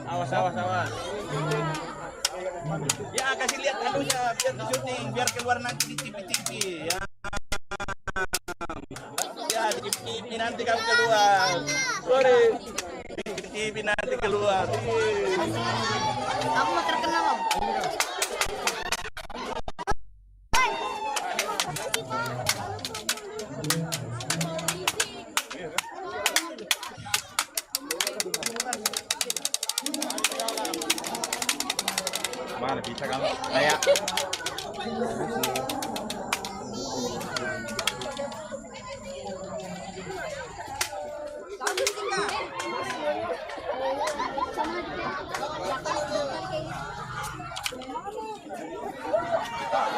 Awas, awas, awas. Ya kasih lihat anunya biar di syuting, biar keluar nanti di TV-TV ya. Ya di TV nanti kamu keluar. Sorry. Di TV nanti keluar. Aku mau terkenal om. Mana bisa kamu? Kayak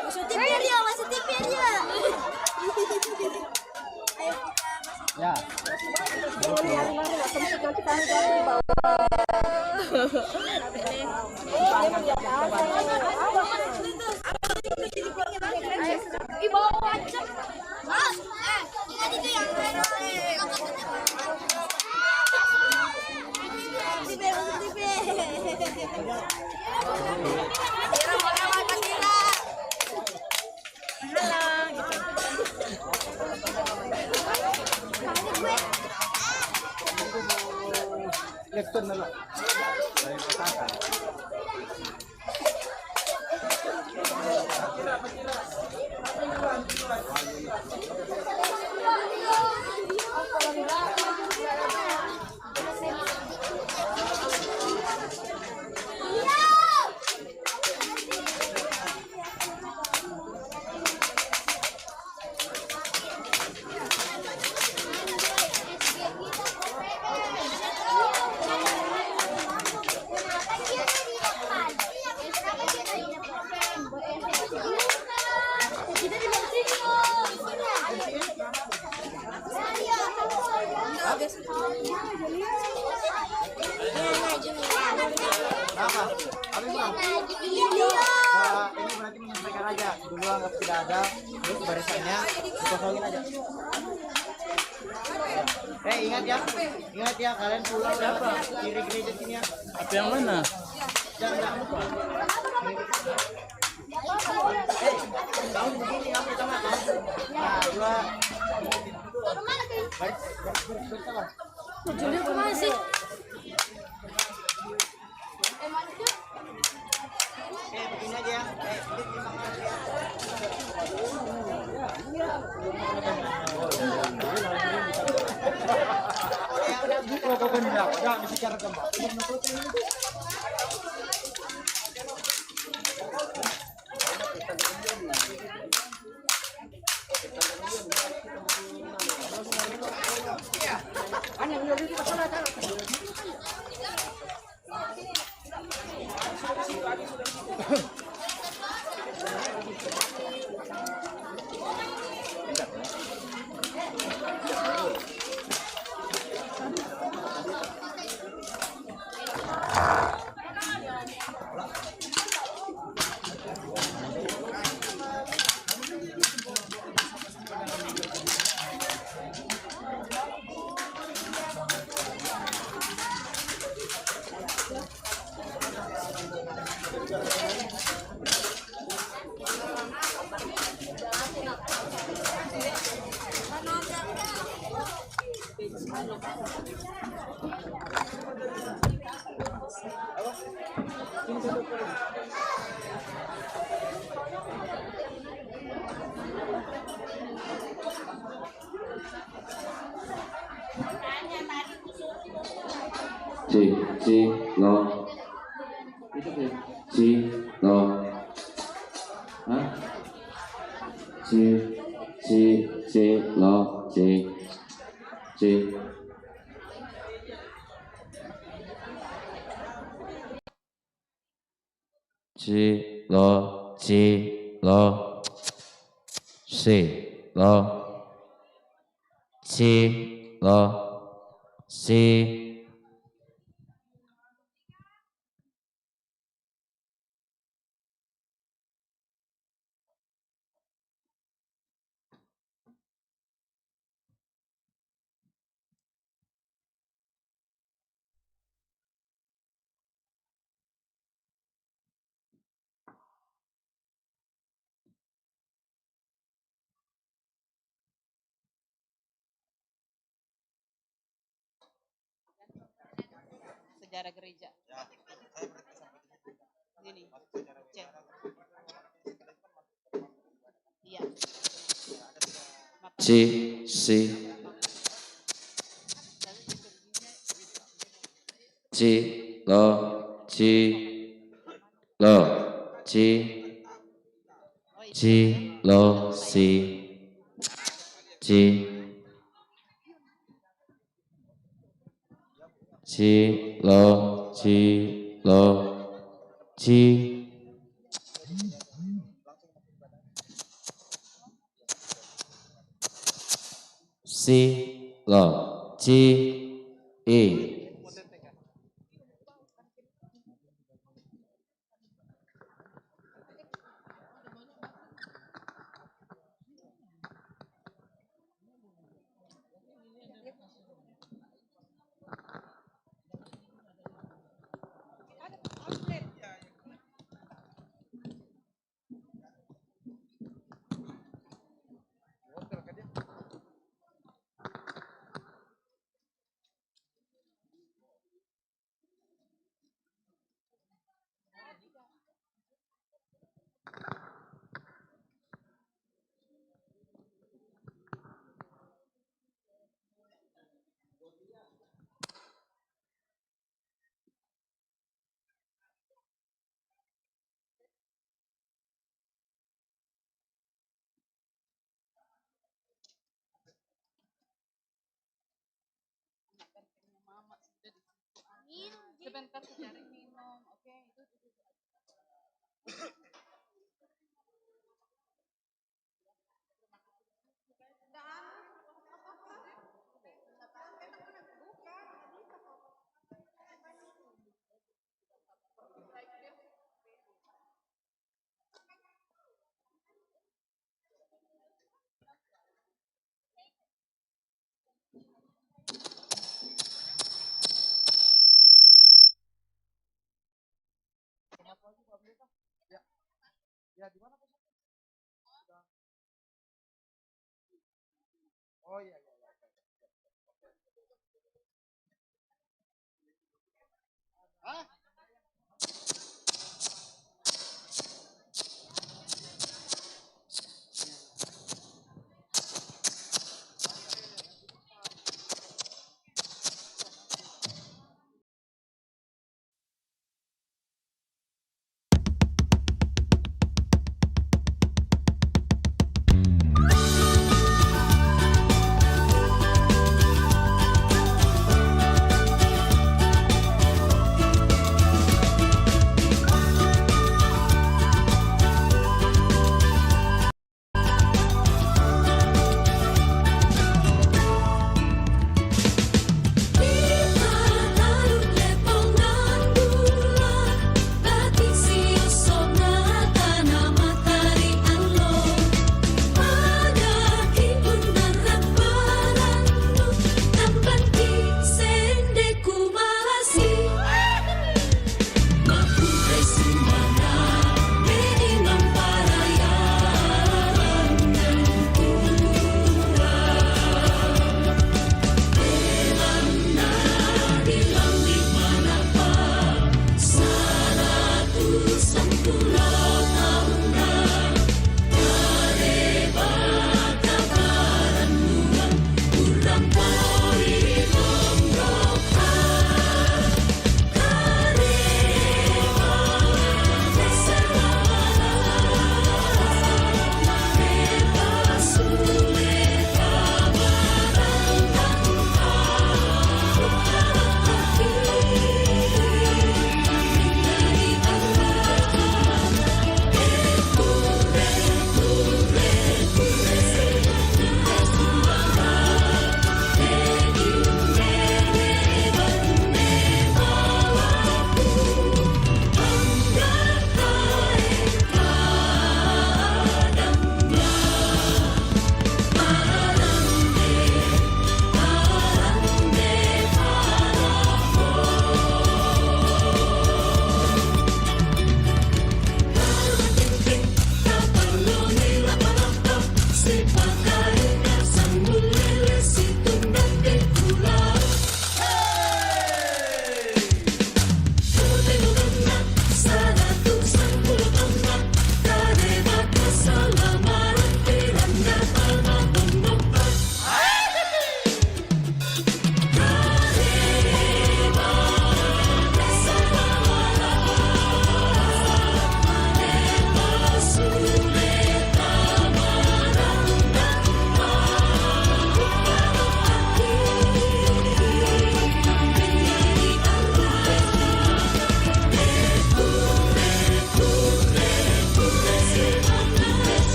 Masuk TV aja. Ya. Lekton na lang. Apa? Apa itu? Ini berarti menyesuaikan aja. Dulu anggap tidak ada, terus barisannya kosongin aja. Ingat ya, kalian pulang siapa? Kiri gereja sini ya. apa yang mana? Jangan lupa. Kamu begini kamu sama kan? Nah, dua. Baris bersama. Tujuannya kemana sih? Begini aja ya. Si sejarah gereja. Ini. Cek. Iya. C, C, C, lo, C, lo, C, C, lo, C, C, C, lo, C, lo, C, C, lo, C, E. Sebentar saya cari minum, oke? Itu. Ya di mana Pak? Oh iya iya.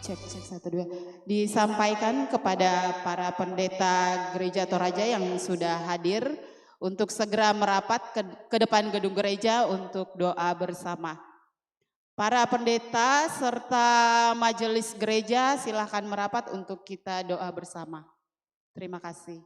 cek 1 2. Disampaikan kepada para pendeta gereja Toraja yang sudah hadir untuk segera merapat ke depan gedung gereja untuk doa bersama. Para pendeta serta majelis gereja silahkan merapat untuk kita doa bersama. Terima kasih.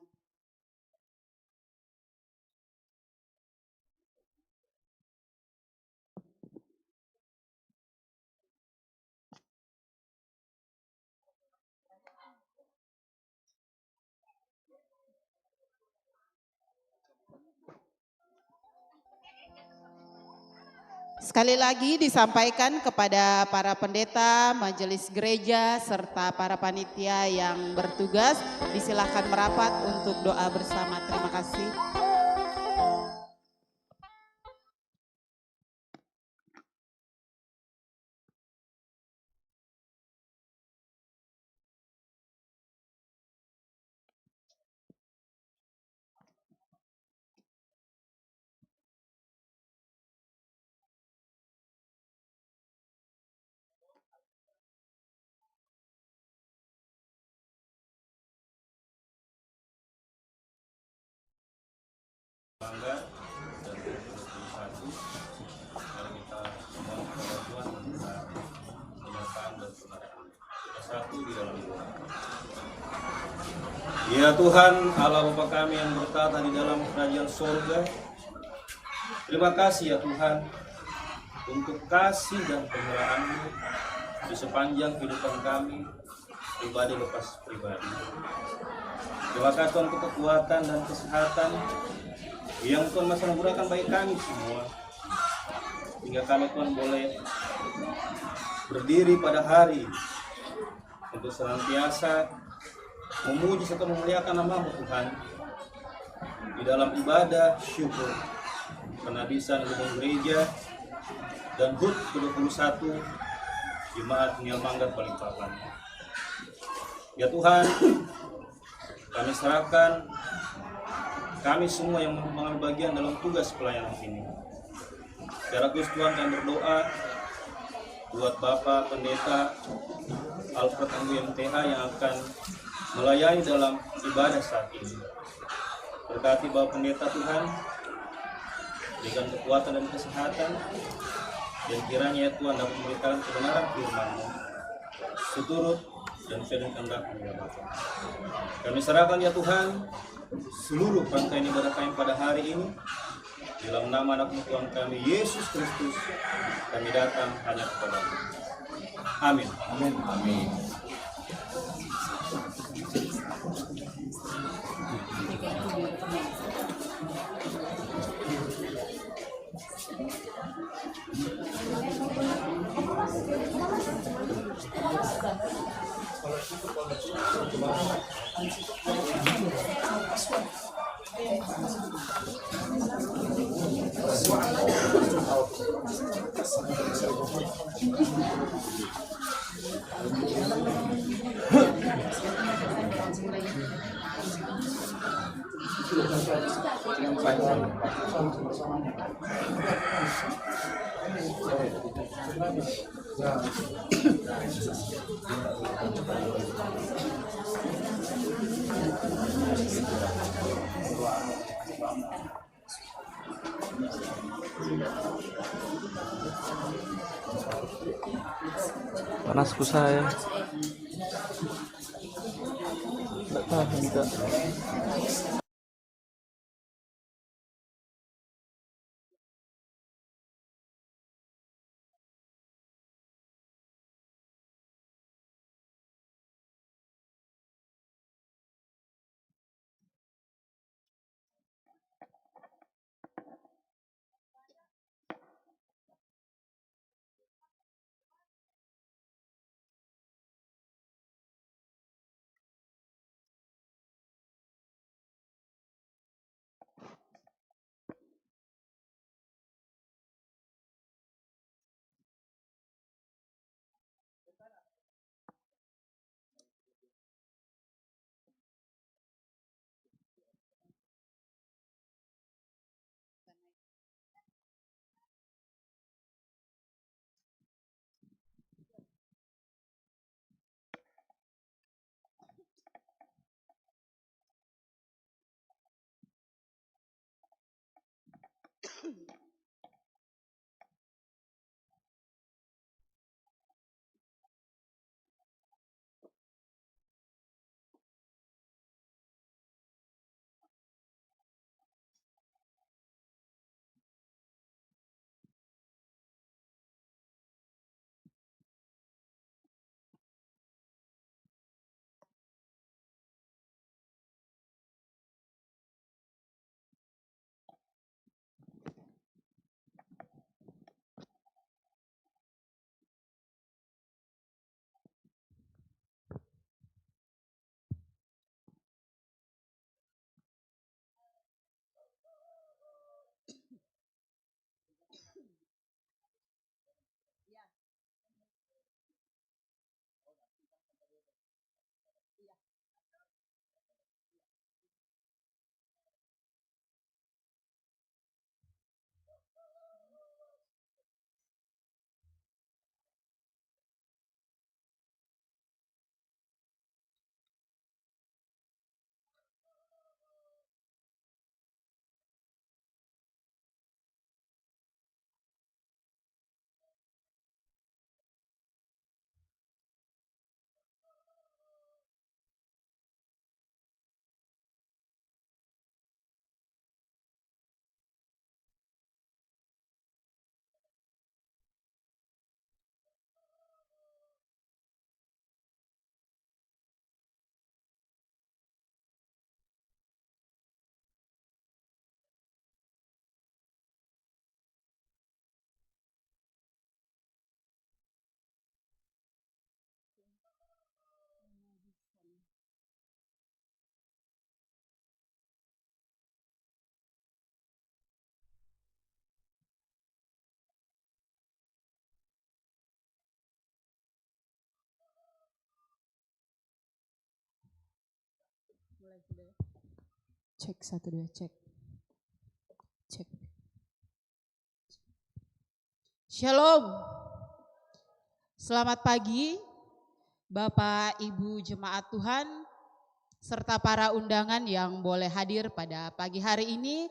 Sekali lagi disampaikan kepada para pendeta, majelis gereja, serta para panitia yang bertugas, disilakan merapat untuk doa bersama. Terima kasih. bangga dan terus bersatu mari kita mohon kepada Tuhan minta penyertaan dan kebenaran kita satu di dalam doa. Ya Tuhan Allah Bapa kami yang bertata di dalam kerajaan surga, terima kasih ya Tuhan untuk kasih dan pemeliharaan-Mu di sepanjang kehidupan kami pribadi lepas pribadi. Terima kasih Tuhan untuk kekuatan dan kesehatan yang Tuhan masih anugerahkan bagi kami semua, hingga kami Tuhan boleh berdiri pada hari untuk senantiasa memuji serta memuliakan nama-Mu Tuhan di dalam ibadah syukur penabisan gedung gereja dan HUT ke-21 Jemaat Niel Manggar Balikpapan. Ya Tuhan, kami serahkan kami semua yang mengambil bagian dalam tugas pelayanan ini. Secara khusus Tuhan kami berdoa buat Bapak Pendeta Alfred Anggu MTH yang akan melayani dalam ibadah saat ini. Berkati Bapak Pendeta Tuhan, berikan kekuatan dan kesehatan, dan kiranya ya Tuhan dapat memberitakan kebenaran firman-Mu seturut dan sesuai dengan kehendak-Mu ya Bapa. Kami serahkan ya Tuhan seluruh rangkaian ibadah kami pada hari ini dalam nama anak Tuhan kami Yesus Kristus. Kami datang hanya kepada-Mu. Amin. Amin. Amin. Panasku saya. Tidak tahan Kak. Cek 1 2 cek. Cek. Shalom. Selamat pagi Bapak Ibu jemaat Tuhan serta para undangan yang boleh hadir pada pagi hari ini.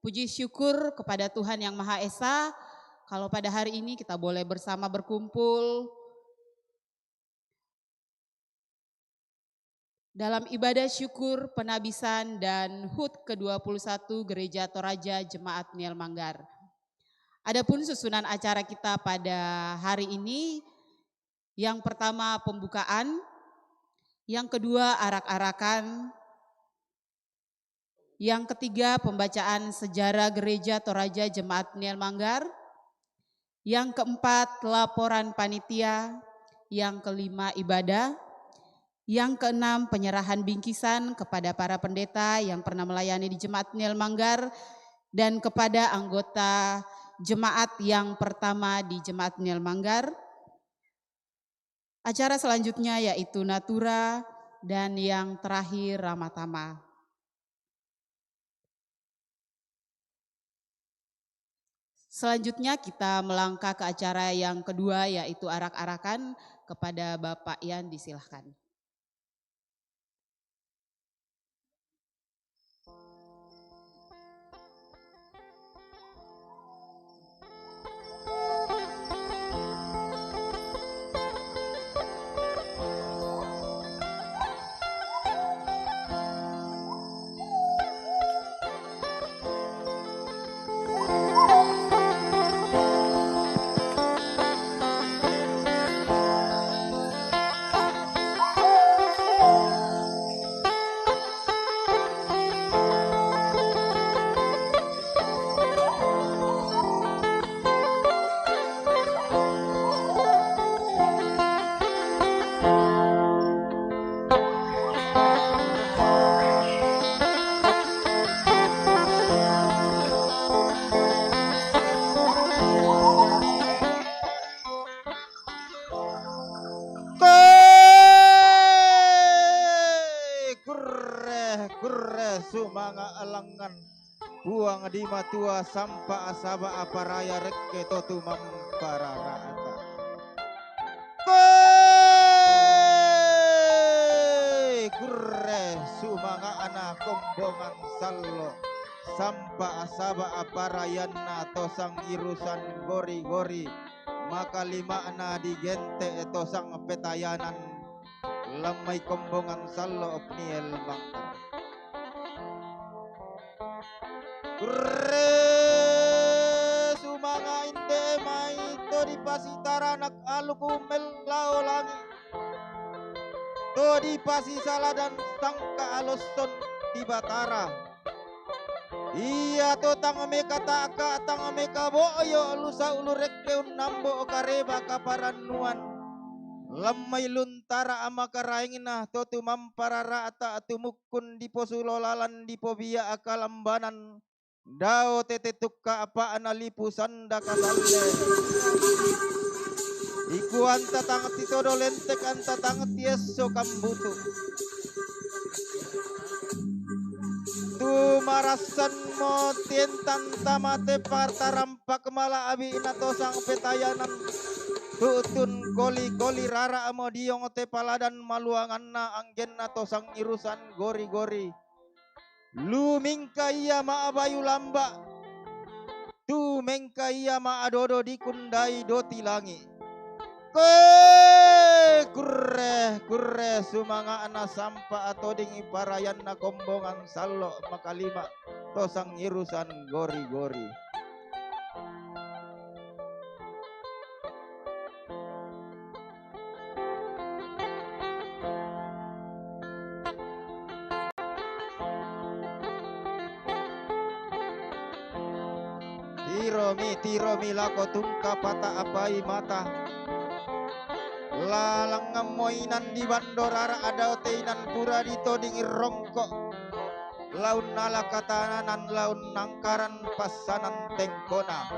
Puji syukur kepada Tuhan Yang Maha Esa kalau pada hari ini kita boleh bersama berkumpul dalam ibadah syukur penabisan dan HUT ke-21 Gereja Toraja Jemaat Niel Manggar. Adapun susunan acara kita pada hari ini, yang pertama pembukaan, yang kedua arak-arakan, yang ketiga pembacaan sejarah Gereja Toraja Jemaat Niel Manggar, yang keempat laporan panitia, yang kelima ibadah, yang keenam penyerahan bingkisan kepada para pendeta yang pernah melayani di Jemaat Niel Manggar dan kepada anggota jemaat yang pertama di Jemaat Niel Manggar. Acara selanjutnya yaitu Natura dan yang terakhir Ramatama. Selanjutnya kita melangkah ke acara yang kedua yaitu arak-arakan. Kepada Bapak Ian disilahkan. Sumanga alangan buang di matua sampa asaba aparaya rekke totu mampararaata. Kurre sumanga anak kombongan sallo sampa asaba aparayana tosang irusan gori-gori maka lima ana digente tosang petayanan lamai kombongan sallo opniel bangka. Kurre sumanga inde mai to di pasitara nak alukumel lao langi to di pasisala dan sangka aloston di batara iya to tangame kataka tangame kaboyo lusa ulurek keun nambo kareba kaparanuan lamai luntara amakaraingna to tu mamparara ata atumukun di posulolalan di pobia akalambanan dao tete tukka apa analipu sanda kasalle iku anta tangat itodo lentek anta tangat yeso kambutu tu marasan mo tientan tamate partarampak mala abi inato sang petayanan tutun koli rara amo diong te paladan maluangan na anggen nato sang irusan gori-gori lu mingka iya ma abayu lamba tu mengka iya ma adodo dikundai doti langi kurre sumanga ana sampa atau dingi parayan na kombongan sallo makalima tosang irusan gori-gori. Tiromi lako tungka pata apai mata lalang ngamoinan di bandorara ada oteinan pura di toding rongko laun nala katananan laun nangkaran pasanan tengkona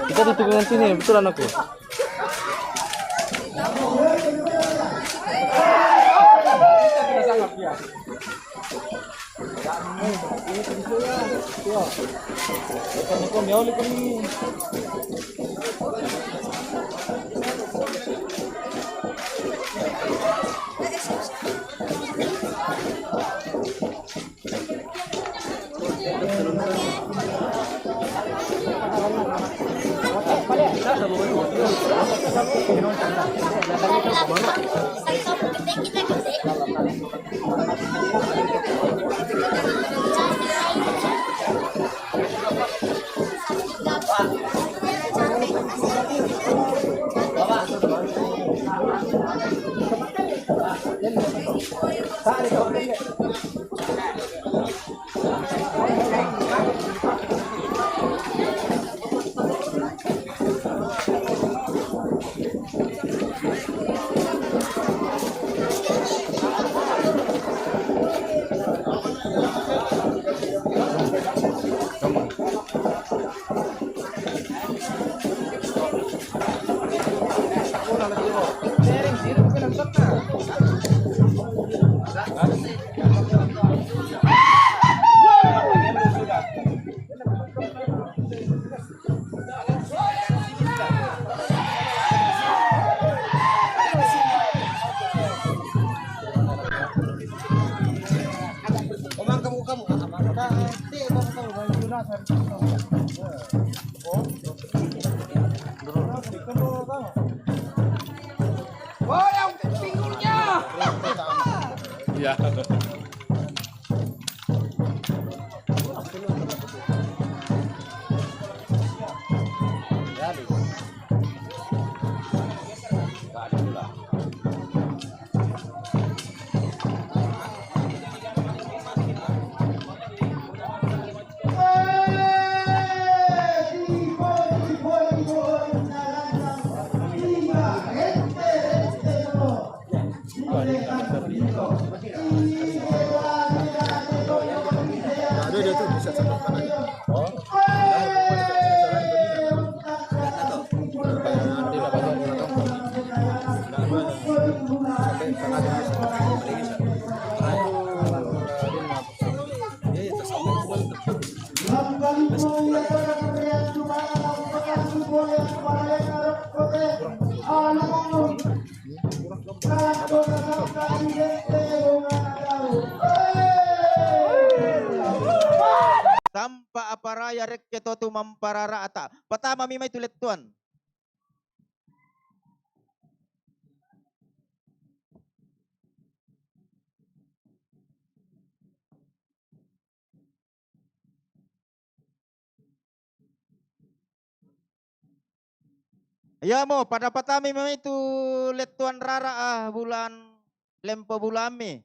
Kita di tikungan sini, betul anakku. Ya. Tampa aparaya rek ketotu mamparara ata. Pertama mima itu tuan. Ya mo pada pertama mima itu letuan rara bulan lempo bulame.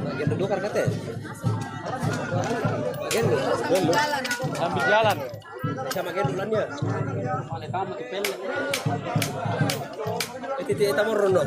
Lagi duduk kan kata? Ambil jalan. Sama kayak bulannya. Titik kita mau rondo.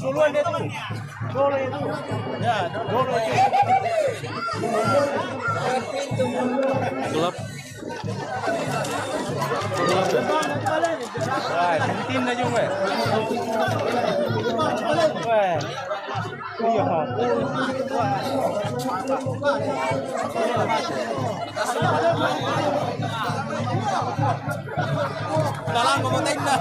Duluan dia tuh. Ya, dulu itu. Gelap. Tin aja gue. Dalam mau tenda.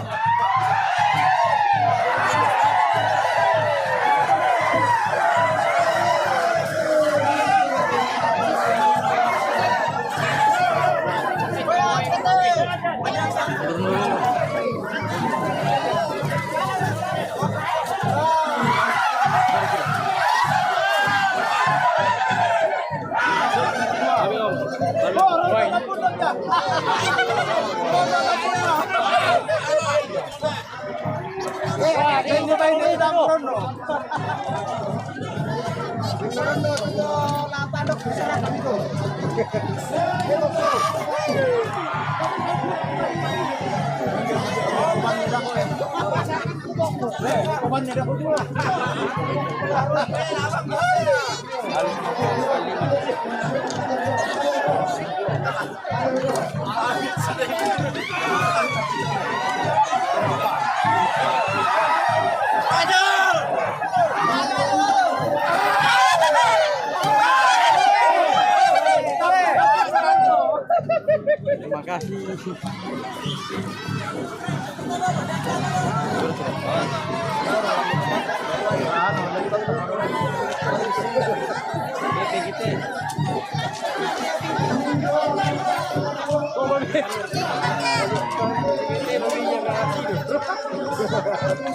Terima kasih.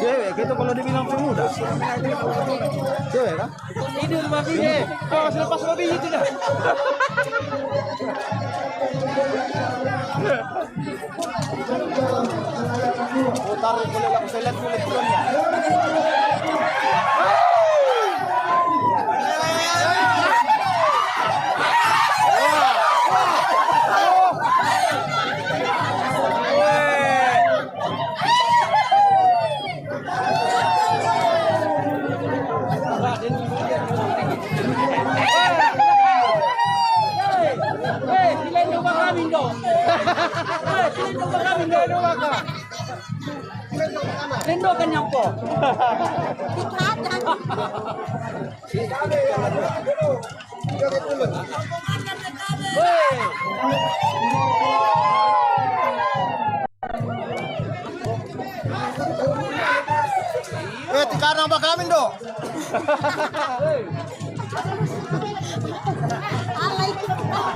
Cewek gitu kalau dibilang pemuda. Cewek kan? Ini rumah bini. Kau selepas lebih itu dah. Putar boleh langsung saya lihat kulit kulitnya. Sendokan yang po. Sekarang apa kami dong?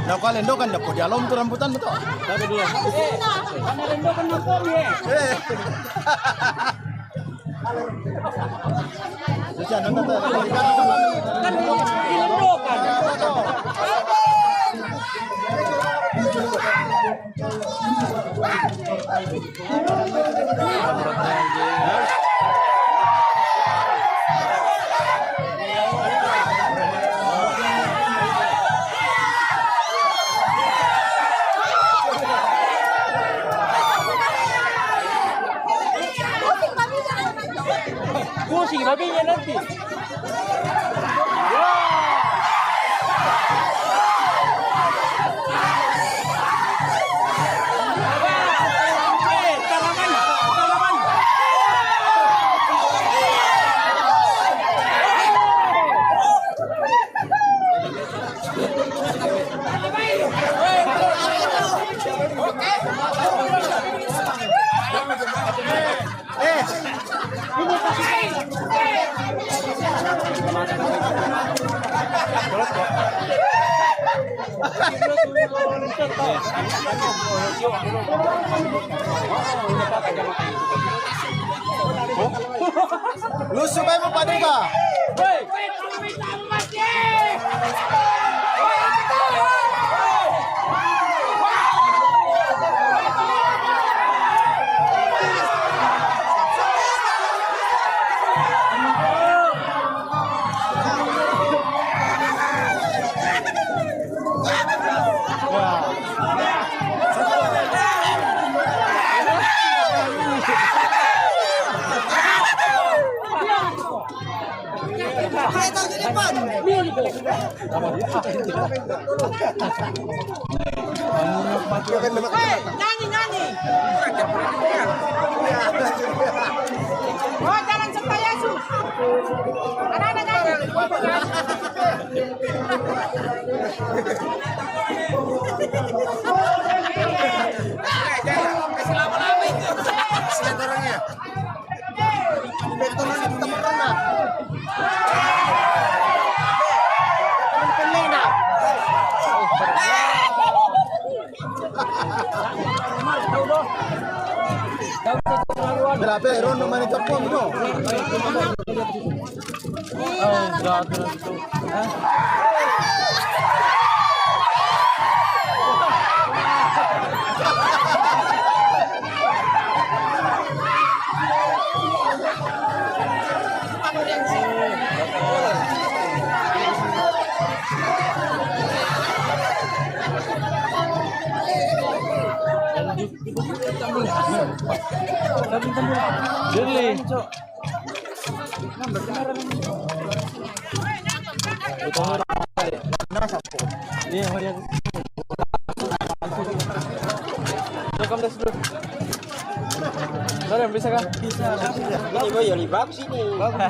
Nah kalian dong kan dapat dialog tuh rambutan betul. Tapi dulu. Karena rendokan yang po nih. Kan dilendokan. Pusing babinya nanti. Lu supaya mau pada ka? Nyanyi. Oh, jangan sampai asu. Anak-anak nyanyi. Berapa rondo main kepom itu? Jeli. Iya, Maria. Rekam dah dulu. Sorry, bisa kah? Bisa. Ini boy, ya libab sini. Oke.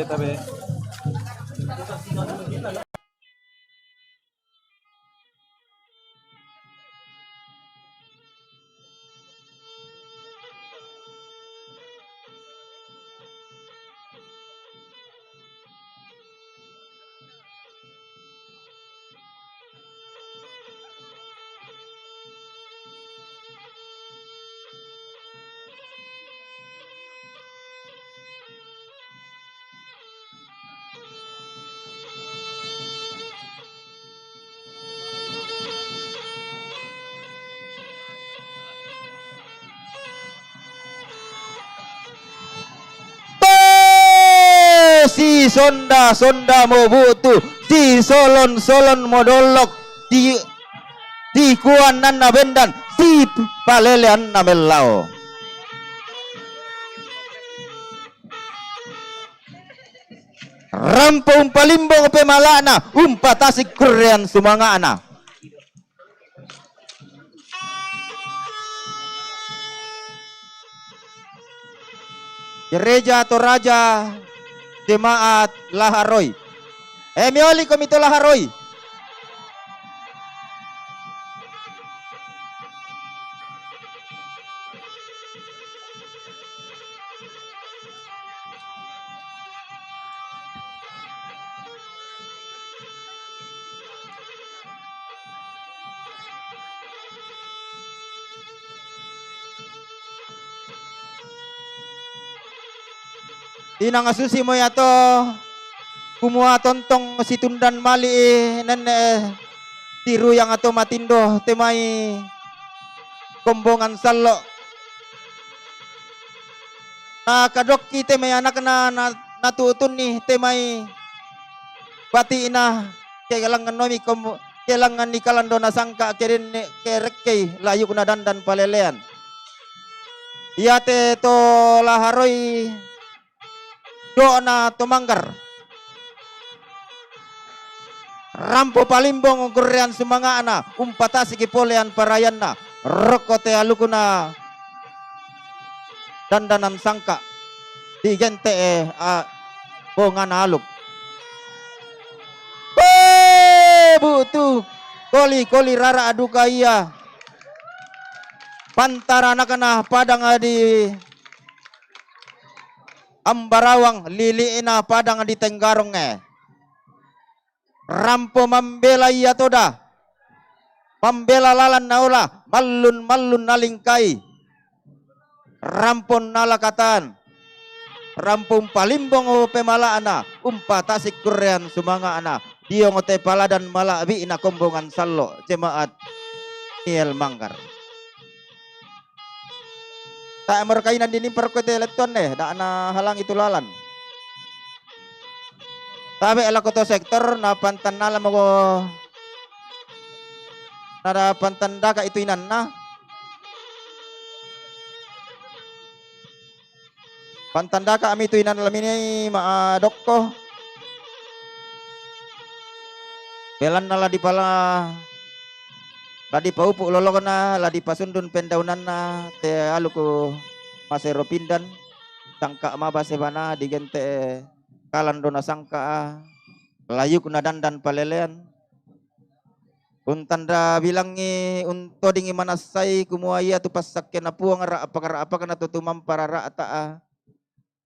Tabe. Si sonda mo butu, si solon modolok, si kuan nan na bendan, si palelean na melao. Rampung palimbong pemalana, umpatasik Korean sumanga ana. Gereja atau raja jemaat Laharoy. Mioli komito Laharoy. Inang asusi mo yato kumua tontong si tundan mali nene tiru yang ato matindo temai kombongan salo na kadok kita may anak na natutun ni temai pati ina kailangan nomi kailangan ni kalando na sangka kirin kerekay layo na dandan palelean iyate to Laharoy do na tumanggar rampo palimbong Korean sumanga ana umpatasi kipolean parayan na rokote alukuna dandanan sangka di gente bongan aluk butu koli rara aduka iya pantara nakana padang di Ambarawang lili ina padang di Tenggarong rampo mambela iya toda mambela lalan naula malun nalingkai rampon nalakatan rampung palimbong pemala ana umpatasik Korean sumanga ana diong ote paladan malabi ina kombongan sallo jemaat Niel Manggar. Tak merkainan dini perkote elektron dak na halang itu lalan. Tabe elakoto sektor na pantan nala mo nada pantan daka itu inan na. Pantan daka ami itu inan lamini dokko. Belan nala di pala ladi paupuk lolokona ladi pasundun pendaunan na te aluku masero pindan sangka mabase bana digente kalandona sangka layu kuna dandan palelean untanda bilangi unto dingi manasai kumuaya tu pasak kena puang apa kena tutumam para rata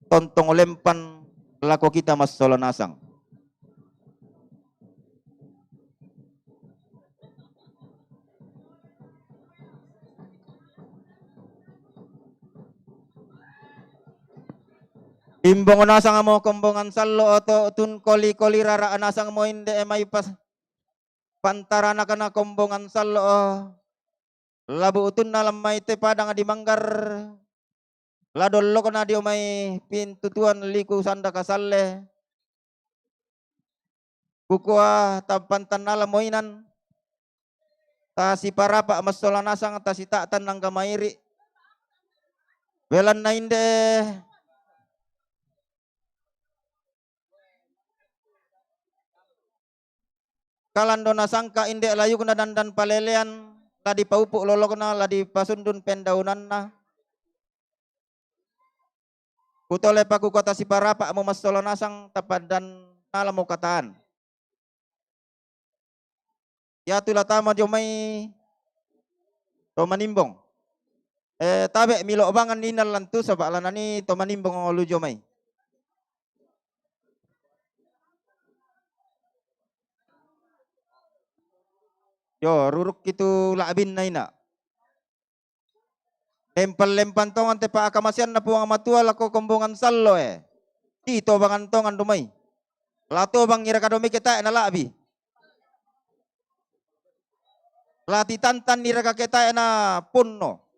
tontong lempan lako kita mas solo nasang. Imbong nasang mo kombongan sallo oto tun koli koli rara anasang mo inde may pas pantarana kana kombongan sallo labu utun na lamay te padang di manggar ladollo ko na di may pintutuan liku sanda kasalle bukua tapantan na lamoinan ta si parapa masola nasang ta si taatan ng gamairi belan na inde kalando na sangka inde layu na dandan palelean ladi paupu lolok na ladi pasundun pendaunan na kutole paku kota si parapa mo masola nasang tapadan nala mo kataan ya tula tama jo may to manimbong tabe milo bangan ninal lantu sa baalan ni to manimbong ngolu jo may yo ruruk itu labin na ina lempal-lempan tongan te pa akamasian na puang matua lako kombongan sallo tito bangan tongan dumay lato bang ngira kadomi kita na labi lati tantan nira ka kita na punno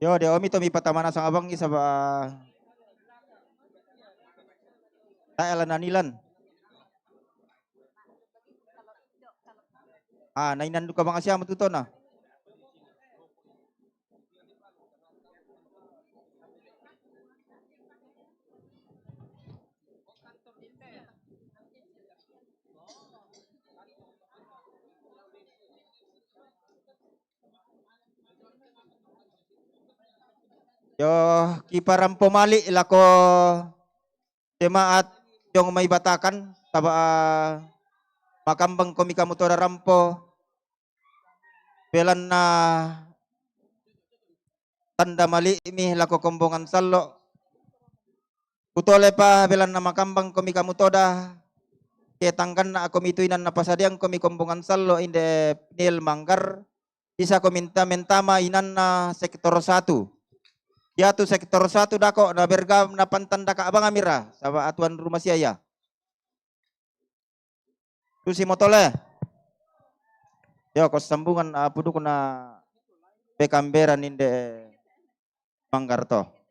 yo de omi to mi patamana sang abang isa ba taelan nanilan nainan duka bang asya matuto na yo kiparam pemali lako jemaat yung may batakan taba makambang komika motora rampo belan na tanda mali mi lako kombongan sallo kutole pa belan na makambang komika motoda ketangkan na komituinan na pasadiang komi kombongan sallo inde nil manggar bisa kominta mentama inan na sektor 1 ya tu sektor 1 dako na bergam na pantanda ka abang amira sama atuan rumah siaya tu si motole yo kos sambungan pudu kuna pekamberan inde manggarto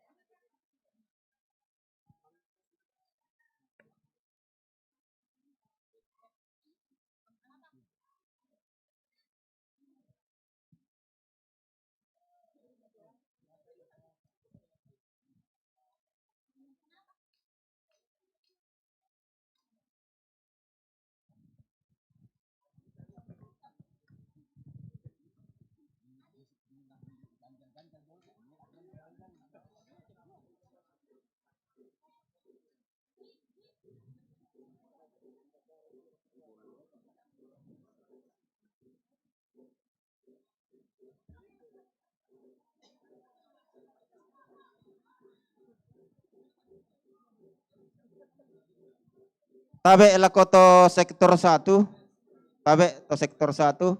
tabe lako to sektor 1 tabe to sektor 1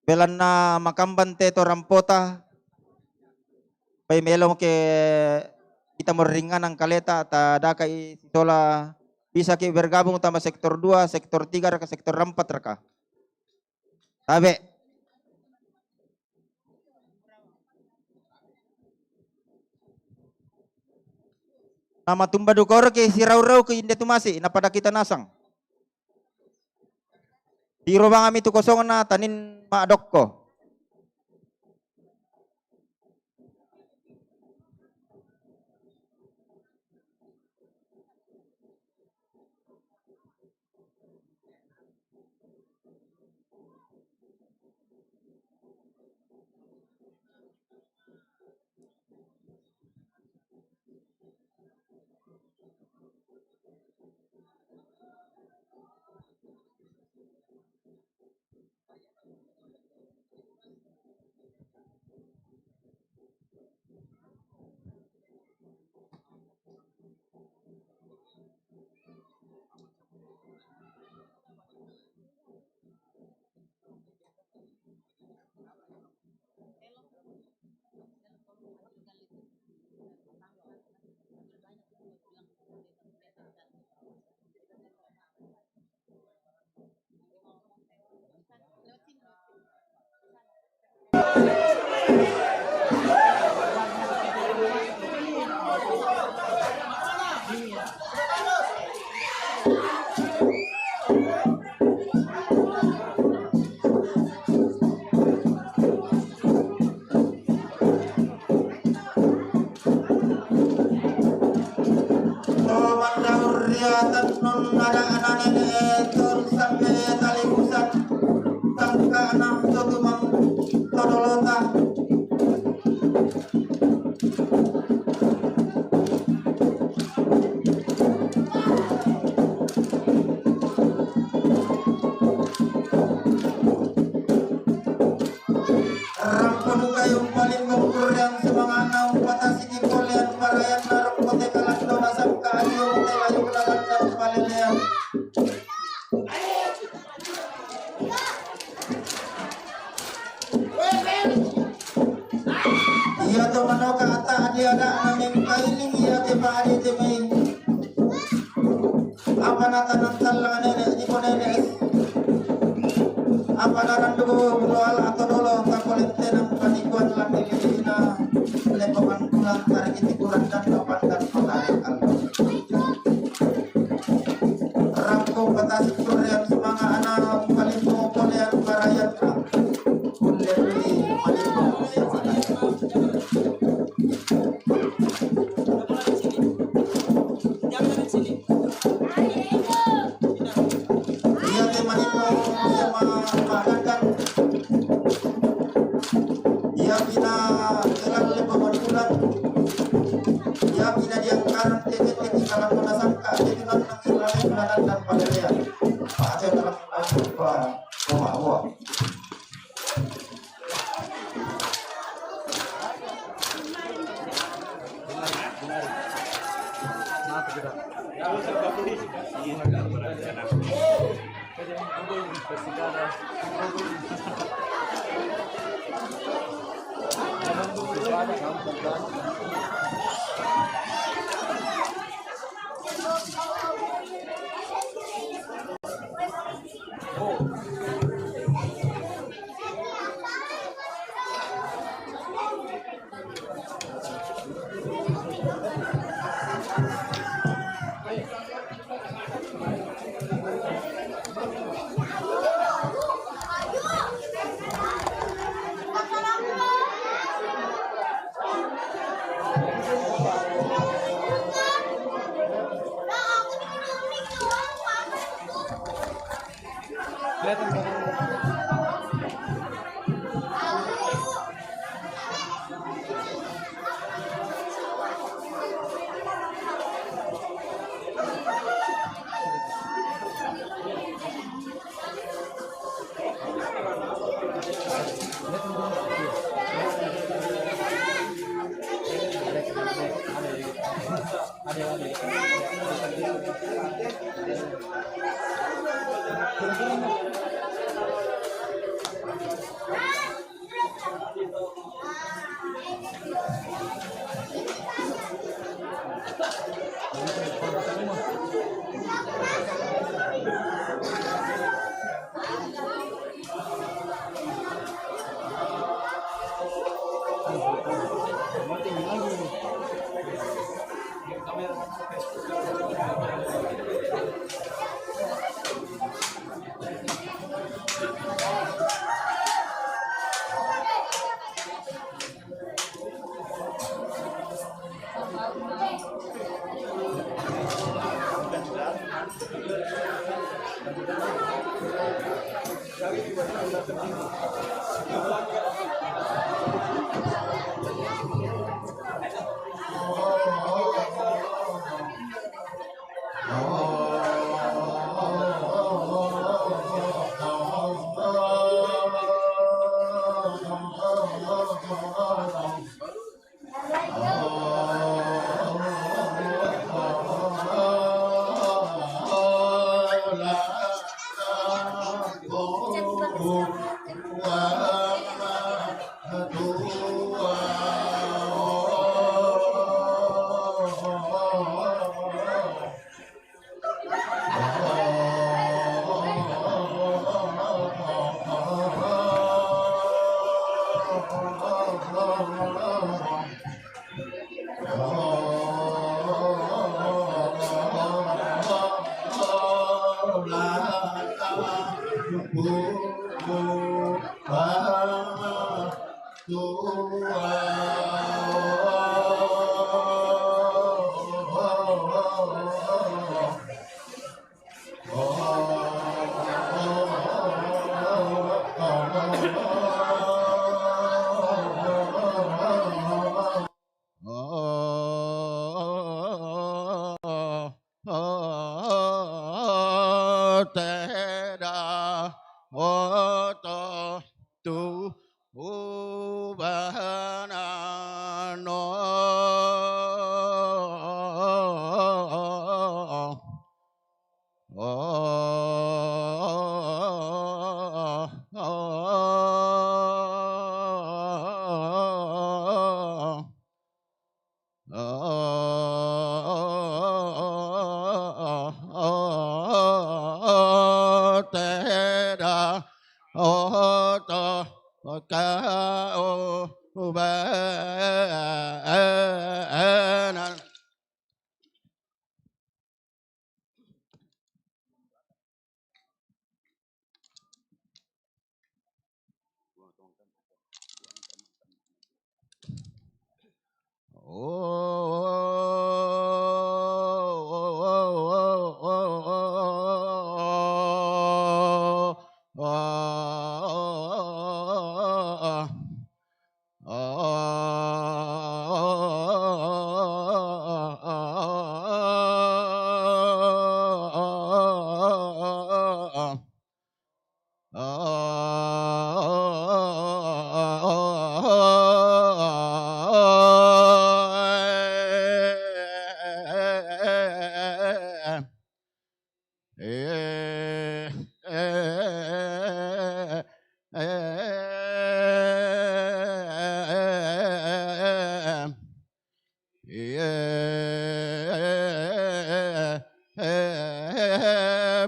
belan na makambante to rampota pay melong ke kita meringan ang kaleta tada kay sitola bisa ki bergabung tambah sektor 2, sektor 3 raka sektor 4 raka. Tabe. Nama tumba dukor ke sirau-rau ke indah tumasi napada kita nasang. Di robang kami tu kosong na tanin maadok ko.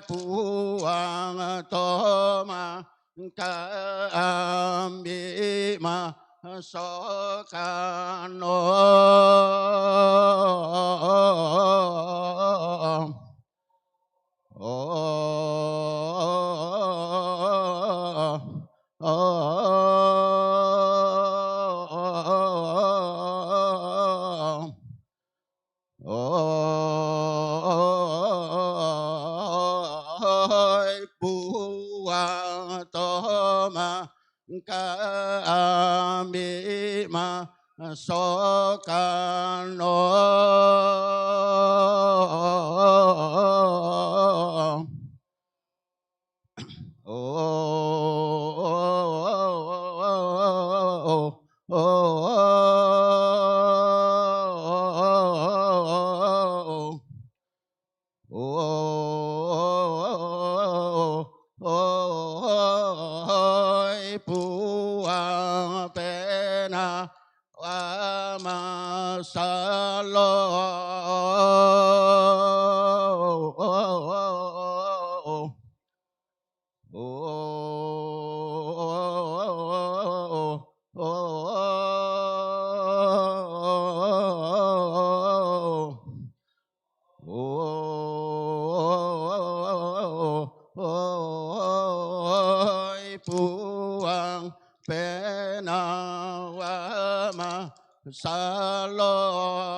puang toma kambi ma sokano puang toma kambi ma sokano puang pena wa masalo Salam.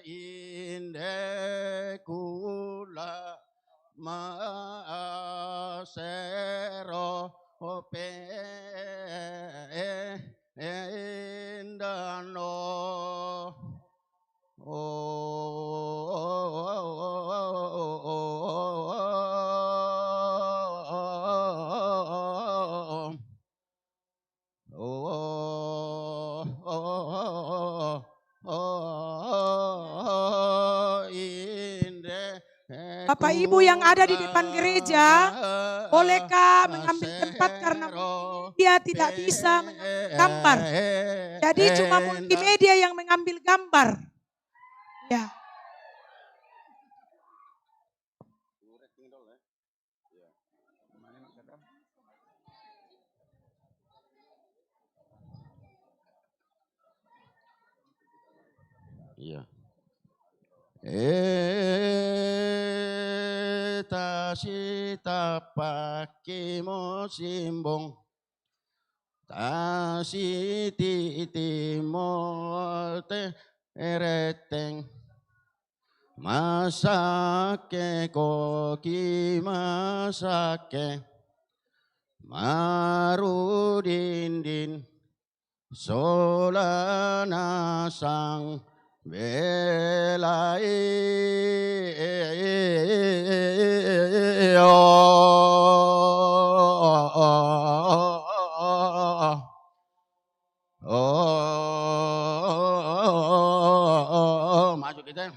Inde kula masero endano Bapak Ibu yang ada di depan gereja, bolehkah mengambil tempat karena dia tidak bisa mengambil gambar. Jadi cuma multimedia yang mengambil gambar. Ya. Iya. Tasita pakimo simbong tasiti timote ereteng masake koki masake marudindin solanasang belai maju kita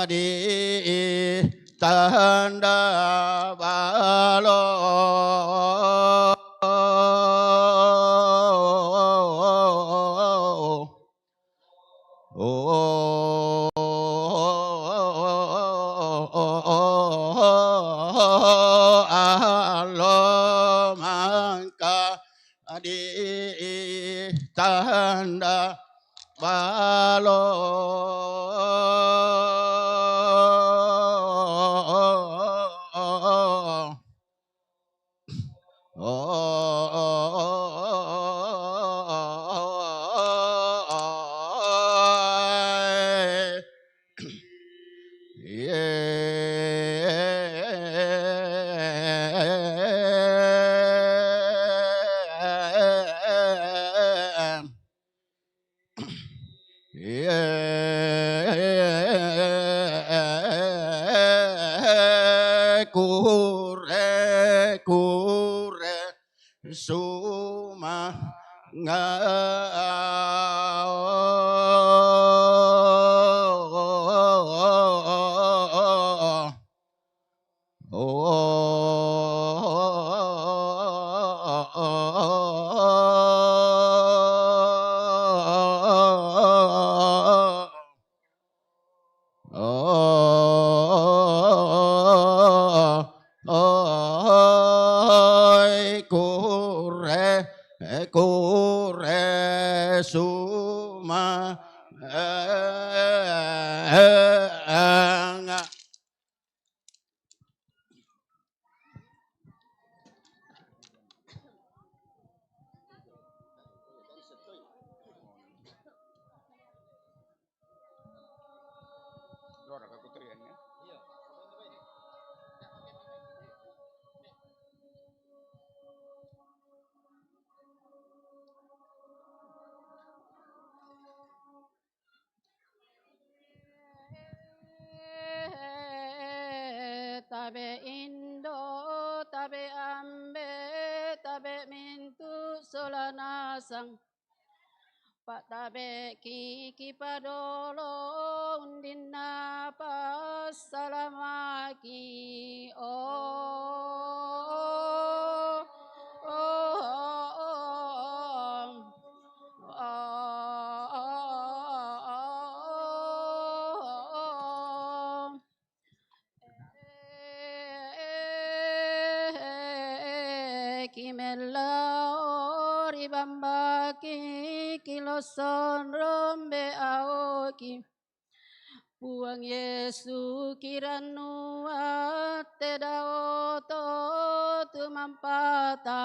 di tanda balo alo mangka di tanda balo kure suma ôi kure suma Tabe Indo, tabe Ambe, tabe Mintu Solanasang. Pak tabe kiki padolo undina pasalamaki oh oh Kimela ori bambaki kiloson rombe aoki Puang Yesu kiranua te daoto tu mampata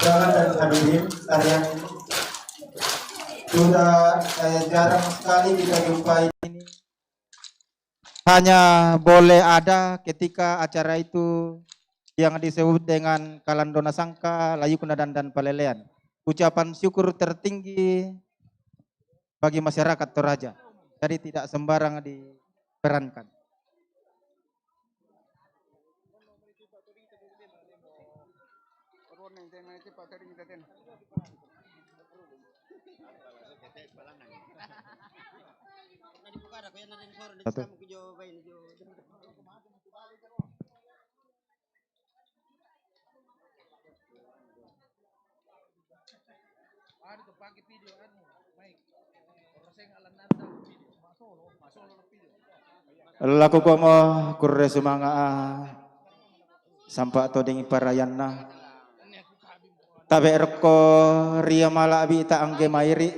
Undangan dan hadirin sekalian, Sudah jarang sekali kita jumpai ini. Hanya boleh ada ketika acara itu yang disebut dengan Kalandona Sangka, Layu Kunadan dan Palelean. Ucapan syukur tertinggi bagi masyarakat Toraja. Jadi tidak sembarang diperankan. Satu. Laku komo kurre sumanga sampak toding parayanna tabe reko ria mala abi ta angge mairi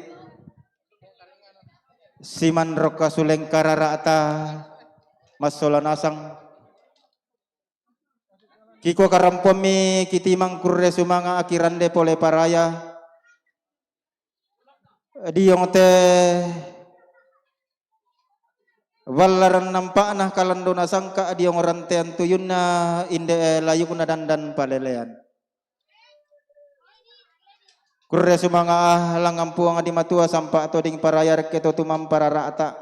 siman roka suleng karara ata masola nasang kiko karampomi kitimang kurre sumanga akirande pole paraya diong te Wallaran nampak nah kalandona sangka diong rantean tuyunna inde layukna dan palelean. Kurre sumanga langampuang di matua sampak toding parayar keto tumam para rata.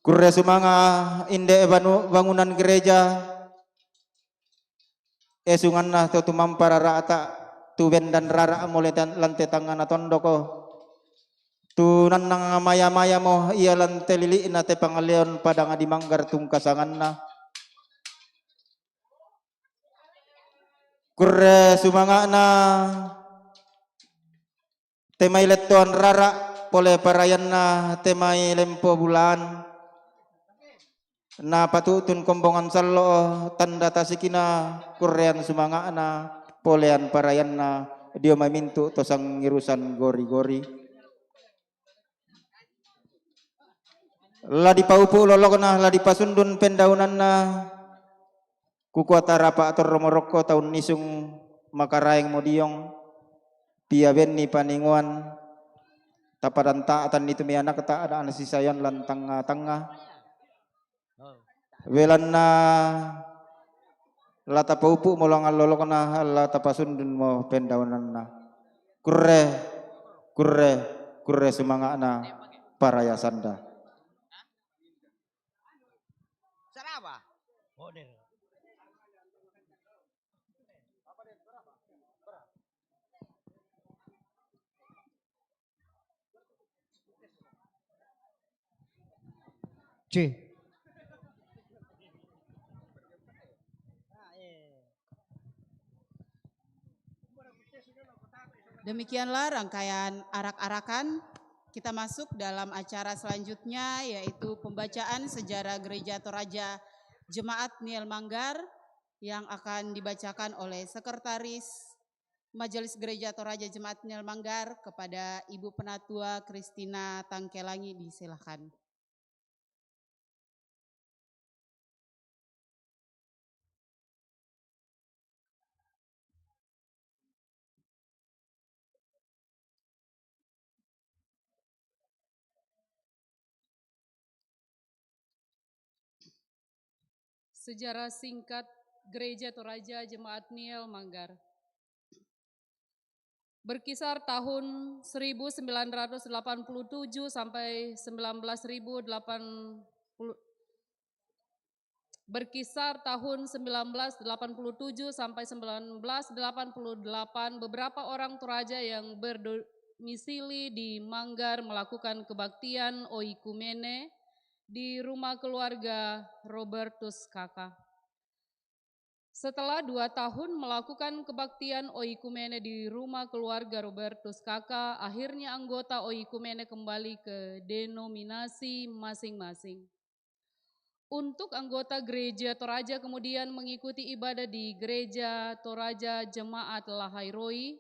Kurre sumanga inde bangunan gereja esungan nah totumam para rata tuben dan rara mulai lantai tangan tondoko. Tunan nang maya-maya mo iya lante lili na te pangaleon pada nga di manggar tungkasangan na. Kurre sumanga na temay letuan rara pole parayan na temay lempo bulan na patutun kombongan salo tanda tasikina kurrean sumanga na polean parayan na dia mamintu tosang ngirusan gori-gori. La di paupu lolok nah la di pasundun pendaunan na kukuatara pa ator romoroko tahun nisung makaraeng modiong pia benni paninguan tapadan taatan itu mi anak ta ada anasi sayon lan tanga welan na la tapaupu molongan lolok na la tapasundun mo pendaunan na kurre semanga na paraya sanda. C. Demikianlah rangkaian arak-arakan. Kita masuk dalam acara selanjutnya yaitu pembacaan sejarah Gereja Toraja Jemaat Niel Manggar yang akan dibacakan oleh Sekretaris Majelis Gereja Toraja Jemaat Niel Manggar kepada Ibu Penatua Kristina Tangkelangi, disilakan. Sejarah singkat Gereja Toraja Jemaat Niel Manggar. Berkisar tahun 1987 sampai 1980. Berkisar tahun 1987 sampai 1988 beberapa orang Toraja yang berdomisili di Manggar melakukan kebaktian oikumene di rumah keluarga Robertus Kakak. Setelah 2 tahun melakukan kebaktian oikumene di rumah keluarga Robertus Kakak, akhirnya anggota oikumene kembali ke denominasi masing-masing. Untuk anggota Gereja Toraja kemudian mengikuti ibadah di Gereja Toraja Jemaat Lahairoi,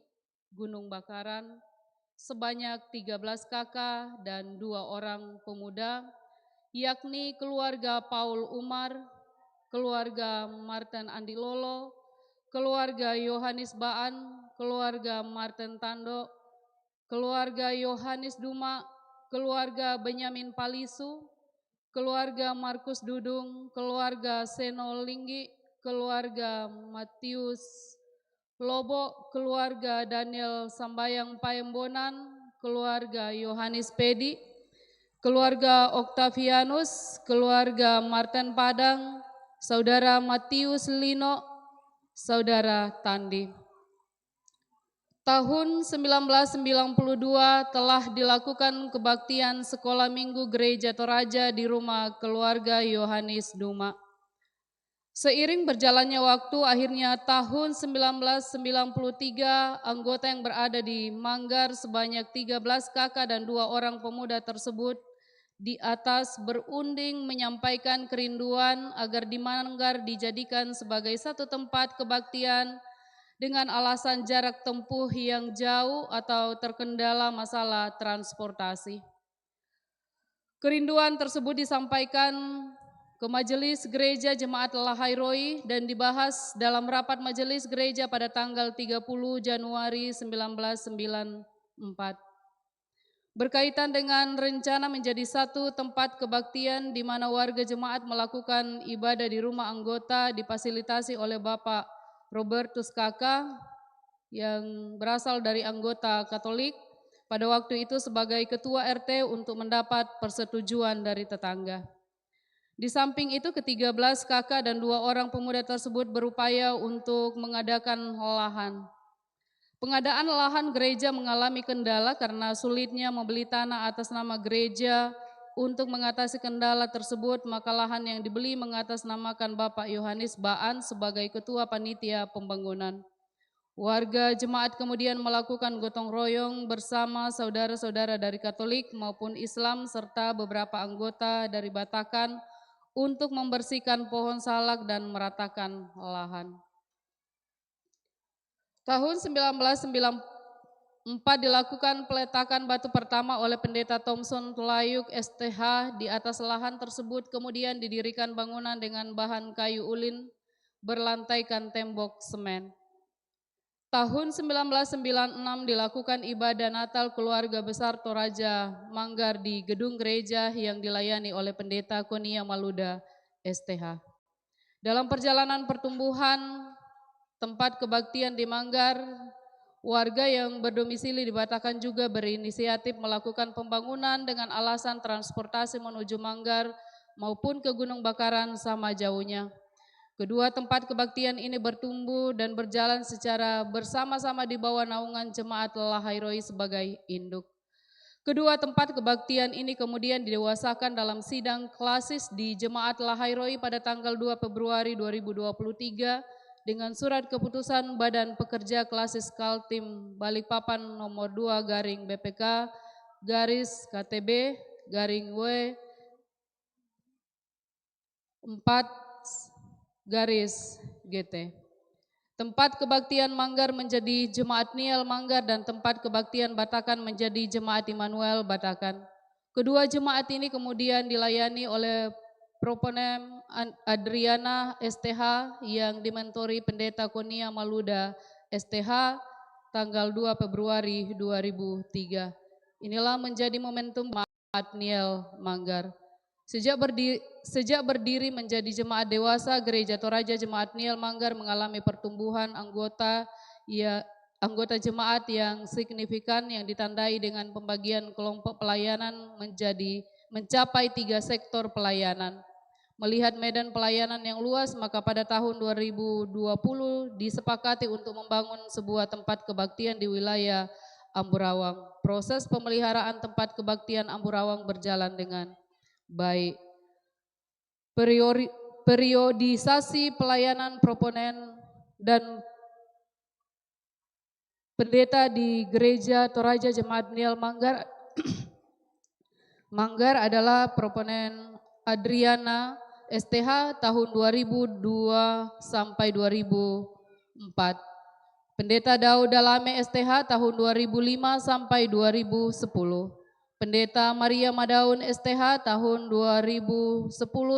Gunung Bakaran, sebanyak 13 kakak dan 2 orang pemuda, yakni keluarga Paul Umar, keluarga Martin Andi Lolo, keluarga Yohanes Baan, keluarga Martin Tando, keluarga Yohanes Duma, keluarga Benyamin Palisu, keluarga Markus Dudung, keluarga Seno Linggi, keluarga Matius Lobo, keluarga Daniel Sambayang Paembonan, keluarga Yohanes Pedi, keluarga Octavianus, keluarga Martin Padang, saudara Matius Lino, saudara Tandi. Tahun 1992 telah dilakukan kebaktian sekolah minggu Gereja Toraja di rumah keluarga Yohanes Duma. Seiring berjalannya waktu, akhirnya tahun 1993 anggota yang berada di Manggar sebanyak 13 kakak dan 2 orang pemuda tersebut di atas berunding menyampaikan kerinduan agar di Manggar dijadikan sebagai satu tempat kebaktian dengan alasan jarak tempuh yang jauh atau terkendala masalah transportasi. Kerinduan tersebut disampaikan ke Majelis Gereja Jemaat Lahairoi dan dibahas dalam rapat Majelis Gereja pada tanggal 30 Januari 1994. Berkaitan dengan rencana menjadi satu tempat kebaktian di mana warga jemaat melakukan ibadah di rumah anggota difasilitasi oleh Bapak Robertus Kaka yang berasal dari anggota Katolik pada waktu itu sebagai ketua RT untuk mendapat persetujuan dari tetangga. Di samping itu ke-13 kakak dan 2 orang pemuda tersebut berupaya untuk mengadakan lahan. Pengadaan lahan gereja mengalami kendala karena sulitnya membeli tanah atas nama gereja. Untuk mengatasi kendala tersebut, maka lahan yang dibeli mengatasnamakan Bapak Yohanes Baan sebagai ketua panitia pembangunan. Warga jemaat kemudian melakukan gotong royong bersama saudara-saudara dari Katolik maupun Islam serta beberapa anggota dari Batakan untuk membersihkan pohon salak dan meratakan lahan. Tahun 1994 dilakukan peletakan batu pertama oleh Pendeta Thompson Tulayuk STH di atas lahan tersebut, kemudian didirikan bangunan dengan bahan kayu ulin berlantaikan tembok semen. Tahun 1996 dilakukan ibadah Natal keluarga besar Toraja Manggar di gedung gereja yang dilayani oleh Pendeta Konia Maluda STH. Dalam perjalanan pertumbuhan tempat kebaktian di Manggar, warga yang berdomisili di Batakan juga berinisiatif melakukan pembangunan dengan alasan transportasi menuju Manggar maupun ke Gunung Bakaran sama jauhnya. Kedua tempat kebaktian ini bertumbuh dan berjalan secara bersama-sama di bawah naungan Jemaat Lahairoi sebagai induk. Kedua tempat kebaktian ini kemudian didewasakan dalam sidang klasis di Jemaat Lahairoi pada tanggal 2 Februari 2023 dengan surat keputusan Badan Pekerja Klasis Kaltim Balikpapan nomor 2 garing BPK garis KTB garing W 4 garis GT. Tempat kebaktian Manggar menjadi Jemaat Niel Manggar dan tempat kebaktian Batakan menjadi Jemaat Immanuel Batakan. Kedua jemaat ini kemudian dilayani oleh Proponem Adriana STH yang dimentori Pendeta Konia Maluda STH tanggal 2 Februari 2003. Inilah menjadi momentum Jemaat Niel Manggar. Sejak berdiri menjadi jemaat dewasa, Gereja Toraja Jemaat Niel Manggar mengalami pertumbuhan anggota jemaat yang signifikan yang ditandai dengan pembagian kelompok pelayanan mencapai 3 sektor pelayanan. Melihat medan pelayanan yang luas, maka pada tahun 2020 disepakati untuk membangun sebuah tempat kebaktian di wilayah Amburawang. Proses pemeliharaan tempat kebaktian Amburawang berjalan dengan baik. Periodisasi pelayanan proponen dan pendeta di Gereja Toraja Jemaat Niel Manggar Manggar adalah proponen Adriana STH tahun 2002 sampai 2004. Pendeta Daud Dalame STH tahun 2005 sampai 2010. Pendeta Maria Madaun STH tahun 2010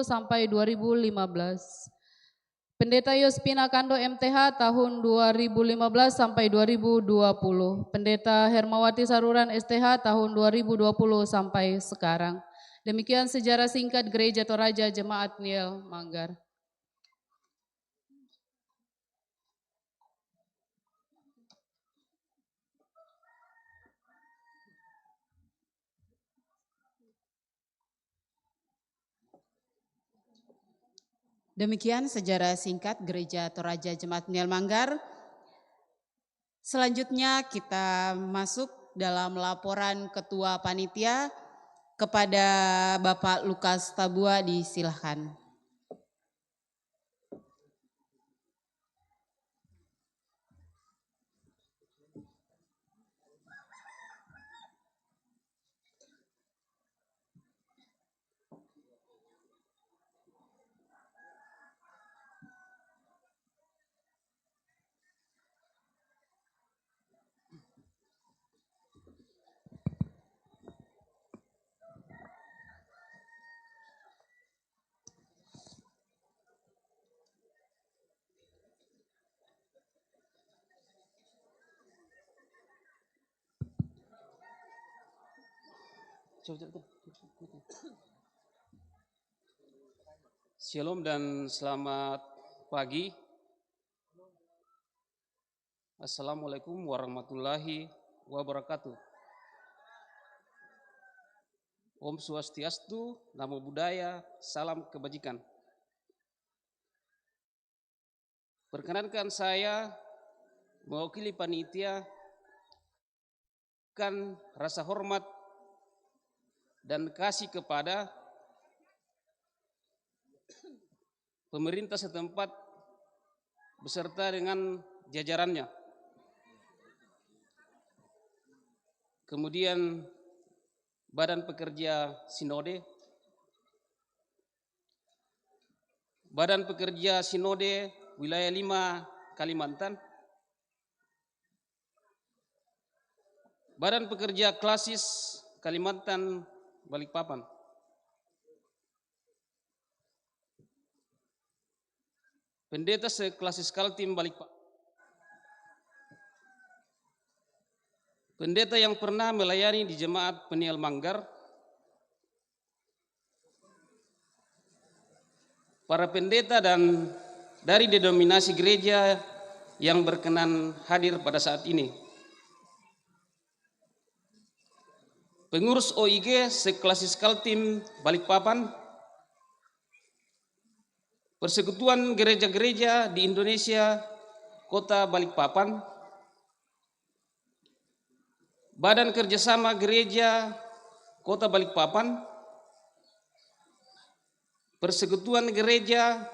sampai 2015. Pendeta Yospina Kando MTH tahun 2015 sampai 2020. Pendeta Hermawati Saruran STH tahun 2020 sampai sekarang. Demikian sejarah singkat Gereja Toraja Jemaat Peniel Manggar. Demikian sejarah singkat Gereja Toraja Jemaat Peniel Manggar. Selanjutnya kita masuk dalam laporan Ketua Panitia kepada Bapak Lukas Tabua, disilahkan. Shalom dan selamat pagi. Assalamualaikum warahmatullahi wabarakatuh. Om Swastiastu, Namo Buddhaya, salam kebajikan. Perkenankan saya mewakili panitia kan rasa hormat dan kasih kepada pemerintah setempat beserta dengan jajarannya. Kemudian Badan Pekerja Sinode, Badan Pekerja Sinode Wilayah 5 Kalimantan, Badan Pekerja Klasis Kalimantan Balikpapan, Pendeta Seklasis Kaltim Balikpapan, pendeta yang pernah melayani di Jemaat Peniel Manggar, para pendeta dan dari denominasi gereja yang berkenan hadir pada saat ini, pengurus OIG Seklasis Kaltim Balikpapan, Persekutuan Gereja-Gereja di Indonesia Kota Balikpapan, Badan Kerjasama Gereja Kota Balikpapan, Persekutuan Gereja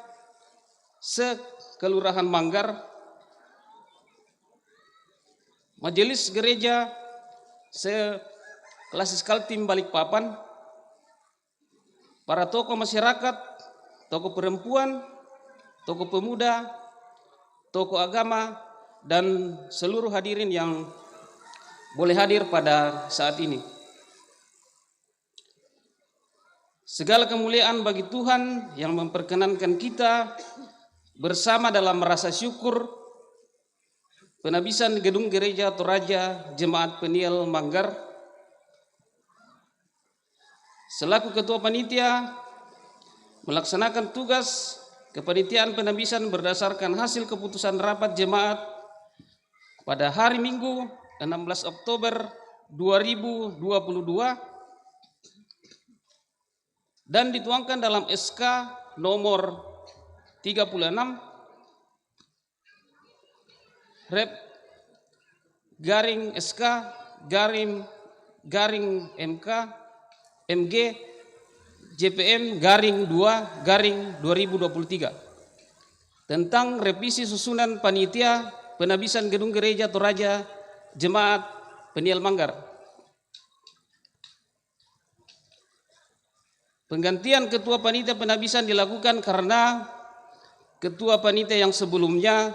Se-Kelurahan Manggar, Majelis Gereja Se-Klasis Kaltim Balikpapan, para tokoh masyarakat, tokoh perempuan, tokoh pemuda, tokoh agama, dan seluruh hadirin yang boleh hadir pada saat ini. Segala kemuliaan bagi Tuhan yang memperkenankan kita bersama dalam rasa syukur penabisan gedung Gereja Toraja Jemaat Peniel Manggar. Selaku Ketua Panitia melaksanakan tugas kepanitiaan penabisan berdasarkan hasil keputusan rapat jemaat pada hari Minggu 16 Oktober 2022 dan dituangkan dalam SK nomor 36 Rep garing SK garing MK MG JPM garing 2 garing 2023 tentang revisi susunan panitia penabisan gedung Gereja Toraja Jemaat Peniel Manggar. Penggantian Ketua Panitia Penabisan dilakukan karena Ketua Panitia yang sebelumnya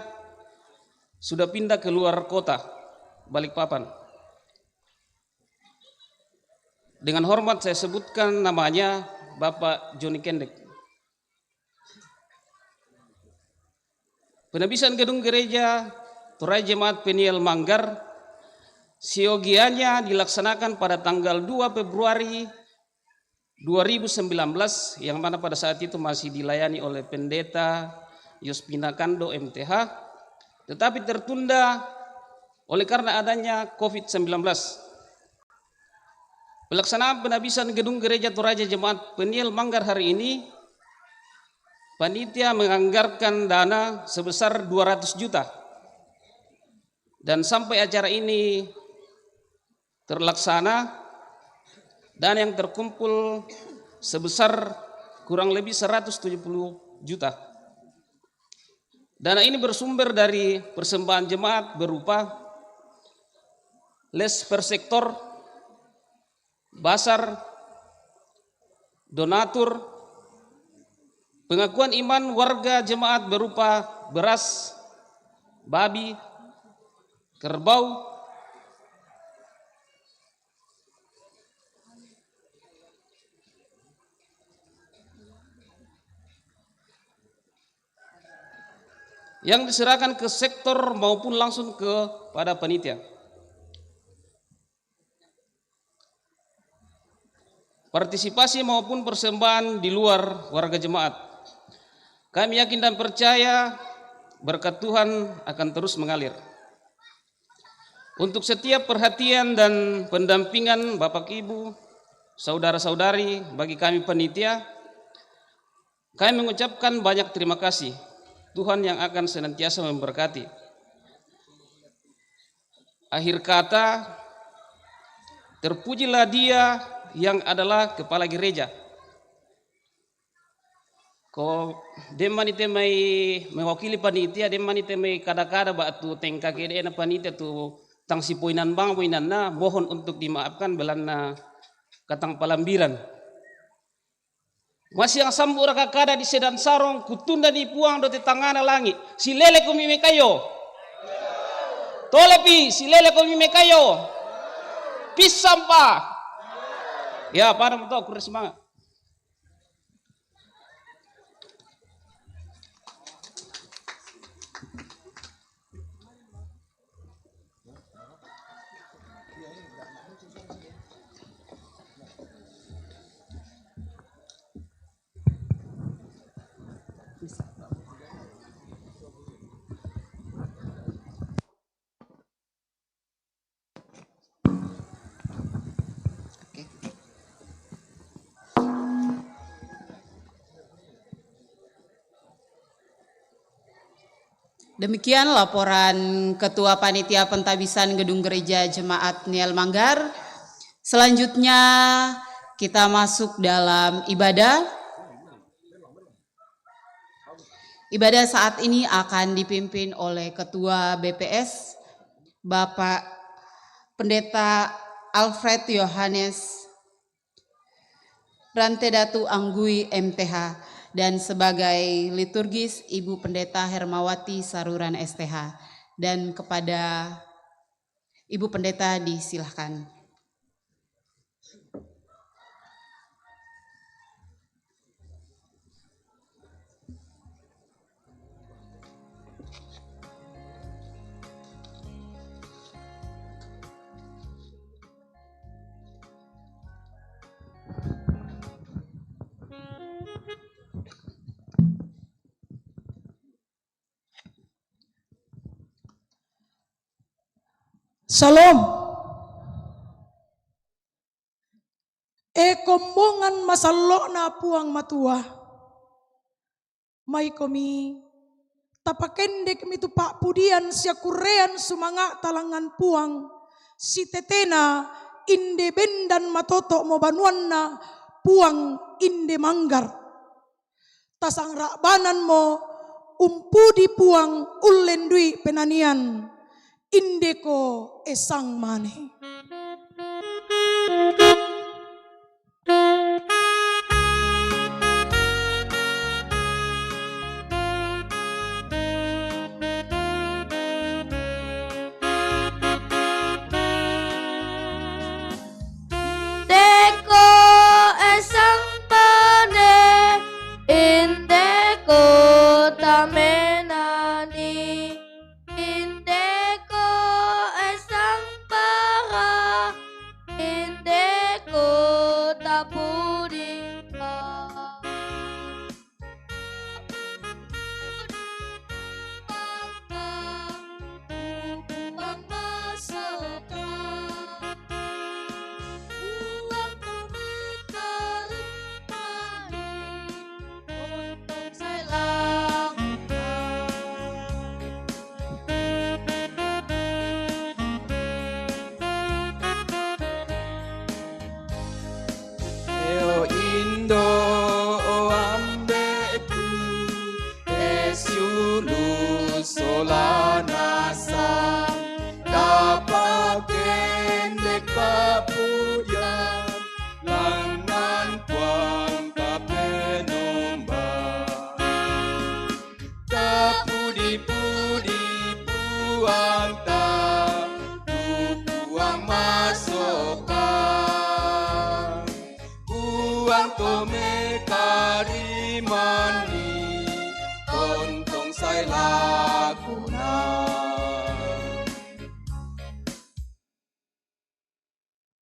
sudah pindah ke luar kota Balikpapan. Dengan hormat saya sebutkan namanya Bapak Joni Kendek. Penabisan gedung gereja Toraja Jemaat Peniel Manggar siogianya dilaksanakan pada tanggal 2 Februari 2019 yang mana pada saat itu masih dilayani oleh Pendeta Yospina Kando MTH, tetapi tertunda oleh karena adanya COVID-19. Pelaksanaan penabisan gedung gereja Toraja Jemaat Peniel Manggar hari ini, panitia menganggarkan dana sebesar 200 juta. Dan sampai acara ini terlaksana, dana yang terkumpul sebesar kurang lebih 170 juta. Dana ini bersumber dari persembahan jemaat berupa les per sektor, basar, donatur, pengakuan iman warga jemaat berupa beras, babi, kerbau, yang diserahkan ke sektor maupun langsung kepada panitia. Partisipasi maupun persembahan di luar warga jemaat. Kami yakin dan percaya berkat Tuhan akan terus mengalir. Untuk setiap perhatian dan pendampingan Bapak Ibu, saudara-saudari bagi kami panitia, kami mengucapkan banyak terima kasih. Tuhan yang akan senantiasa memberkati. Akhir kata, terpujilah Dia yang adalah kepala gereja. Ko demani temai mewakili panitia, demani temai kada-kada batu tengka kede na panitia tu tang si poinan bang poinan na, mohon untuk dimaafkan belana katang palambiran. Masih yang sambur kakada di sedan sarong kutunda di puang do tangana langi. Si lele ko mime kayo. Tolepi si lele ko mime kayo. Pis sampah. Ya, pada mau tahu kurang semangat. Demikian laporan Ketua Panitia Pentabisan Gedung Gereja Jemaat Peniel Manggar. Selanjutnya kita masuk dalam ibadah. Ibadah saat ini akan dipimpin oleh Ketua BPS, Bapak Pendeta Alfred Yohanes Rantedatu Anggui MTH, dan sebagai liturgis Ibu Pendeta Hermawati Saruran STH. Dan kepada Ibu Pendeta disilahkan. Shalom. Kombongan masalok na puang matua. Mai komi tapakendek mitu pak pudian sia kurean sumanga talangan puang. Si tetena inde bendan matoto mo banuanna puang inde manggar. Tasang rakbanan mo umpudi puang ulendui penanian. Indeko esang mane. Indeko esang mane, indeko tamenani. kapudika.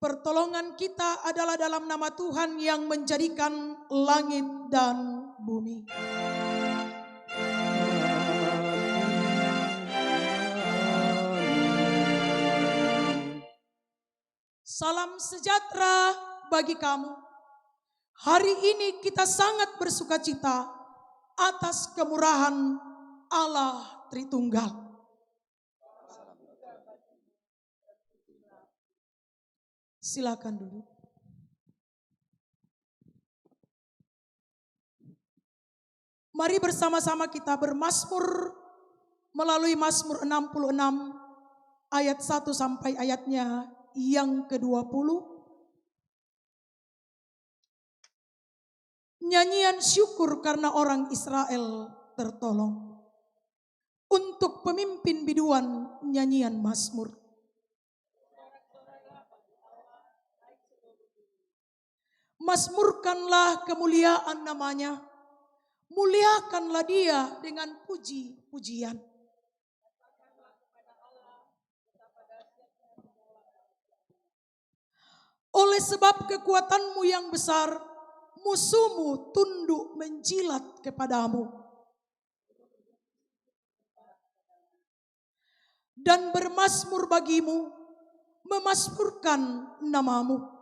Pertolongan kita adalah dalam nama Tuhan yang menjadikan langit dan bumi. Salam sejahtera bagi kamu. Hari ini kita sangat bersukacita atas kemurahan Allah Tritunggal. Silakan duduk. Mari bersama-sama kita bermazmur melalui Mazmur 66 ayat 1 sampai ayatnya yang ke-20. Nyanyian syukur karena orang Israel tertolong. Untuk pemimpin biduan nyanyian Mazmur. Mazmurkanlah kemuliaan namanya, muliakanlah dia dengan puji-pujian. Oleh sebab kekuatanmu yang besar, musuhmu tunduk menjilat kepadamu. Dan bermazmur bagimu, memazmurkan namamu.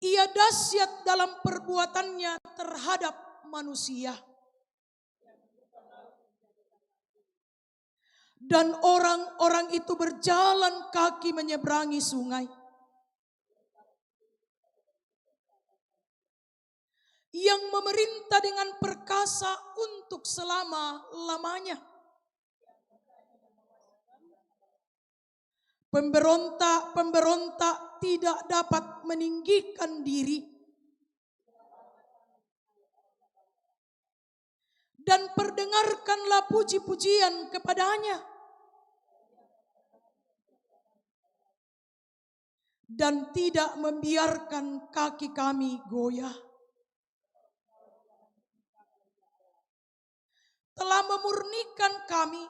Ia dahsyat dalam perbuatannya terhadap manusia. Dan orang-orang itu berjalan kaki menyeberangi sungai. Yang memerintah dengan perkasa untuk selama-lamanya. Pemberontak-pemberontak tidak dapat meninggikan diri. Dan perdengarkanlah puji-pujian kepadanya. Dan tidak membiarkan kaki kami goyah. Telah memurnikan kami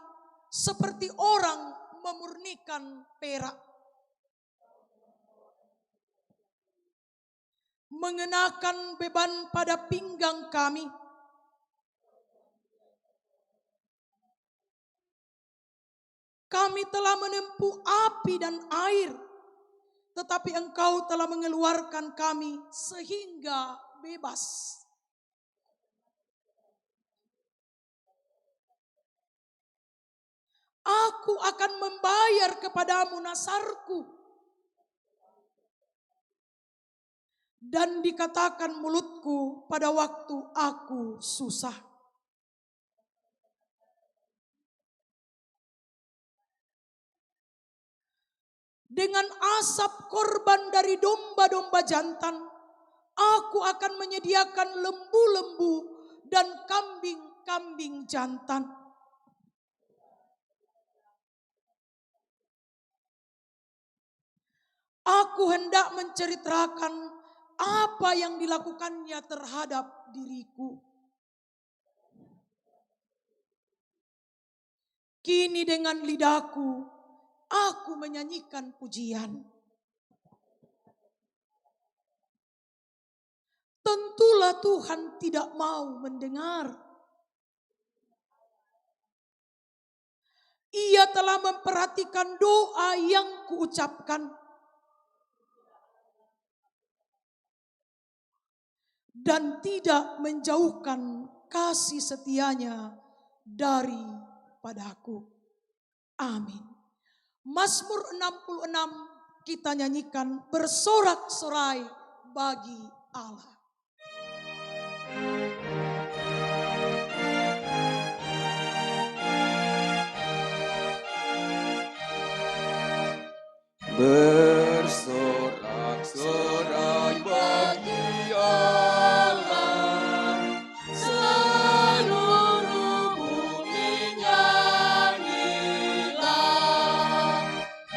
seperti orang memurnikan perak. Mengenakan beban pada pinggang kami. Kami telah menempuh api dan air, tetapi Engkau telah mengeluarkan kami sehingga bebas. Aku akan membayar kepadamu nasarku. Dan dikatakan mulutku pada waktu aku susah. Dengan asap korban dari domba-domba jantan, aku akan menyediakan lembu-lembu dan kambing-kambing jantan. Aku hendak menceritakan apa yang dilakukannya terhadap diriku. Kini dengan lidahku aku menyanyikan pujian. Tentulah Tuhan tidak mau mendengar. Ia telah memperhatikan doa yang kuucapkan. Dan tidak menjauhkan kasih setianya daripadaku. Amin. Mazmur 66 kita nyanyikan bersorak-sorai bagi Allah. Bersorak-sorai bagi Allah, seluruh bumi nyanyilah,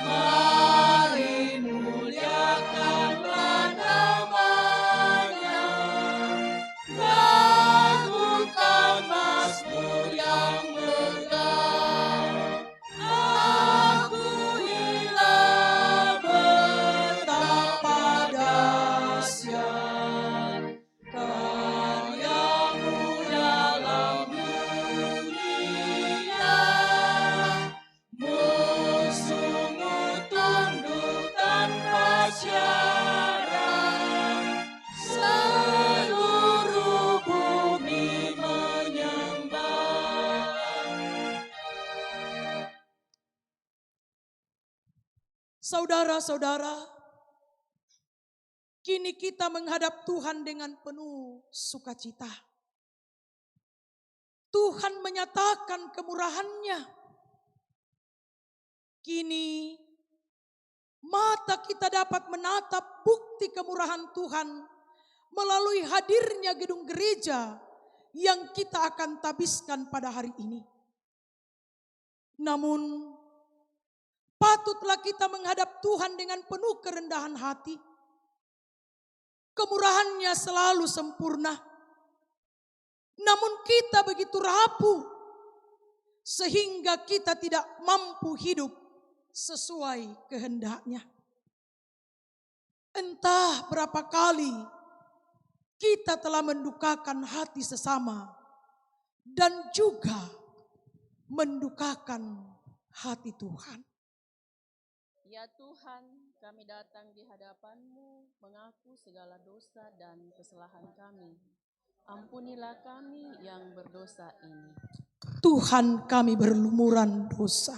mari muliakanlah namanya, lakukan mazmur yang megah. Akuilah betapa dahsyat karyamu dalam dunia. Musuhmu tunduk tanpa syarat, seluruh bumi menyembah. Saudara-saudara, kini kita menghadap Tuhan dengan penuh sukacita. Tuhan menyatakan kemurahan-Nya. Kini mata kita dapat menatap bukti kemurahan Tuhan melalui hadirnya gedung gereja yang kita akan tabiskan pada hari ini. Namun, patutlah kita menghadap Tuhan dengan penuh kerendahan hati. Kemurahan-Nya selalu sempurna. Namun kita begitu rapuh sehingga kita tidak mampu hidup sesuai kehendak-Nya. Entah berapa kali kita telah mendukakan hati sesama dan juga mendukakan hati Tuhan. Ya Tuhan, kami datang di hadapan-Mu mengaku segala dosa dan kesalahan kami. Ampunilah kami yang berdosa ini. Tuhan, kami berlumuran dosa.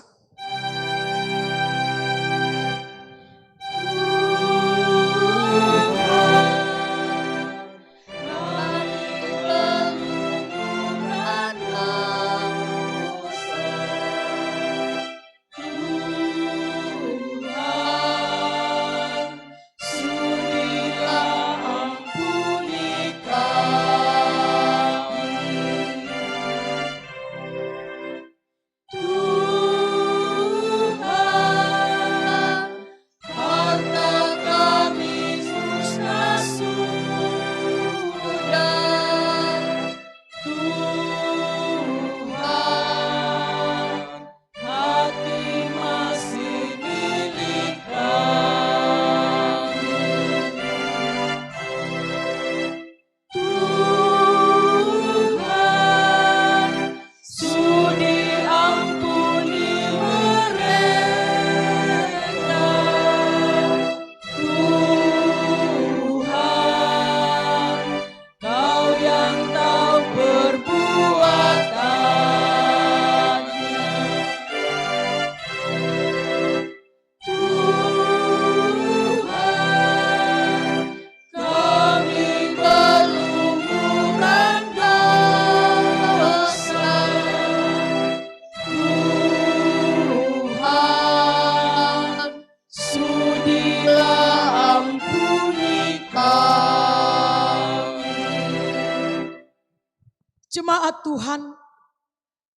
Jemaat Tuhan,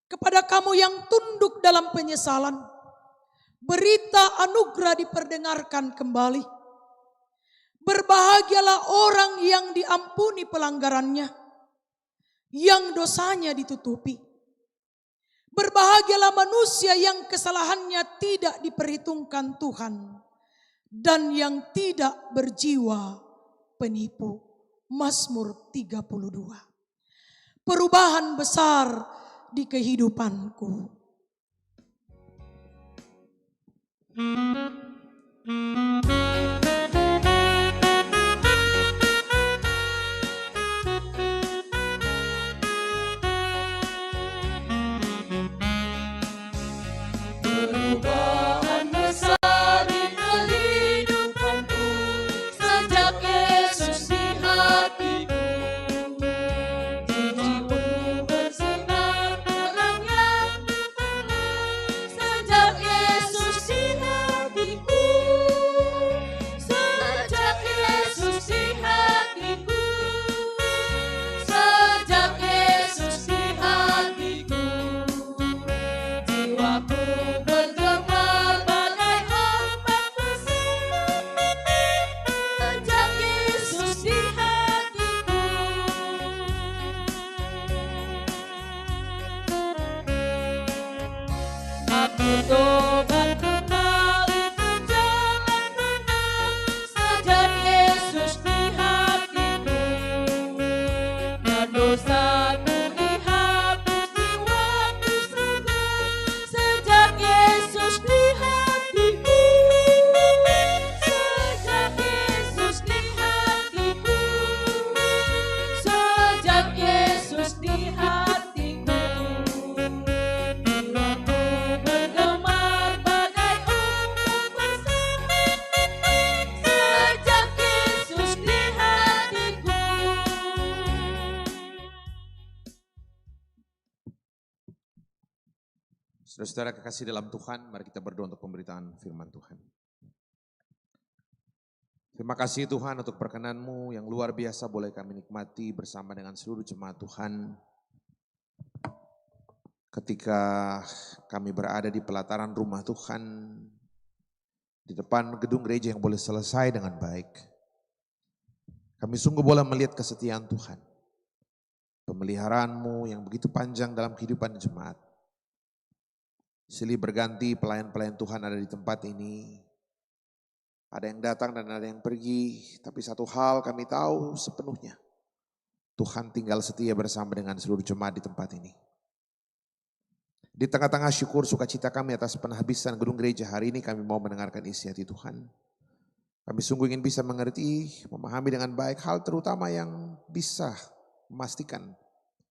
kepada kamu yang tunduk dalam penyesalan, berita anugerah diperdengarkan kembali. Berbahagialah orang yang diampuni pelanggarannya, yang dosanya ditutupi. Berbahagialah manusia yang kesalahannya tidak diperhitungkan Tuhan dan yang tidak berjiwa penipu. Mazmur 32. Perubahan besar di kehidupanku. Perubahan besar di kehidupanku sejak Yesus di hatiku. Jiwaku bersinar terangnya sejak Yesus di hatiku. Sejak Yesus di hatiku. Sejak Yesus di hatiku. Jiwaku bergema bagai ombak besar sejak Yesus di hatiku. Aku tobat kembali ke jalan benar sejak Yesus di hatiku. Dan dosaku dihapus di waktu segar sejak Yesus di hatiku. Sejak Yesus di hatiku. Sejak Yesus di hatiku. Jiwaku bergemar bagai ombak besar sejak Yesus di hatiku. Saudara-saudara kekasih dalam Tuhan, mari kita berdoa untuk pemberitaan firman Tuhan. Terima kasih Tuhan untuk perkenan-Mu yang luar biasa boleh kami nikmati bersama dengan seluruh jemaat Tuhan. Ketika kami berada di pelataran rumah Tuhan, di depan gedung gereja yang boleh selesai dengan baik. Kami sungguh boleh melihat kesetiaan Tuhan. Pemeliharaan-Mu yang begitu panjang dalam kehidupan jemaat. Silih berganti pelayan-pelayan Tuhan ada di tempat ini. Ada yang datang dan ada yang pergi. Tapi satu hal kami tahu sepenuhnya. Tuhan tinggal setia bersama dengan seluruh jemaat di tempat ini. Di tengah-tengah syukur sukacita kami atas penghabisan gedung gereja hari ini, kami mau mendengarkan isi hati Tuhan. Kami sungguh ingin bisa mengerti, memahami dengan baik hal terutama yang bisa memastikan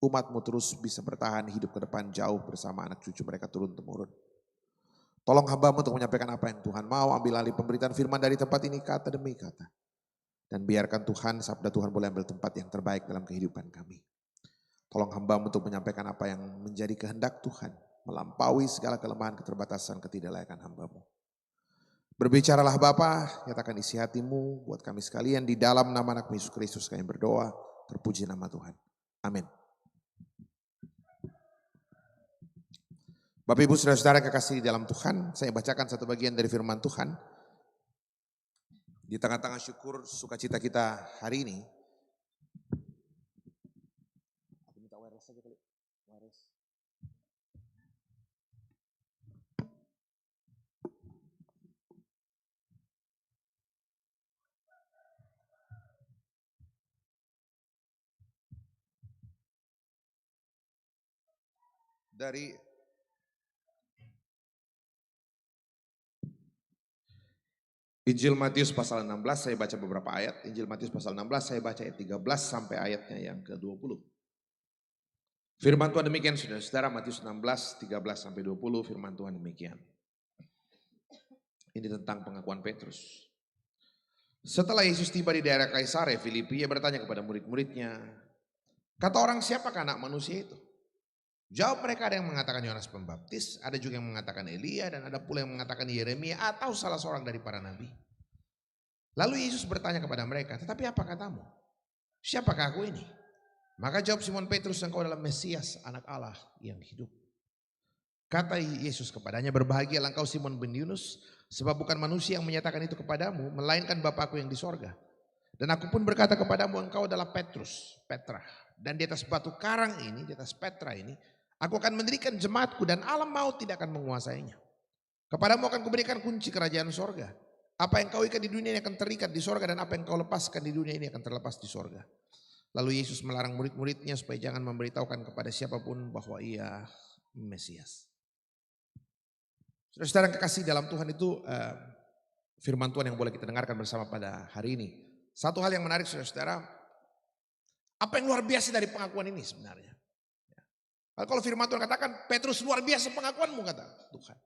umat-Mu terus bisa bertahan hidup ke depan jauh bersama anak cucu mereka turun-temurun. Tolong hamba-Mu untuk menyampaikan apa yang Tuhan mau, ambil alih pemberitaan firman dari tempat ini kata demi kata. Dan biarkan Tuhan, sabda Tuhan boleh ambil tempat yang terbaik dalam kehidupan kami. Tolong hamba-Mu untuk menyampaikan apa yang menjadi kehendak Tuhan, melampaui segala kelemahan, keterbatasan, ketidaklayakan hamba-Mu. Berbicaralah Bapa, nyatakan isi hati-Mu buat kami sekalian di dalam nama anak Yesus Kristus kami berdoa, terpuji nama Tuhan. Amin. Bapak Ibu Saudara-saudara kekasih di dalam Tuhan, saya bacakan satu bagian dari firman Tuhan. Di tengah-tengah syukur sukacita kita hari ini. Dari Injil Matius pasal 16, saya baca beberapa ayat. Injil Matius pasal 16, saya baca ayat 13 sampai ayatnya yang ke-20. Firman Tuhan demikian, saudara-saudara, Matius 16, 13 sampai 20, firman Tuhan demikian. Ini tentang pengakuan Petrus. Setelah Yesus tiba di daerah Kaisarea Filipi, ia bertanya kepada murid-muridnya, kata orang siapakah anak manusia itu? Jawab mereka, ada yang mengatakan Yohanes Pembaptis, ada juga yang mengatakan Elia, dan ada pula yang mengatakan Yeremia atau salah seorang dari para nabi. Lalu Yesus bertanya kepada mereka, tetapi apa katamu? Siapakah aku ini? Maka jawab Simon Petrus, engkau adalah Mesias, anak Allah yang hidup. Kata Yesus kepadanya, berbahagialah engkau Simon bin Yunus, sebab bukan manusia yang menyatakan itu kepadamu, melainkan Bapakku yang di sorga. Dan aku pun berkata kepadamu, engkau adalah Petrus, Petra. Dan di atas batu karang ini, di atas Petra ini, Aku akan mendirikan jemaatku dan alam maut tidak akan menguasainya. Kepadamu akan kuberikan kunci kerajaan sorga. Apa yang kau ikat di dunia ini akan terikat di sorga dan apa yang kau lepaskan di dunia ini akan terlepas di sorga. Lalu Yesus melarang murid-muridnya supaya jangan memberitahukan kepada siapapun bahwa ia Mesias. Saudara-saudara yang kekasih dalam Tuhan itu firman Tuhan yang boleh kita dengarkan bersama pada hari ini. Satu hal yang menarik saudara-saudara, apa yang luar biasa dari pengakuan ini sebenarnya? Kalau firman Tuhan katakan, Petrus luar biasa pengakuanmu kata Tuhan.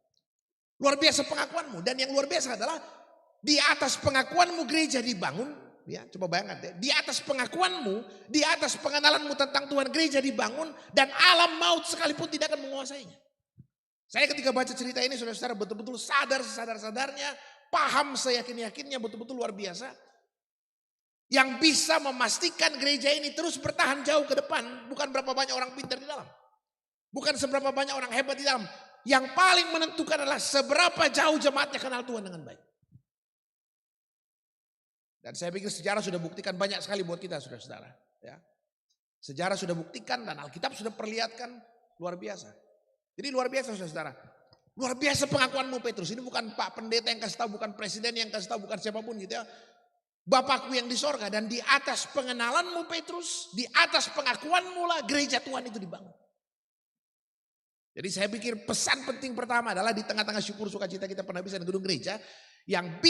Luar biasa pengakuanmu dan yang luar biasa adalah di atas pengakuanmu gereja dibangun. Ya, coba bayangkan deh, di atas pengakuanmu, di atas pengenalanmu tentang Tuhan gereja dibangun dan alam maut sekalipun tidak akan menguasainya. Saya ketika baca cerita ini saudara-saudara betul-betul sadar sesadar-sadarnya, paham seyakin-yakinnya betul-betul luar biasa. Yang bisa memastikan gereja ini terus bertahan jauh ke depan bukan berapa banyak orang pintar di dalam. Bukan seberapa banyak orang hebat di dalam. Yang paling menentukan adalah seberapa jauh jemaatnya kenal Tuhan dengan baik. Dan saya pikir sejarah sudah buktikan banyak sekali buat kita saudara-saudara. Ya. Sejarah sudah buktikan dan Alkitab sudah perlihatkan luar biasa. Jadi luar biasa saudara-saudara. Luar biasa pengakuanmu Petrus. Ini bukan Pak Pendeta yang kasih tahu, bukan Presiden yang kasih tahu, bukan siapapun gitu ya. Bapakku yang di sorga dan di atas pengenalanmu Petrus, di atas pengakuanmu lah gereja Tuhan itu dibangun. Jadi saya pikir pesan penting pertama adalah di tengah-tengah syukur sukacita kita penabisan gedung gereja, yang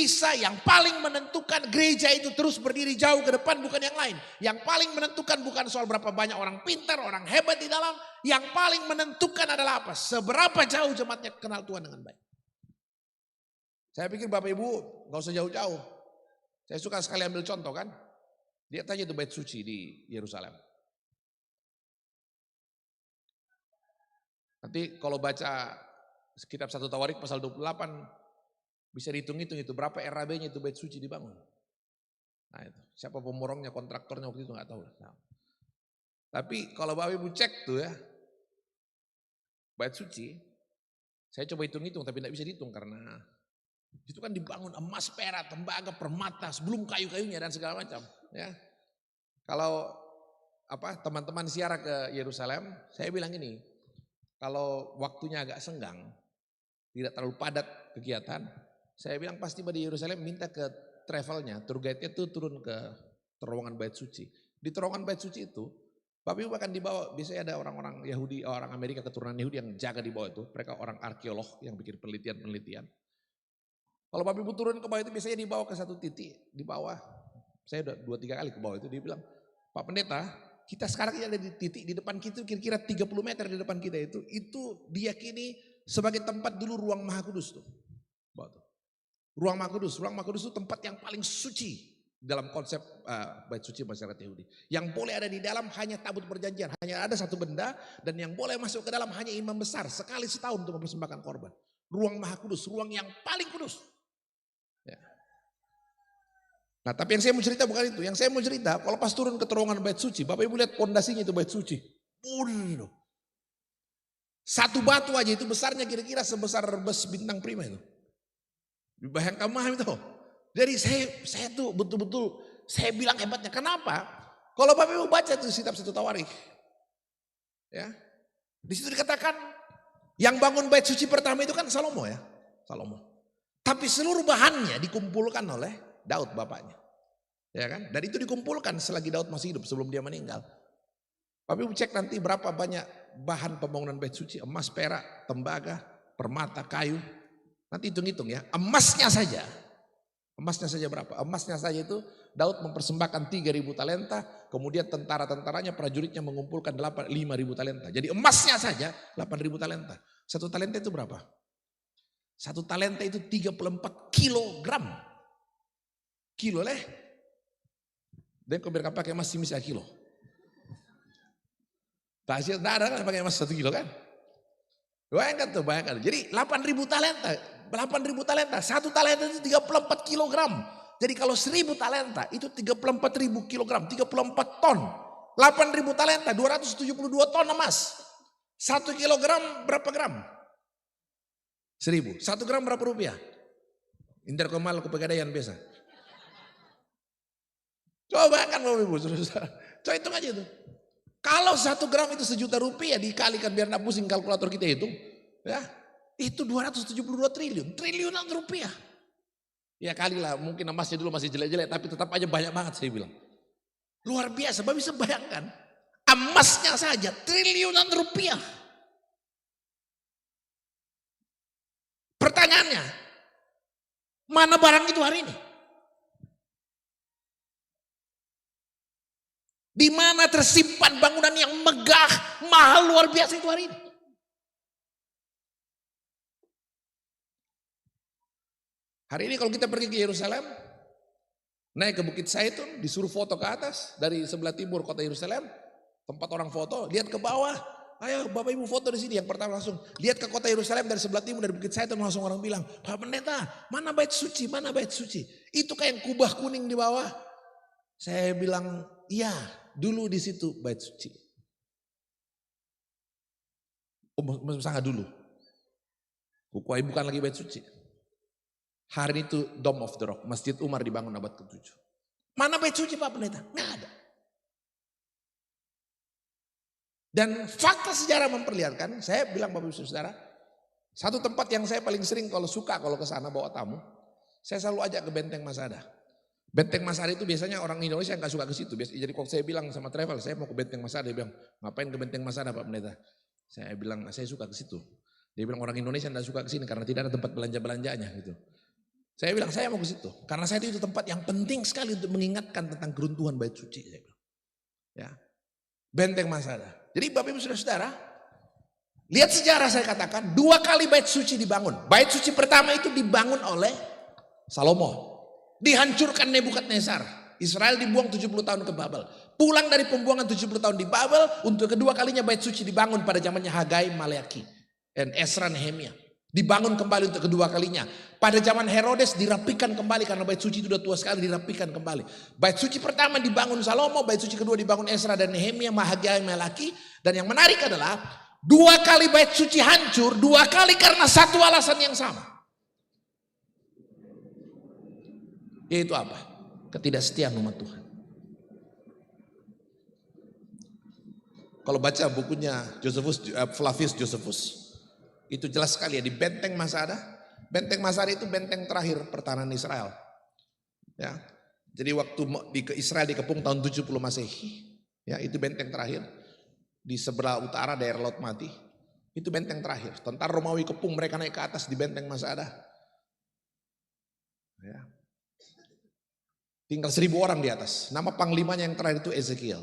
paling menentukan gereja itu terus berdiri jauh ke depan bukan yang lain. Yang paling menentukan bukan soal berapa banyak orang pintar, orang hebat di dalam. Yang paling menentukan adalah apa? Seberapa jauh jemaatnya kenal Tuhan dengan baik. Saya pikir Bapak Ibu gak usah jauh-jauh. Saya suka sekali ambil contoh kan. Lihat aja itu bait suci di Yerusalem. Nanti kalau baca kitab 1 Tawarik pasal 28 bisa dihitung-hitung itu berapa RAB-nya itu bait suci dibangun. Nah itu siapa pemborongnya, kontraktornya waktu itu nggak tahu. Nah, tapi kalau Bapak Ibu cek tuh ya bait suci, saya coba hitung-hitung tapi tidak bisa dihitung karena itu kan dibangun emas, perak, tembaga, permata, sebelum kayu-kayunya dan segala macam. Ya kalau teman-teman ziarah ke Yerusalem, saya bilang ini. Kalau waktunya agak senggang, tidak terlalu padat kegiatan, saya bilang pasti pada Yerusalem minta ke travelnya, tour guide-nya itu turun ke terowongan bait suci. Di terowongan bait suci itu, Bapak Ibu akan dibawa, biasanya ada orang-orang Yahudi, orang Amerika keturunan Yahudi yang jaga di bawah itu, mereka orang arkeolog yang bikin penelitian-penelitian. Kalau Bapak Ibu turun ke bawah itu biasanya dibawa ke satu titik, di bawah, saya udah 2-3 kali ke bawah itu, dia bilang, Pak Pendeta, kita sekarang ada di titik di depan kita kira-kira 30 meter di depan kita itu diyakini sebagai tempat dulu ruang Maha Kudus tuh. Ruang Maha Kudus itu tempat yang paling suci dalam konsep bait suci masyarakat Yahudi. Yang boleh ada di dalam hanya tabut perjanjian, hanya ada satu benda dan yang boleh masuk ke dalam hanya imam besar sekali setahun untuk mempersembahkan korban. Ruang Maha Kudus, ruang yang paling kudus. Ya. Nah tapi yang saya mau cerita bukan itu. Yang saya mau cerita kalau pas turun ke terowongan bait suci. Bapak Ibu lihat pondasinya itu bait suci. Satu batu aja itu besarnya kira-kira sebesar bus bintang prima itu. Bayangkan mahal itu. Jadi saya tuh betul-betul saya bilang hebatnya. Kenapa? Kalau Bapak Ibu baca itu kitab 1 Tawarik. Ya. Di situ dikatakan yang bangun bait suci pertama itu kan Salomo ya. Salomo. Tapi seluruh bahannya dikumpulkan oleh Daud bapaknya. Ya kan? Dan itu dikumpulkan selagi Daud masih hidup sebelum dia meninggal. Tapi cek nanti berapa banyak bahan pembangunan bait suci, emas, perak, tembaga, permata, kayu. Nanti hitung-hitung ya. Emasnya saja berapa? Emasnya saja itu Daud mempersembahkan 3.000 talenta, kemudian tentara-tentaranya, prajuritnya mengumpulkan 5.000 talenta. Jadi emasnya saja 8.000 talenta. 1 talenta itu berapa? 1 talenta itu 34 kilogram. Kilo leh. Dan kau biarkan pakai emas simis 1 kilo. Tak ada kan pakai emas 1 kilo kan? Bayangkan. Jadi 8.000 talenta. 8.000 talenta. 1 talenta itu 34 kilogram. Jadi kalau 1.000 talenta itu 34.000 kilogram. 34 ton. 8.000 talenta 272 ton emas. 1 kilogram berapa gram? 1.000. 1 gram berapa rupiah? Interkomal ke pegadaian biasa. Coba bayangkan Bapak Ibu. Coba hitung aja itu. Kalau 1 gram itu 1 juta rupiah dikalikan biar enggak pusing kalkulator kita itu, ya, itu 272 triliun, triliunan rupiah. Ya kalilah mungkin emasnya dulu masih jelek-jelek tapi tetap aja banyak banget saya bilang. Luar biasa, Bapak bisa bayangkan emasnya saja triliunan rupiah. Pertanyaannya, mana barang itu hari ini? Di mana tersimpan bangunan yang megah, mahal, luar biasa itu hari ini? Hari ini kalau kita pergi ke Yerusalem, naik ke Bukit Zaitun, disuruh foto ke atas dari sebelah timur kota Yerusalem, tempat orang foto, lihat ke bawah, ayo Bapak Ibu foto di sini. Yang pertama langsung lihat ke kota Yerusalem dari sebelah timur dari Bukit Zaitun, langsung orang bilang, Pak Pendeta, mana bait suci, mana bait suci? Itu kayak kubah kuning di bawah. Saya bilang, iya, dulu di situ bait suci. Oh, sangat dulu. Bukan lagi bait suci. Hari itu Dome of the Rock, Masjid Umar dibangun abad ke-7. Mana bait suci Pak Pendeta? Nggak ada. Dan fakta sejarah memperlihatkan, saya bilang Bapak Ibu Saudara, satu tempat yang saya paling sering kalau ke sana bawa tamu, saya selalu ajak ke Benteng Masada. Benteng Masada itu biasanya orang Indonesia nggak suka ke situ. Jadi kalau saya bilang sama travel, saya mau ke Benteng Masada, dia bilang, ngapain ke Benteng Masada Pak Pendeta? Saya bilang, saya suka ke situ. Dia bilang orang Indonesia nggak suka ke sini karena tidak ada tempat belanja-belanjanya gitu. Saya bilang saya mau ke situ karena saya itu tempat yang penting sekali untuk mengingatkan tentang keruntuhan bait suci. Saya bilang, ya, Benteng Masada. Jadi Bapak Ibu Saudara, lihat sejarah saya katakan 2 kali bait suci dibangun. Bait suci pertama itu dibangun oleh Salomo, dihancurkan Nebukadnezar. Israel dibuang 70 tahun ke Babel. Pulang dari pembuangan 70 tahun di Babel, untuk kedua kalinya bait suci dibangun pada zamannya Hagai, Maleaki, dan Esra, Nehemia. Dibangun kembali untuk kedua kalinya. Pada zaman Herodes dirapikan kembali karena bait suci itu sudah tua sekali, dirapikan kembali. Bait suci pertama dibangun Salomo, bait suci kedua dibangun Esra dan Nehemia, Hagai, Maleaki. Dan yang menarik adalah 2 kali bait suci hancur, 2 kali karena satu alasan yang sama. Yaitu apa? Ketidaksetiaan umat Tuhan. Kalau baca bukunya Flavius Josephus, itu jelas sekali ya di Benteng Masada. Benteng Masada itu benteng terakhir pertahanan Israel. Ya. Jadi waktu Israel dikepung tahun 70 Masehi, ya itu benteng terakhir. Di sebelah utara daerah Laut Mati, itu benteng terakhir. Tentara Romawi kepung, mereka naik ke atas di Benteng Masada. Ya. Tinggal 1.000 orang di atas. Nama panglimanya yang terakhir itu Ezekiel.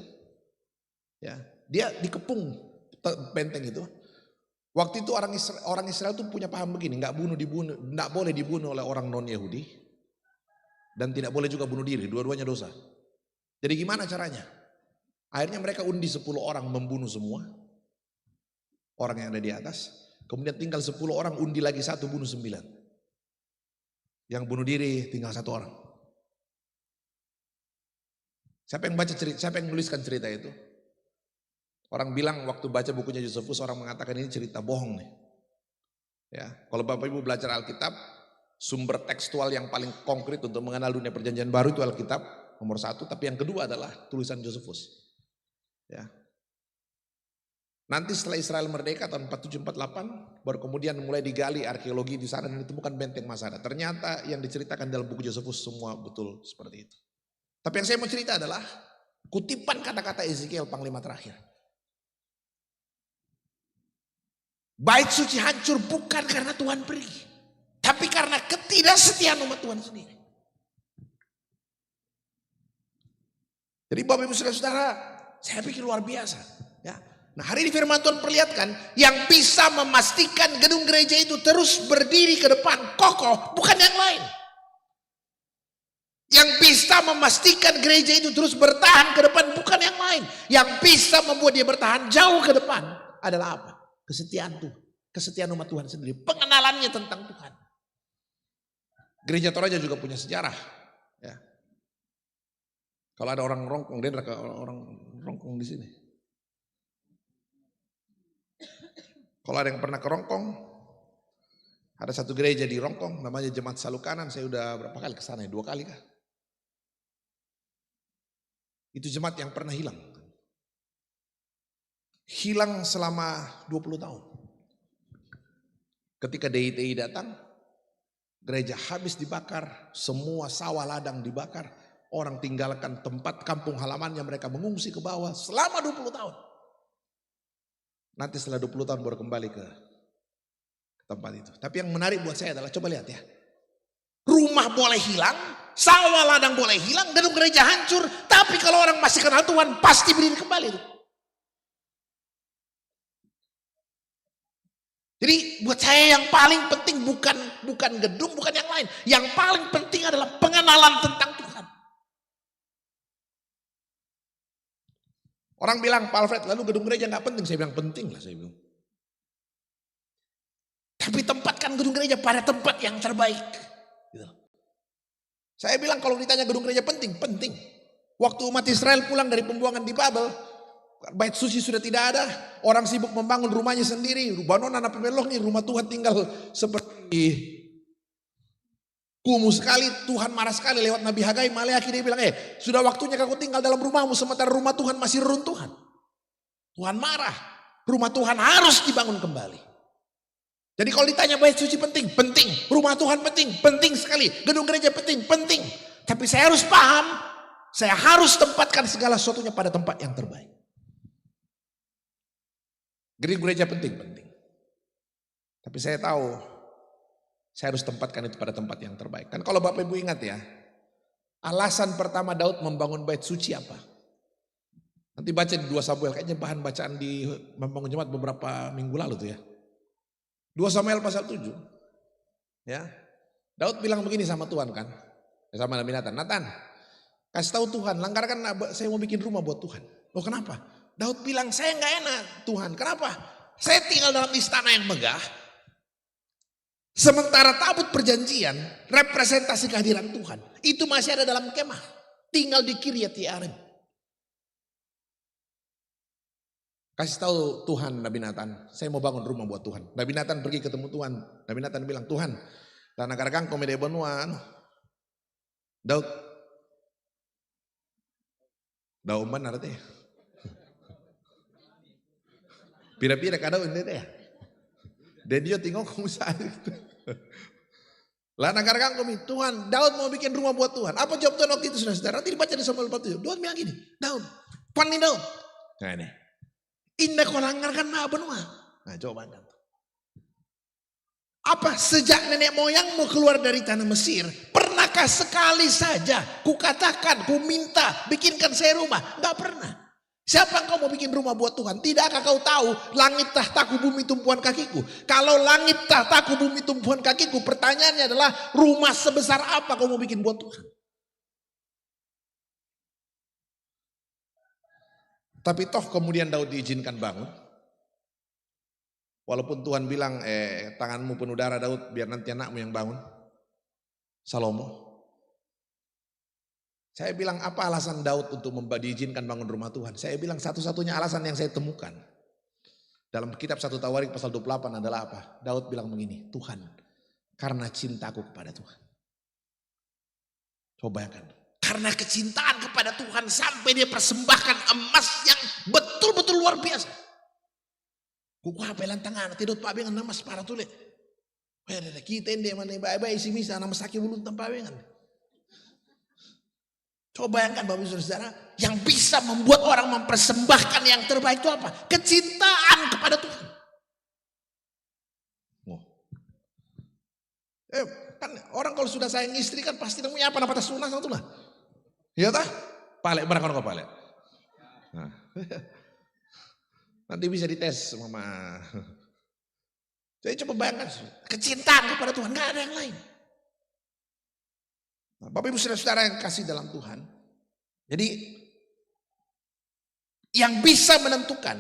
Ya, dia dikepung benteng itu. Waktu itu orang Israel tuh punya paham begini, nggak boleh dibunuh oleh orang non Yahudi, dan tidak boleh juga bunuh diri, dua-duanya dosa. Jadi gimana caranya? Akhirnya mereka undi 10 orang membunuh semua orang yang ada di atas. Kemudian tinggal 10 orang, undi lagi 1 bunuh 9. Yang bunuh diri tinggal 1 orang. Siapa yang menuliskan cerita itu? Orang bilang waktu baca bukunya Josephus, orang mengatakan ini cerita bohong nih. Ya, kalau Bapak Ibu belajar Alkitab, sumber tekstual yang paling konkret untuk mengenal dunia perjanjian baru itu Alkitab nomor 1, tapi yang kedua adalah tulisan Josephus. Ya. Nanti setelah Israel merdeka tahun 47-48, baru kemudian mulai digali arkeologi di sana dan ditemukan Benteng Masada. Ternyata yang diceritakan dalam buku Josephus semua betul seperti itu. Tapi yang saya mau cerita adalah kutipan kata-kata Ezekiel panglima terakhir. Bait suci hancur bukan karena Tuhan pergi, tapi karena ketidaksetiaan umat Tuhan sendiri. Jadi Bapak Ibu Saudara-saudara, saya pikir luar biasa. Ya. Nah hari ini firman Tuhan perlihatkan yang bisa memastikan gedung gereja itu terus berdiri ke depan kokoh, bukan yang lain. Yang bisa memastikan gereja itu terus bertahan ke depan bukan yang lain. Yang bisa membuat dia bertahan jauh ke depan adalah apa? Kesetiaan Tuhan, kesetiaan umat Tuhan sendiri, pengenalannya tentang Tuhan. Gereja Toraja juga punya sejarah. Ya. Kalau ada orang rongkong, dia orang rongkong di sini. Kalau ada yang pernah ke Rongkong, ada satu gereja di Rongkong, namanya Jemaat Salukanan. Saya udah berapa kali ke sana? 2 kali kah? Itu jemaat yang pernah hilang. hilang selama 20 tahun. Ketika DITI datang, gereja habis dibakar, semua sawah ladang dibakar, orang tinggalkan tempat kampung halamannya, mereka mengungsi ke bawah selama 20 tahun. Nanti setelah 20 tahun baru kembali ke tempat itu. Tapi yang menarik buat saya adalah, coba lihat ya, rumah boleh hilang, sawah ladang boleh hilang, gedung gereja hancur, tapi kalau orang masih kenal Tuhan pasti berdiri kembali itu. Jadi buat saya yang paling penting bukan gedung, bukan yang lain. Yang paling penting adalah pengenalan tentang Tuhan. Orang bilang, Pak Alfred, lalu gedung gereja nggak penting. Saya bilang penting lah, saya bilang. Tapi tempatkan gedung gereja pada tempat yang terbaik. Gitu. Saya bilang kalau ditanya gedung gereja penting, penting. Waktu umat Israel pulang dari pembuangan di Babel, bait suci sudah tidak ada, orang sibuk membangun rumahnya sendiri, Rubanon anak pemelok nih, rumah Tuhan tinggal seperti kumuh sekali. Tuhan marah sekali lewat Nabi Hagai, Maleakhi, dia bilang, sudah waktunya kau tinggal dalam rumahmu, sementara rumah Tuhan masih reruntuhan. Tuhan marah, rumah Tuhan harus dibangun kembali. Jadi kalau ditanya bait suci penting, penting. Rumah Tuhan penting, penting sekali. Gedung gereja penting, penting. Tapi saya harus paham, saya harus tempatkan segala sesuatunya pada tempat yang terbaik. Gedung gereja penting. Tapi saya tahu saya harus tempatkan itu pada tempat yang terbaik. Kan kalau Bapak Ibu ingat ya, alasan pertama Daud membangun bait suci apa? Nanti baca di 2 Samuel, kayaknya bahan bacaan di membangun jemaat beberapa minggu lalu tuh ya. 2 Samuel pasal 7. Ya. Daud bilang begini sama Tuhan kan. Sama Nabi Nathan, Nathan, kasih tahu Tuhan, langgarkan saya mau bikin rumah buat Tuhan. Loh kenapa? Daud bilang, saya nggak enak Tuhan. Kenapa? Saya tinggal dalam istana yang megah. Sementara tabut perjanjian, representasi kehadiran Tuhan, itu masih ada dalam kemah. Tinggal di Kiryat Yearim. Kasih tahu Tuhan Nabi Nathan, saya mau bangun rumah buat Tuhan. Nabi Nathan pergi ketemu Tuhan. Nabi Nathan bilang, Tuhan, dan agar komede benuan. Daud benar teh. Pira-pira kadang ini teh. Dan dia tengok kamu saat itu. Lah nagar kami, Tuhan, Daud mau bikin rumah buat Tuhan. Apa jawab Tuhan waktu itu saudara? Nanti dibaca di Samuel 47. Daud bilang gini, Daud, pan nih Daud. Nah ini, indah kau langgarkan mah benua. Nah coba kan. Apa sejak nenek moyangmu keluar dari tanah Mesir, pernahkah sekali saja kukatakan, ku minta, bikinkan saya rumah? Enggak pernah. Siapa engkau mau bikin rumah buat Tuhan? Tidakkah kau tahu langit tahtaku, bumi tumpuan kakiku? Kalau langit tahtaku, bumi tumpuan kakiku, pertanyaannya adalah rumah sebesar apa kau mau bikin buat Tuhan? Tapi toh kemudian Daud diizinkan bangun. Walaupun Tuhan bilang tanganmu penuh darah Daud, biar nanti anakmu yang bangun. Salomo. Saya bilang apa alasan Daud untuk diizinkan bangun rumah Tuhan? Saya bilang satu-satunya alasan yang saya temukan dalam kitab 1 Tawarik pasal 28 adalah apa? Daud bilang begini, Tuhan, karena cintaku kepada Tuhan. Coba bayangkan, karena kecintaan kepada Tuhan sampai dia persembahkan emas yang betul-betul luar biasa. Kuku hapelan tangan, tidak pabengan emas para tule. Kita ini mana baik-baik isi misa nama sakit bulu tanpa pabengan. Coba bayangkan Bapak Ibu Saudara, yang bisa membuat orang mempersembahkan yang terbaik itu apa? Kecintaan kepada Tuhan. Kan orang kalau sudah sayang istri kan pasti namanya apa? Apa sunah satu lah. Iya tak? Palek mereka kok palek. Nah. Nanti bisa dites Mama. Jadi coba bayangkan kecintaan kepada Tuhan, nggak ada yang lain. Nah, Bapak Ibu Saudara yang kasih dalam Tuhan. Jadi yang bisa menentukan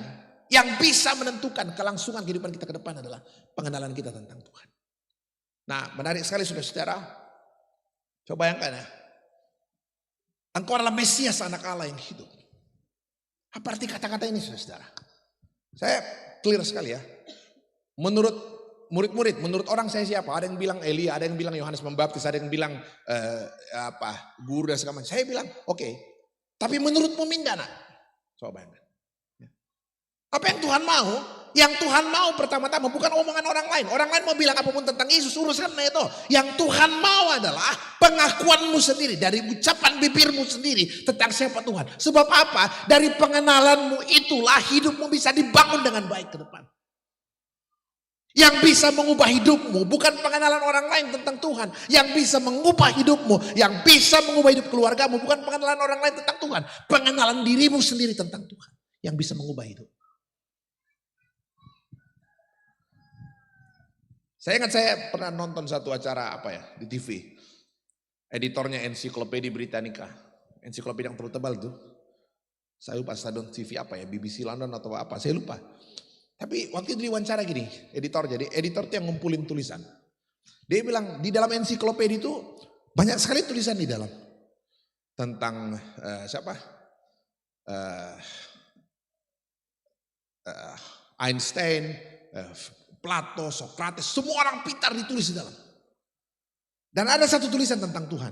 kelangsungan kehidupan kita ke depan adalah pengenalan kita tentang Tuhan. Nah, menarik sekali saudara. Coba bayangkan ya. Engkau adalah Mesias, anak Allah yang hidup. Apa arti kata-kata ini saudara? Saya clear sekali ya. Menurut murid-murid, menurut orang saya siapa? Ada yang bilang Elia, ada yang bilang Yohanes Pembaptis, ada yang bilang guru dan segala macam. Saya bilang oke. Tapi menurutmu Mindana? Coba bayangkan. Apa yang Tuhan mau? Yang Tuhan mau pertama-tama bukan omongan orang lain. Orang lain mau bilang apapun tentang Yesus, urusan itu. Yang Tuhan mau adalah pengakuanmu sendiri. Dari ucapan bibirmu sendiri tentang siapa Tuhan. Sebab apa? Dari pengenalanmu itulah hidupmu bisa dibangun dengan baik ke depan. Yang bisa mengubah hidupmu bukan pengenalan orang lain tentang Tuhan. Yang bisa mengubah hidupmu, yang bisa mengubah hidup keluargamu bukan pengenalan orang lain tentang Tuhan. Pengenalan dirimu sendiri tentang Tuhan yang bisa mengubah hidup. Saya ingat saya pernah nonton satu acara di TV. Editornya Ensiklopedia Britannica. Ensiklopedia yang terlalu tebal tuh. Saya lupa stadion TV BBC London atau apa, saya lupa. Tapi waktu itu diwawancara gini, editor itu yang ngumpulin tulisan. Dia bilang di dalam ensiklopedia itu banyak sekali tulisan di dalam. Tentang Einstein, Plato, Socrates, semua orang pintar ditulis di dalam. Dan ada satu tulisan tentang Tuhan.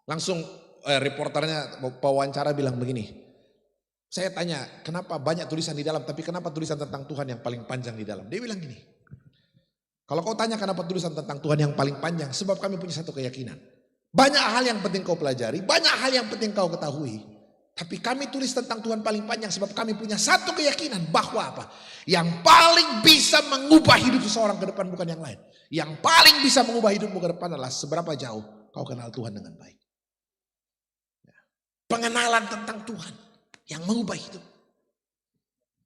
Langsung reporternya wawancara bilang begini. Saya tanya, kenapa banyak tulisan di dalam, tapi kenapa tulisan tentang Tuhan yang paling panjang di dalam? Dia bilang gini, kalau kau tanya kenapa tulisan tentang Tuhan yang paling panjang, sebab kami punya satu keyakinan. Banyak hal yang penting kau pelajari, banyak hal yang penting kau ketahui. Tapi kami tulis tentang Tuhan paling panjang sebab kami punya satu keyakinan bahwa apa? Yang paling bisa mengubah hidup seseorang ke depan bukan yang lain. Yang paling bisa mengubah hidupmu ke depan adalah seberapa jauh kau kenal Tuhan dengan baik. Pengenalan tentang Tuhan yang mengubah hidup.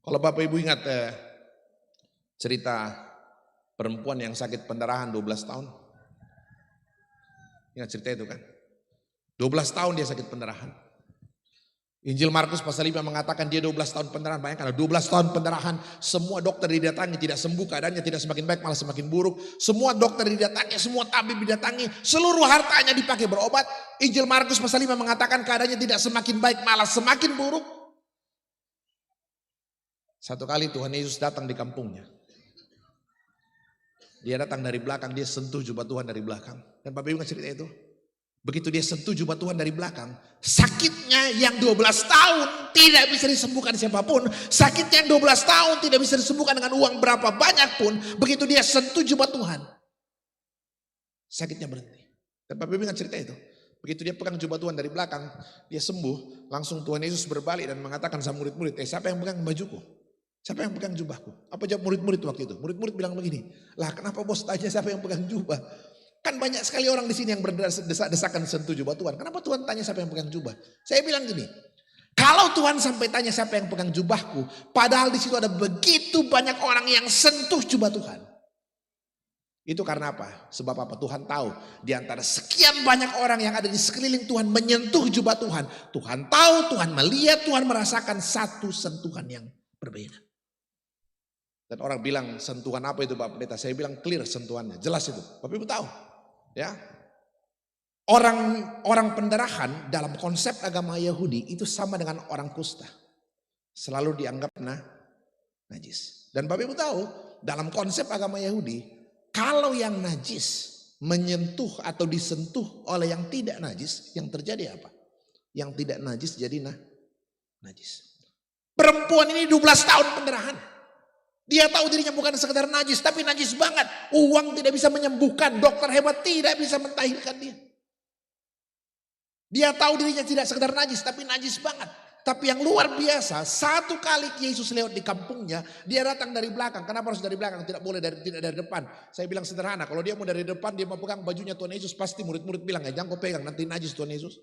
Kalau Bapak Ibu ingat cerita perempuan yang sakit pendarahan 12 tahun. Ingat cerita itu kan? 12 tahun dia sakit pendarahan. Injil Markus pasal 5 mengatakan dia 12 tahun pendarahan. Bayangkan 12 tahun pendarahan, semua dokter didatangi tidak sembuh, keadaannya tidak semakin baik malah semakin buruk. Semua dokter didatangi, semua tabib didatangi, seluruh hartanya dipakai berobat. Injil Markus pasal 5 mengatakan keadaannya tidak semakin baik malah semakin buruk. Satu kali Tuhan Yesus datang di kampungnya. Dia datang dari belakang, dia sentuh jubah Tuhan dari belakang. Dan Bapak Ibu nggak cerita itu? Begitu dia sentuh jubah Tuhan dari belakang, sakitnya yang 12 tahun tidak bisa disembuhkan siapapun. Sakitnya yang 12 tahun tidak bisa disembuhkan dengan uang berapa banyak pun. Begitu dia sentuh jubah Tuhan, sakitnya berhenti. Dan Bapak Ibu ingat cerita itu? Begitu dia pegang jubah Tuhan dari belakang, dia sembuh. Langsung Tuhan Yesus berbalik dan mengatakan sama murid-murid, siapa yang pegang bajuku? Siapa yang pegang jubahku? Apa jawab murid-murid waktu itu? Murid-murid bilang begini, lah kenapa bos tanya siapa yang pegang jubah? Kan banyak sekali orang di sini yang berdesak-desakan sentuh jubah Tuhan. Kenapa Tuhan tanya siapa yang pegang jubah? Saya bilang gini, kalau Tuhan sampai tanya siapa yang pegang jubahku, padahal di situ ada begitu banyak orang yang sentuh jubah Tuhan. Itu karena apa? Sebab apa? Tuhan tahu di antara sekian banyak orang yang ada di sekeliling Tuhan menyentuh jubah Tuhan. Tuhan tahu, Tuhan melihat, Tuhan merasakan satu sentuhan yang berbeda. Dan orang bilang sentuhan apa itu Pak Pendeta? Saya bilang clear sentuhannya, jelas itu. Bapak Ibu tahu. Ya, orang pendarahan dalam konsep agama Yahudi itu sama dengan orang kusta, selalu dianggap najis. Dan Bapak Ibu tahu dalam konsep agama Yahudi, kalau yang najis menyentuh atau disentuh oleh yang tidak najis, yang terjadi apa? Yang tidak najis jadi najis. Perempuan ini 12 tahun pendarahan. Dia tahu dirinya bukan sekedar najis, tapi najis banget. Uang tidak bisa menyembuhkan, dokter hebat tidak bisa mentahirkan dia. Dia tahu dirinya tidak sekedar najis, tapi najis banget. Tapi yang luar biasa, satu kali Yesus lewat di kampungnya, dia datang dari belakang. Kenapa harus dari belakang? Tidak boleh tidak dari depan. Saya bilang sederhana, kalau dia mau dari depan, dia mau pegang bajunya Tuhan Yesus, pasti murid-murid bilang, jangan kau pegang, nanti najis Tuhan Yesus.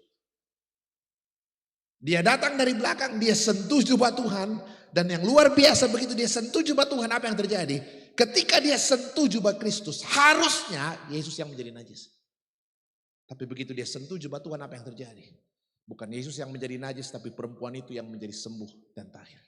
Dia datang dari belakang, dia sentuh jubah Tuhan. Dan yang luar biasa begitu dia sentuh jubah Tuhan, apa yang terjadi? Ketika dia sentuh jubah Kristus, harusnya Yesus yang menjadi najis. Tapi begitu dia sentuh jubah Tuhan, apa yang terjadi? Bukan Yesus yang menjadi najis, tapi perempuan itu yang menjadi sembuh dan tahir.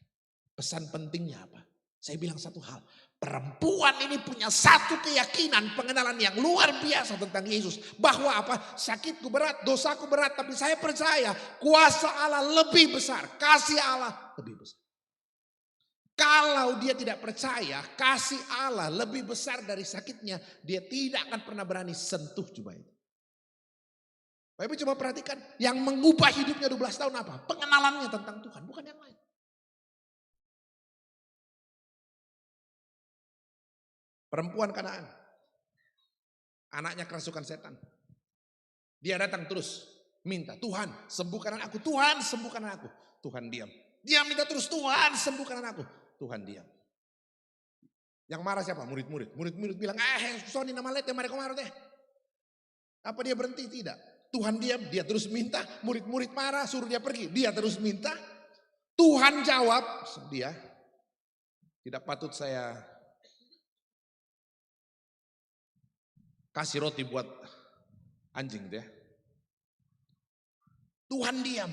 Pesan pentingnya apa? Saya bilang satu hal, perempuan ini punya satu keyakinan, pengenalan yang luar biasa tentang Yesus. Bahwa apa? Sakitku berat, dosaku berat, tapi saya percaya kuasa Allah lebih besar, kasih Allah lebih besar. Kalau dia tidak percaya kasih Allah lebih besar dari sakitnya, dia tidak akan pernah berani sentuh jubah itu. Bapak Ibu coba perhatikan, yang mengubah hidupnya 12 tahun apa? Pengenalannya tentang Tuhan, bukan yang lain. Perempuan Kanaan. Anaknya kerasukan setan. Dia datang terus minta, Tuhan sembuhkan anakku, Tuhan sembuhkan anakku. Tuhan diam. Dia minta terus, Tuhan sembuhkan anakku. Tuhan diam. Yang marah siapa? Murid-murid. Murid-murid bilang, soni nama lete mereka marah deh. Apa dia berhenti? Tidak. Tuhan diam, dia terus minta. Murid-murid marah, suruh dia pergi. Dia terus minta. Tuhan jawab, dia, tidak patut saya kasih roti buat anjing deh. Tuhan diam.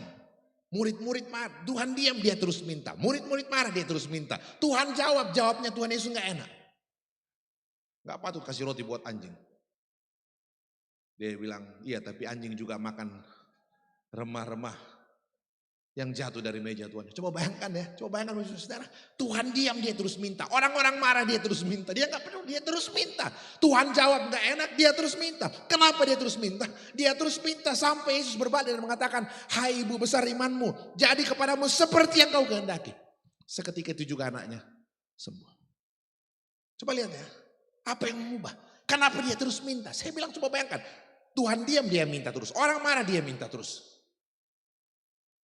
Murid-murid marah, Tuhan diam, dia terus minta. Murid-murid marah, dia terus minta. Tuhan jawab, jawabnya Tuhan Yesus gak enak. Gak patut kasih roti buat anjing. Dia bilang, iya tapi anjing juga makan remah-remah yang jatuh dari meja Tuhan. Coba bayangkan ya, coba bayangkan saudara. Tuhan diam, dia terus minta. Orang-orang marah, dia terus minta. Dia gak peduli, dia terus minta. Tuhan jawab gak enak, dia terus minta. Kenapa dia terus minta? Dia terus minta sampai Yesus berbalik dan mengatakan, hai ibu besar imanmu, jadi kepadamu seperti yang kau kehendaki. Seketika itu juga anaknya sembuh. Coba lihat ya, apa yang mengubah? Kenapa dia terus minta? Saya bilang coba bayangkan, Tuhan diam, dia minta terus. Orang marah, dia minta terus.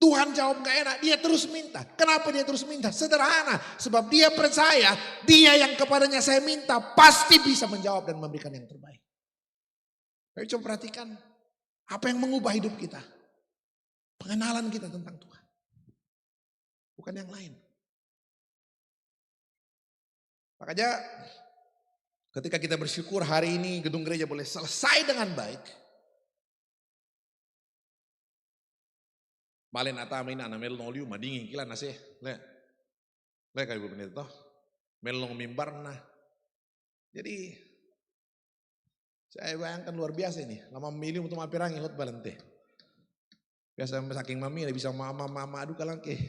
Tuhan jawab gak enak, dia terus minta. Kenapa dia terus minta? Sederhana, sebab dia percaya dia yang kepadanya saya minta pasti bisa menjawab dan memberikan yang terbaik. Ayo coba perhatikan apa yang mengubah hidup kita. Pengenalan kita tentang Tuhan. Bukan yang lain. Makanya ketika kita bersyukur hari ini gedung gereja boleh selesai dengan baik. Malen atama ini anak melong liu madingin kila nase. Le kayak ibu pendeta toh. Melong mimbar nah. Jadi saya bayangkan luar biasa ini. Lama memilih untuk mampirang ikut balente. Biasa saking mami bisa mama aduh kalangke.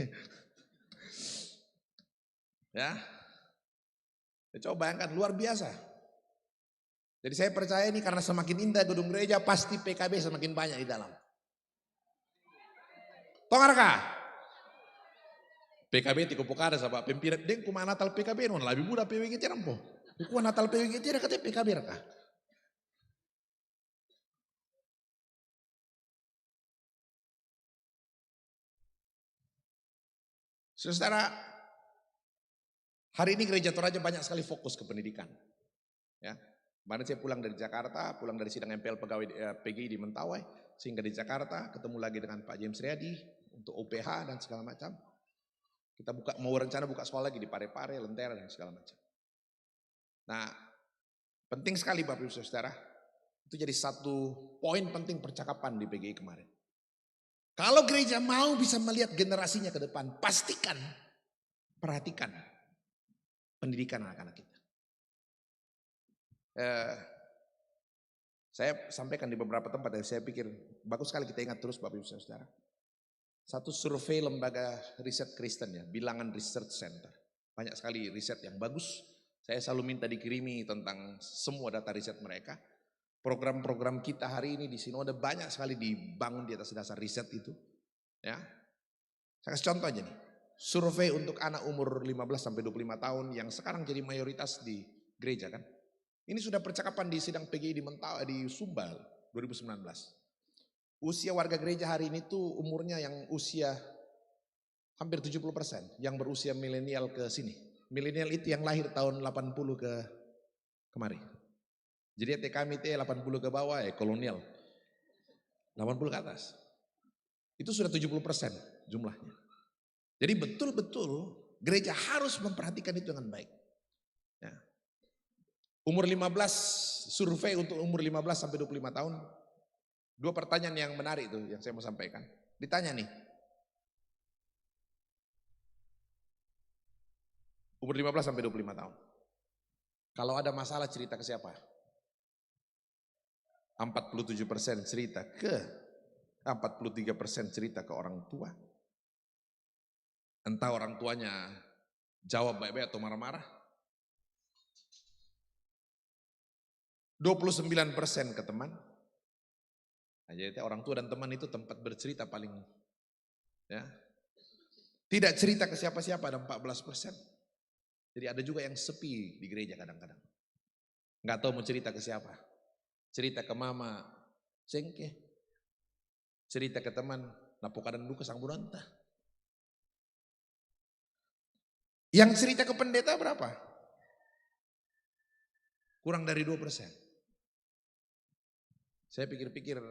Ya. Coba bayangkan luar biasa. Jadi saya percaya ini karena semakin indah gedung gereja pasti PKB semakin banyak di dalam. Tongarka? PKB tiko pokada sama pimpinan deng kuma natal PKB non lebih muda PWG tiram po. Kuma natal PWG tiram kata PKB raka. Saudara, hari ini gereja Toraja banyak sekali fokus ke pendidikan. Ya, kemarin saya pulang dari Jakarta, pulang dari sidang MPL pegawai PGI di Mentawai, sehingga di Jakarta ketemu lagi dengan Pak James Riyadi untuk OPH dan segala macam. Kita mau rencana buka sekolah lagi di Parepare, Lentera dan segala macam. Nah, penting sekali Bapak Ibu Saudara, itu jadi satu poin penting percakapan di PGI kemarin. Kalau gereja mau bisa melihat generasinya ke depan, pastikan, perhatikan pendidikan anak-anak kita. Saya sampaikan di beberapa tempat, saya pikir bagus sekali kita ingat terus Bapak Ibu Saudara. Satu survei lembaga riset Kristen ya, Bilangan Research Center. Banyak sekali riset yang bagus. Saya selalu minta dikirimi tentang semua data riset mereka. Program-program kita hari ini di Sinode banyak sekali dibangun di atas dasar riset itu. Ya. Saya kasih contoh aja nih. Survei untuk anak umur 15 sampai 25 tahun yang sekarang jadi mayoritas di gereja kan. Ini sudah percakapan di sidang PGI di Mentawai di Sumbal 2019. Usia warga gereja hari ini tuh umurnya yang usia hampir 70%, yang berusia milenial ke sini. Milenial itu yang lahir tahun 80 ke kemari. Jadi kami itu 80 ke bawah kolonial. 80 ke atas. Itu sudah 70% jumlahnya. Jadi betul-betul gereja harus memperhatikan itu dengan baik. Ya. Umur 15, survei untuk umur 15 sampai 25 tahun. Dua pertanyaan yang menarik itu yang saya mau sampaikan. Ditanya nih. Umur 15 sampai 25 tahun. Kalau ada masalah cerita ke siapa? 47% cerita ke 43% cerita ke orang tua. Entah orang tuanya jawab baik-baik atau marah-marah. 29% ke teman. Nah, jadi orang tua dan teman itu tempat bercerita paling ya. Tidak cerita ke siapa-siapa ada 14%. Jadi ada juga yang sepi di gereja kadang-kadang. Nggak tahu mau cerita ke siapa. Cerita ke mama, sengke. Cerita ke teman, napoka dan duka sang buronta. Yang cerita ke pendeta berapa? Kurang dari 2%. Saya pikir-pikir,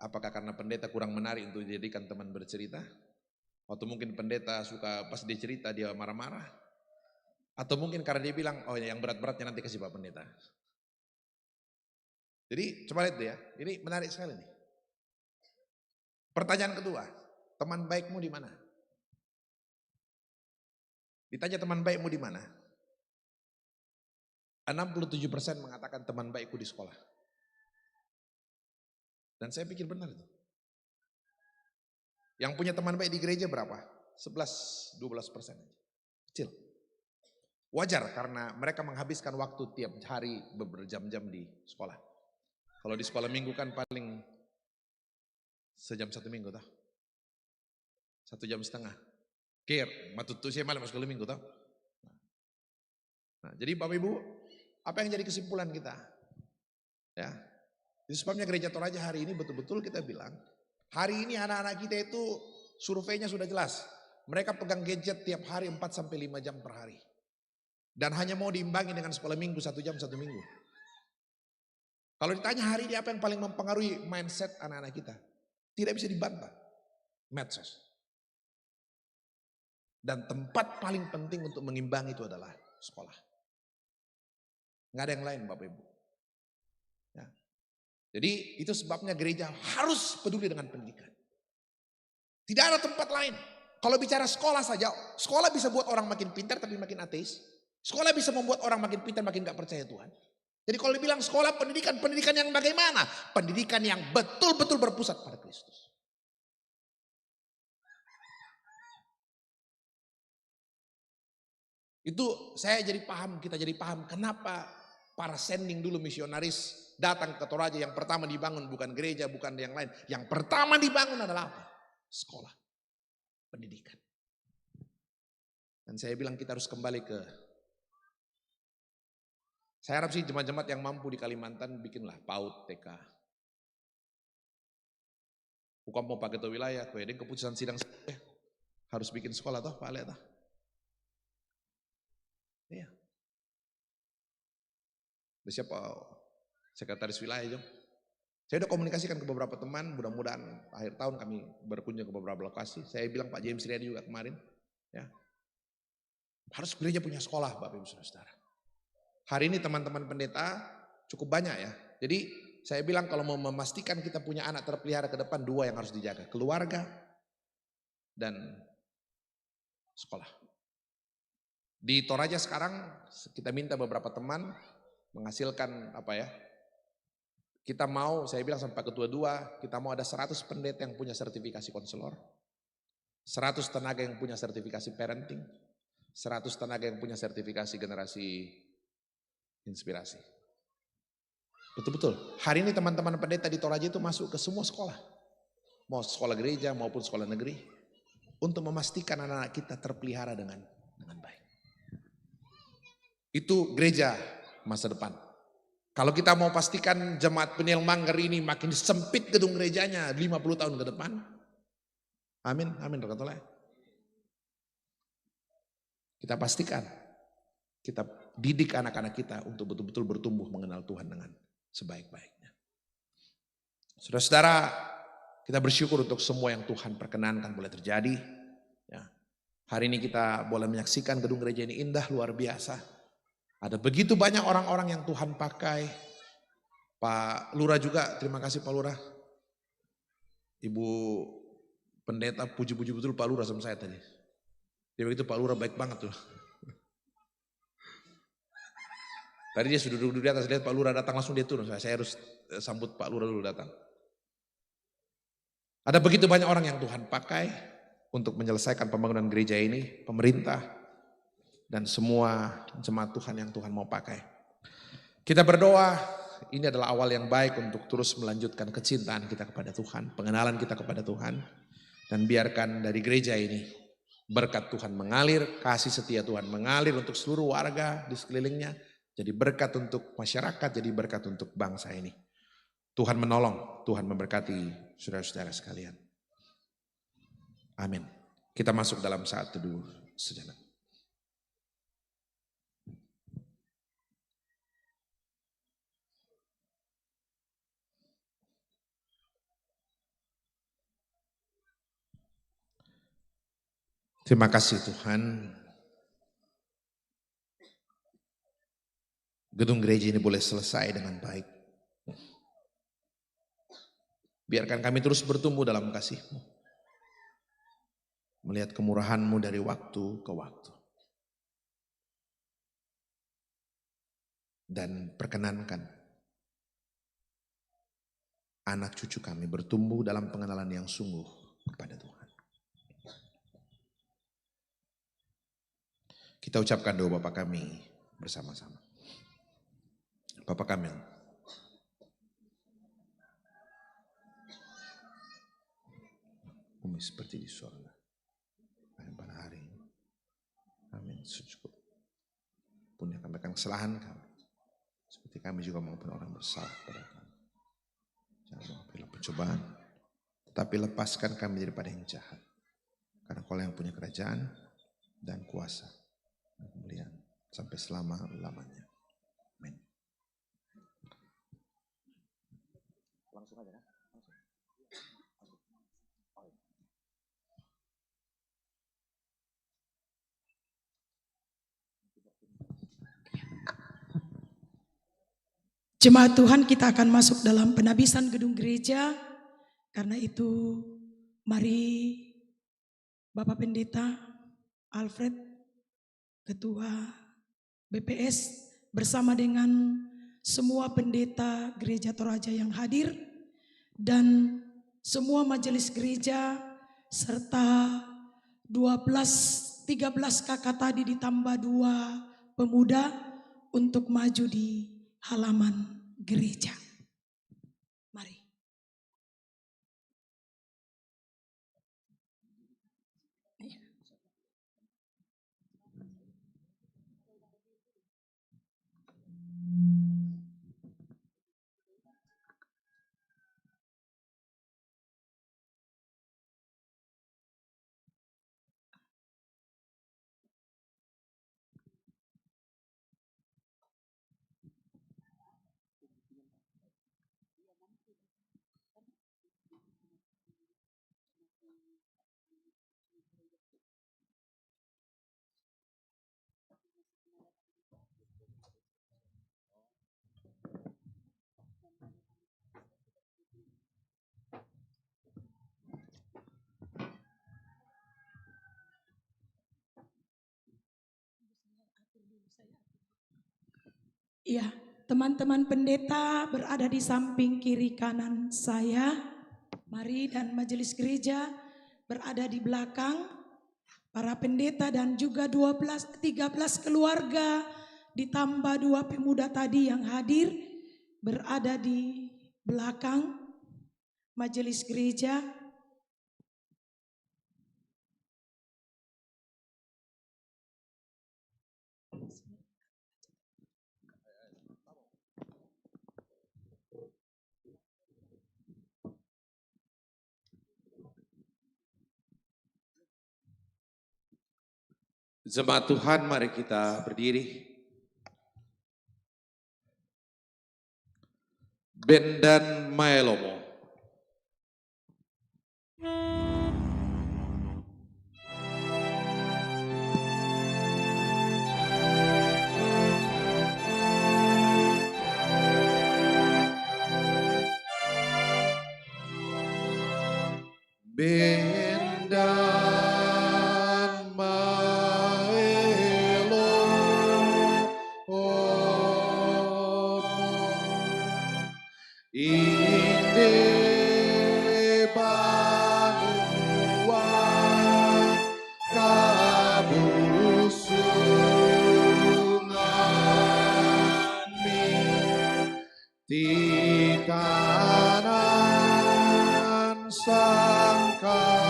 apakah karena pendeta kurang menarik untuk dijadikan teman bercerita? Atau mungkin pendeta suka pas dia cerita dia marah-marah? Atau mungkin karena dia bilang, oh yang berat-beratnya nanti kasih Pak Pendeta. Jadi coba lihat ya, ini menarik sekali nih. Pertanyaan kedua, teman baikmu di mana? Ditanya teman baikmu di mana? 67% mengatakan teman baikku di sekolah. Dan saya pikir benar itu. Yang punya teman baik di gereja berapa? 11-12%. Kecil. Wajar karena mereka menghabiskan waktu tiap hari berjam-jam di sekolah. Kalau di sekolah minggu kan paling sejam 1 minggu tau. 1 jam setengah. Kir, matutu saya malam sekolah minggu tau. Nah, jadi Bapak Ibu, apa yang jadi kesimpulan kita? Ya. Itu sebabnya Gereja Toraja hari ini betul-betul kita bilang, hari ini anak-anak kita itu surveinya sudah jelas. Mereka pegang gadget tiap hari 4-5 jam per hari. Dan hanya mau diimbangi dengan sekolah minggu 1 jam 1 minggu. Kalau ditanya hari ini apa yang paling mempengaruhi mindset anak-anak kita? Tidak bisa dibantah. Medsos. Dan tempat paling penting untuk mengimbangi itu adalah sekolah. Nggak ada yang lain Bapak Ibu. Ya. Jadi itu sebabnya gereja harus peduli dengan pendidikan. Tidak ada tempat lain. Kalau bicara sekolah saja, sekolah bisa buat orang makin pintar tapi makin ateis. Sekolah bisa membuat orang makin pintar makin gak percaya Tuhan. Jadi kalau dibilang sekolah pendidikan yang bagaimana? Pendidikan yang betul-betul berpusat pada Kristus. Itu saya jadi paham, kita jadi paham kenapa para sending dulu misionaris datang ke Toraja. Yang pertama dibangun bukan gereja, bukan yang lain. Yang pertama dibangun adalah apa? Sekolah, pendidikan. Dan saya bilang kita harus kembali ke, saya harap sih jemaat-jemaat yang mampu di Kalimantan bikinlah PAUD, TK. Bukan mau pakai ke wilayah, kue keputusan sidang harus bikin sekolah toh, Pak Ale toh. Iya. Udah siapa sekretaris wilayah Jom? Saya udah komunikasikan ke beberapa teman, mudah-mudahan akhir tahun kami berkunjung ke beberapa lokasi. Saya bilang Pak James Riyadi juga kemarin, ya. Harus gereja punya sekolah Bapak Ibu Saudara. Hari ini teman-teman pendeta cukup banyak ya. Jadi saya bilang kalau mau memastikan kita punya anak terpelihara ke depan, 2 yang harus dijaga. Keluarga dan sekolah. Di Toraja sekarang kita minta beberapa teman menghasilkan apa ya. Kita mau, saya bilang sampai ketua 2, kita mau ada 100 pendeta yang punya sertifikasi konselor. 100 tenaga yang punya sertifikasi parenting. 100 tenaga yang punya sertifikasi generasi inspirasi. Betul-betul. Hari ini teman-teman pendeta di Toraja itu masuk ke semua sekolah. Mau sekolah gereja maupun sekolah negeri. Untuk memastikan anak-anak kita terpelihara dengan baik. Itu gereja masa depan. Kalau kita mau pastikan jemaat Peniel Manggar ini makin sempit gedung gerejanya 50 tahun ke depan. Amin, amin. Kita pastikan. Kita didik anak-anak kita untuk betul-betul bertumbuh mengenal Tuhan dengan sebaik-baiknya. Saudara-saudara, kita bersyukur untuk semua yang Tuhan perkenankan boleh terjadi. Ya. Hari ini kita boleh menyaksikan gedung gereja ini indah luar biasa. Ada begitu banyak orang-orang yang Tuhan pakai. Pak Lurah juga, terima kasih Pak Lurah. Ibu pendeta puji-puji betul Pak Lurah sama saya tadi. Dia begitu Pak Lurah baik banget tuh. Tadi dia sudah duduk di atas, lihat Pak Lurah datang langsung dia turun. Saya harus sambut Pak Lurah dulu datang. Ada begitu banyak orang yang Tuhan pakai untuk menyelesaikan pembangunan gereja ini, pemerintah, dan semua jemaat Tuhan yang Tuhan mau pakai. Kita berdoa, ini adalah awal yang baik untuk terus melanjutkan kecintaan kita kepada Tuhan, pengenalan kita kepada Tuhan. Dan biarkan dari gereja ini, berkat Tuhan mengalir, kasih setia Tuhan mengalir untuk seluruh warga di sekelilingnya. jadi berkat untuk masyarakat, jadi berkat untuk bangsa ini. Tuhan menolong, Tuhan memberkati saudara-saudara sekalian. Amin. Kita masuk dalam saat teduh sejenak. Terima kasih Tuhan. Gedung gereja ini boleh selesai dengan baik. Biarkan kami terus bertumbuh dalam kasih-Mu. Melihat kemurahan-Mu dari waktu ke waktu. Dan perkenankan anak cucu kami bertumbuh dalam pengenalan yang sungguh kepada Tuhan. Kita ucapkan doa Bapa kami bersama-sama. Bapa kami bumi seperti di surga. Pada hari ini. Amin. Cukup. Punya kami akan kesalahan kami. Seperti kami juga maupun orang bersalah pada kami. Jangan mengambil pencobaan. Tetapi lepaskan kami daripada yang jahat. Karena Kau yang punya kerajaan dan kuasa. Dan kemuliaan sampai selama-lamanya. Amin. Langsung aja kan? Jemaat Tuhan, kita akan masuk dalam penabisan gedung gereja. Karena itu mari Bapak Pendeta Alfred, Ketua BPS bersama dengan semua pendeta Gereja Toraja yang hadir dan semua majelis gereja serta 13 kakak tadi ditambah 2 pemuda untuk maju di halaman gereja. Mari. Ya, teman-teman pendeta berada di samping kiri kanan saya. Mari dan majelis gereja berada di belakang. Para pendeta dan juga 13 keluarga ditambah 2 pemuda tadi yang hadir berada di belakang majelis gereja. Jemaat Tuhan, mari kita berdiri. Bendan Maelomo. Bendan Maelomo. Inde banua kabusungan mi tikanan sangkamu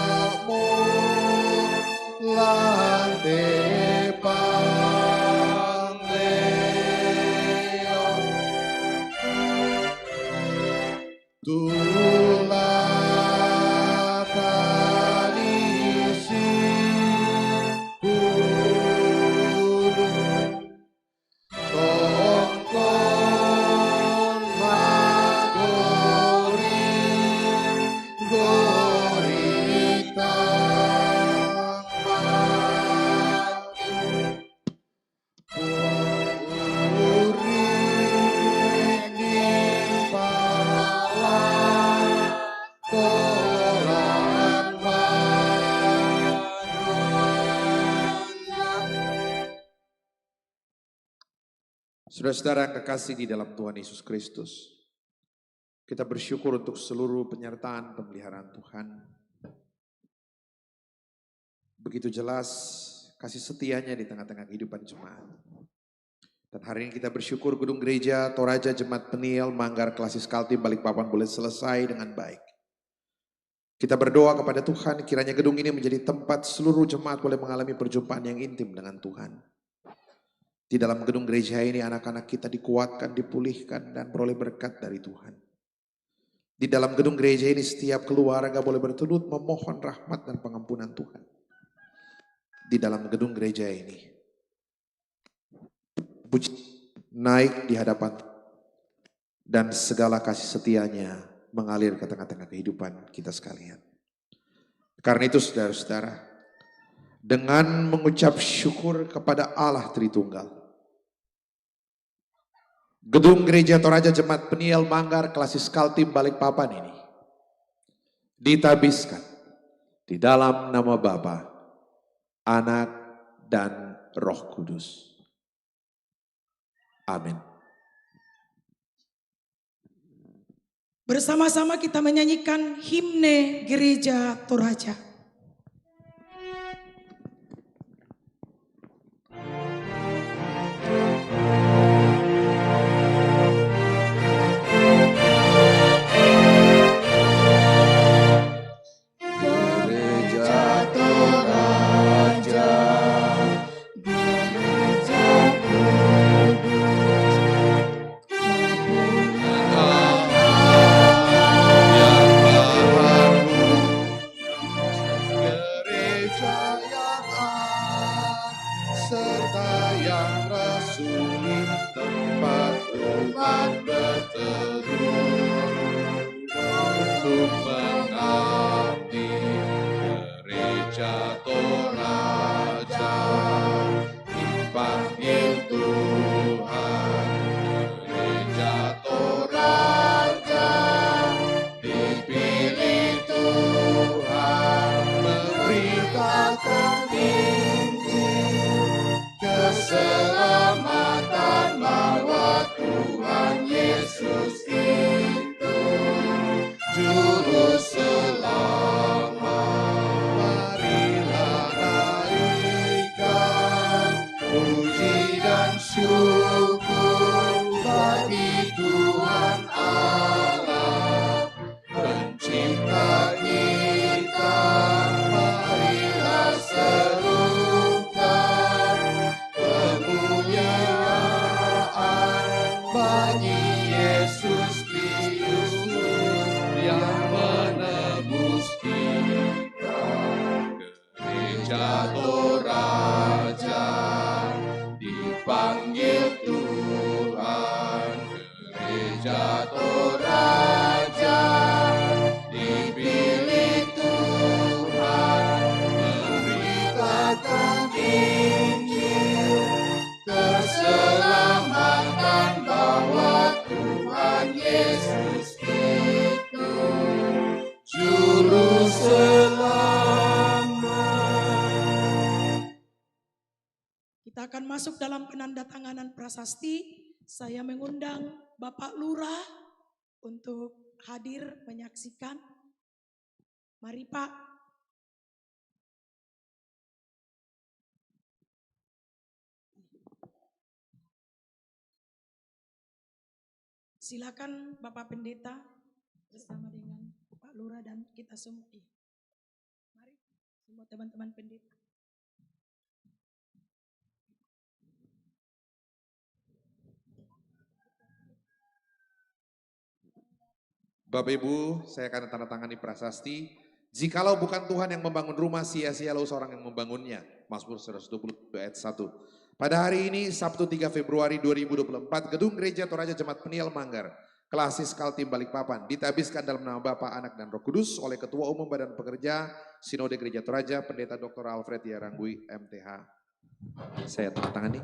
lantai panglena Saudara-saudara yang kekasih di dalam Tuhan Yesus Kristus, kita bersyukur untuk seluruh penyertaan pemeliharaan Tuhan. Begitu jelas kasih setianya di tengah-tengah kehidupan jemaat. Dan hari ini kita bersyukur gedung gereja Toraja Jemaat Peniel Manggar Klasis Kaltim Balikpapan boleh selesai dengan baik. Kita berdoa kepada Tuhan kiranya gedung ini menjadi tempat seluruh jemaat boleh mengalami perjumpaan yang intim dengan Tuhan. Di dalam gedung gereja ini anak-anak kita dikuatkan, dipulihkan dan beroleh berkat dari Tuhan. Di dalam gedung gereja ini setiap keluarga boleh berteduh memohon rahmat dan pengampunan Tuhan. Di dalam gedung gereja ini puji naik di hadapan dan segala kasih setianya mengalir ke tengah-tengah kehidupan kita sekalian. Karena itu saudara-saudara, dengan mengucap syukur kepada Allah Tritunggal, gedung gereja Toraja Jemaat Peniel Manggar Klasis Kaltim Balikpapan ini ditabiskan di dalam nama Bapa, Anak dan Roh Kudus. Amin. Bersama-sama kita menyanyikan himne Gereja Toraja. Gereja Toraja, Gereja Kudus, Gereja yang serta yang rasuli, tempat umat berteduh untuk mengabdi. Gereja Toraja dipanggil Tuhan. Gereja Toraja dipilih Tuhan, memberitakan Injil keselamatan bahwa Tuhan Yesus itu Juru Selamat. Marilah naikkan puji dan syukur bagi Tuhan Allah, Pencipta kita. Marilah serukan kemuliaan bagi Yesus Kristus yang menebus kita. Gereja Toraja dipanggil Tuhan. Gereja Toraja dipilih Tuhan, memberitakan Injil keselamatan bahwa Tuhan Yesus itu Juru Selamat. Kita akan masuk dalam penandatanganan prasasti. Saya mengundang Bapak Lurah untuk hadir menyaksikan. Mari Pak. Silakan Bapak Pendeta bersama dengan Pak Lurah dan kita semua. Mari semua teman-teman pendeta. Bapak Ibu, saya akan tanda tangani prasasti. Jikalau bukan Tuhan yang membangun rumah, sia-sialah seorang yang membangunnya. Mazmur 120 ayat 1. Pada hari ini, Sabtu 3 Februari 2024, Gedung Gereja Toraja Jemaat Peniel Manggar, Klasis Kaltim Balikpapan, ditabiskan dalam nama Bapa, Anak, dan Roh Kudus oleh Ketua Umum Badan Pekerja Sinode Gereja Toraja, Pendeta Dr. Alfred Yarangui, MTH. Saya tanda tangani.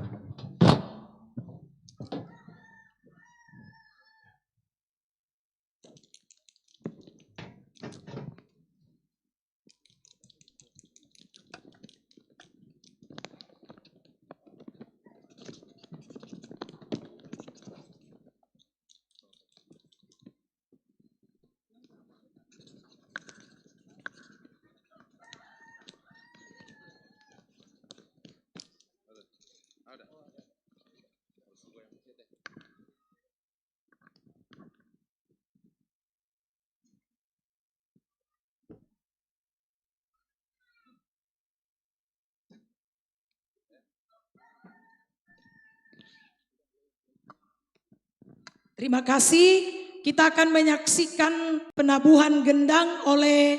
Terima kasih. Kita akan menyaksikan penabuhan gendang oleh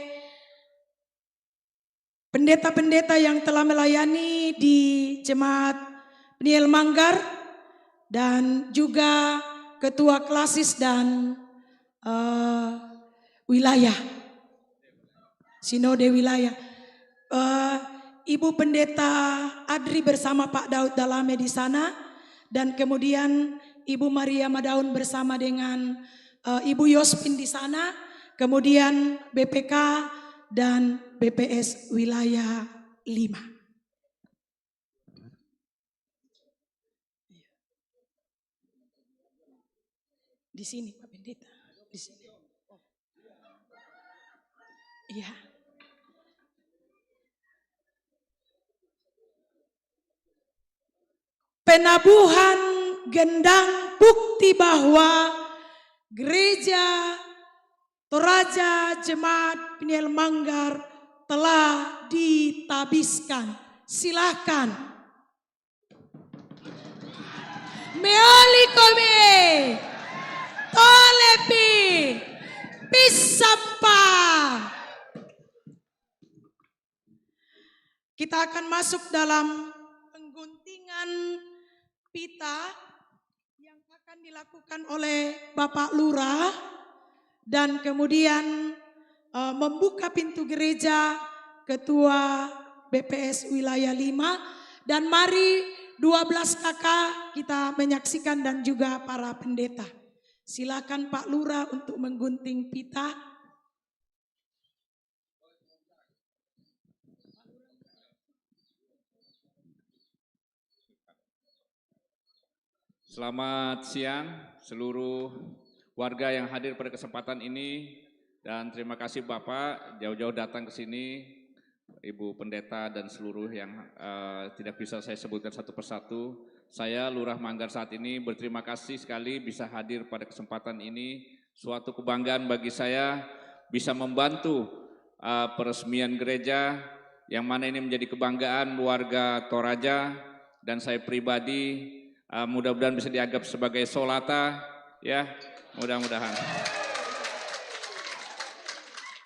pendeta-pendeta yang telah melayani di Jemaat Peniel Manggar dan juga Ketua Klasis dan wilayah, Sinode wilayah. Ibu Pendeta Adri bersama Pak Daud Dalame di sana, dan kemudian Ibu Maria Madaun bersama dengan Ibu Yospin di sana, kemudian BPK dan BPS wilayah 5. Di sini Pak Pendeta, di sini. Iya. Penabuhan gendang bukti bahwa Gereja Toraja Jemaat Peniel Manggar telah ditabiskan. Silakan. Meoli kome, tolepi, pisapa. Kita akan masuk dalam pengguntingan pita yang akan dilakukan oleh Bapak Lurah, dan kemudian membuka pintu gereja Ketua BPS wilayah 5, dan mari 12 kakak kita menyaksikan dan juga para pendeta. Silakan Pak Lurah untuk menggunting pita. Selamat siang seluruh warga yang hadir pada kesempatan ini, dan terima kasih Bapak jauh-jauh datang ke sini, Ibu Pendeta dan seluruh yang tidak bisa saya sebutkan satu persatu. Saya Lurah Manggar saat ini berterima kasih sekali bisa hadir pada kesempatan ini. Suatu kebanggaan bagi saya bisa membantu peresmian gereja yang mana ini menjadi kebanggaan warga Toraja dan saya pribadi. Mudah-mudahan bisa dianggap sebagai solata, ya, mudah-mudahan.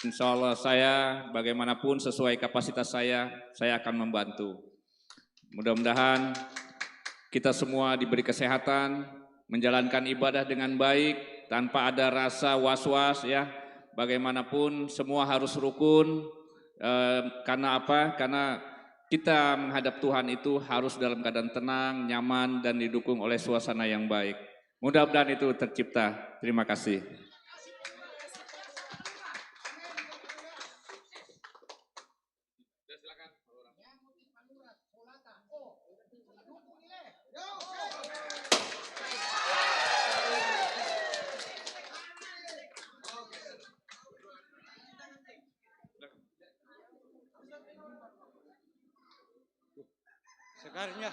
Insya Allah saya bagaimanapun sesuai kapasitas saya akan membantu. Mudah-mudahan kita semua diberi kesehatan, menjalankan ibadah dengan baik, tanpa ada rasa was-was, ya. Bagaimanapun semua harus rukun, karena apa? Karena kita menghadap Tuhan itu harus dalam keadaan tenang, nyaman, dan didukung oleh suasana yang baik. Mudah-mudahan itu tercipta. Terima kasih. Sekarnya.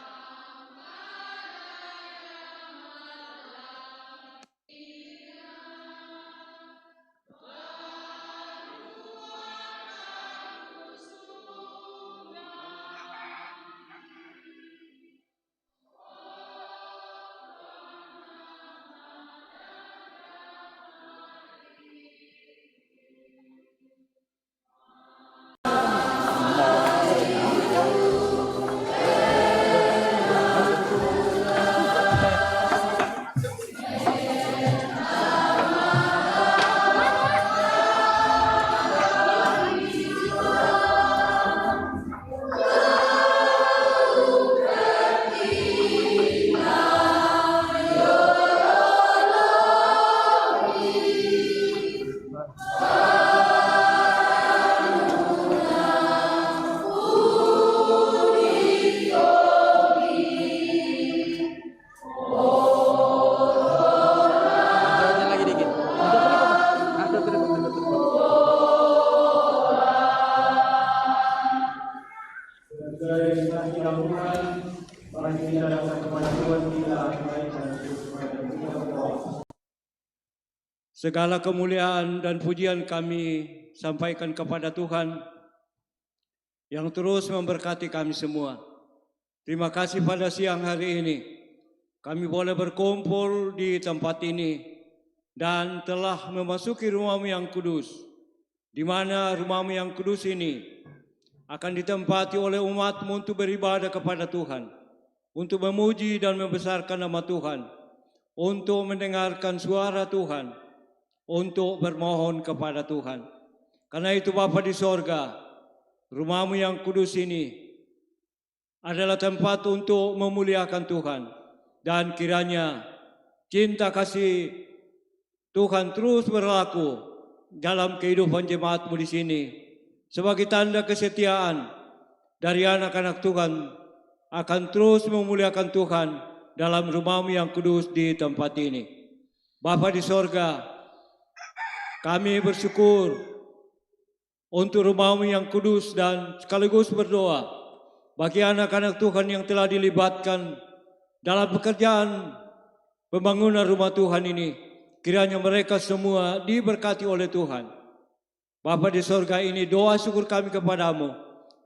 Segala kemuliaan dan pujian kami sampaikan kepada Tuhan yang terus memberkati kami semua. Terima kasih pada siang hari ini kami boleh berkumpul di tempat ini dan telah memasuki rumah-Mu yang kudus, di mana rumah-Mu yang kudus ini akan ditempati oleh umat-Mu untuk beribadah kepada Tuhan, untuk memuji dan membesarkan nama Tuhan, untuk mendengarkan suara Tuhan, untuk bermohon kepada Tuhan. Karena itu Bapa di sorga, rumah-Mu yang kudus ini adalah tempat untuk memuliakan Tuhan. Dan kiranya cinta kasih Tuhan terus berlaku dalam kehidupan jemaat-Mu di sini. Sebagai tanda kesetiaan dari anak-anak Tuhan akan terus memuliakan Tuhan dalam rumah-Mu yang kudus di tempat ini. Bapa di sorga, kami bersyukur untuk rumah-Mu yang kudus dan sekaligus berdoa bagi anak-anak Tuhan yang telah dilibatkan dalam pekerjaan pembangunan rumah Tuhan ini. Kiranya mereka semua diberkati oleh Tuhan. Bapa di sorga, ini doa syukur kami kepadamu.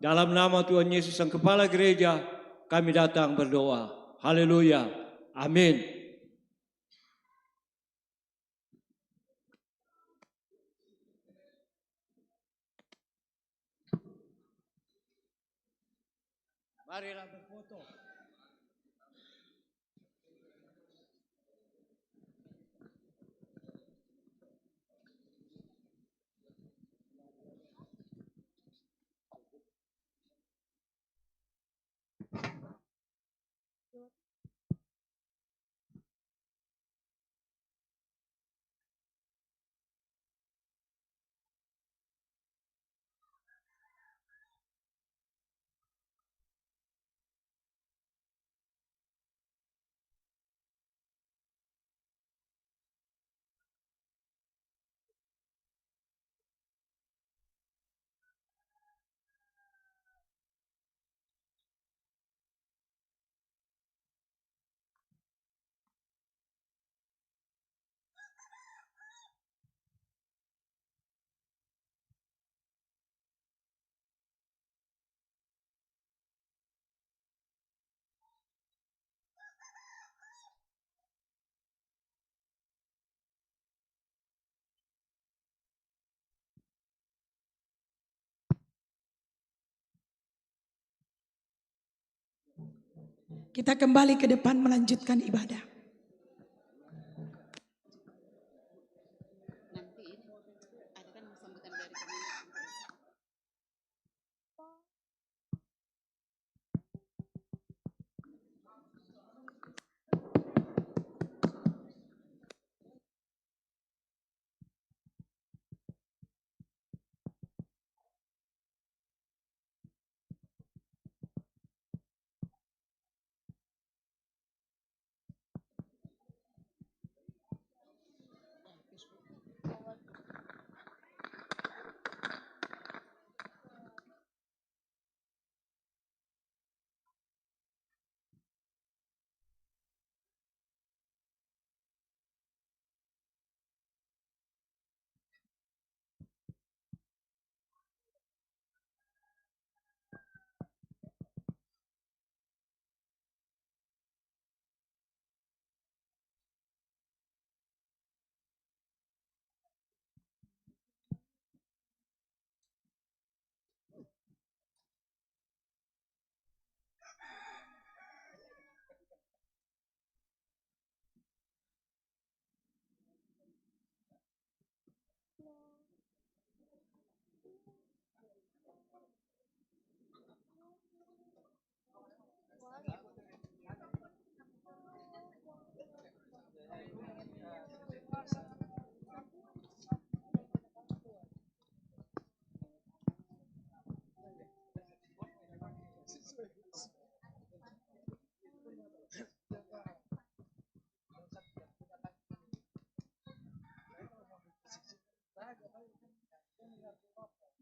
Dalam nama Tuhan Yesus Sang Kepala Gereja, kami datang berdoa. Haleluya. Amin. Marilah berfoto. Kita kembali ke depan melanjutkan ibadah.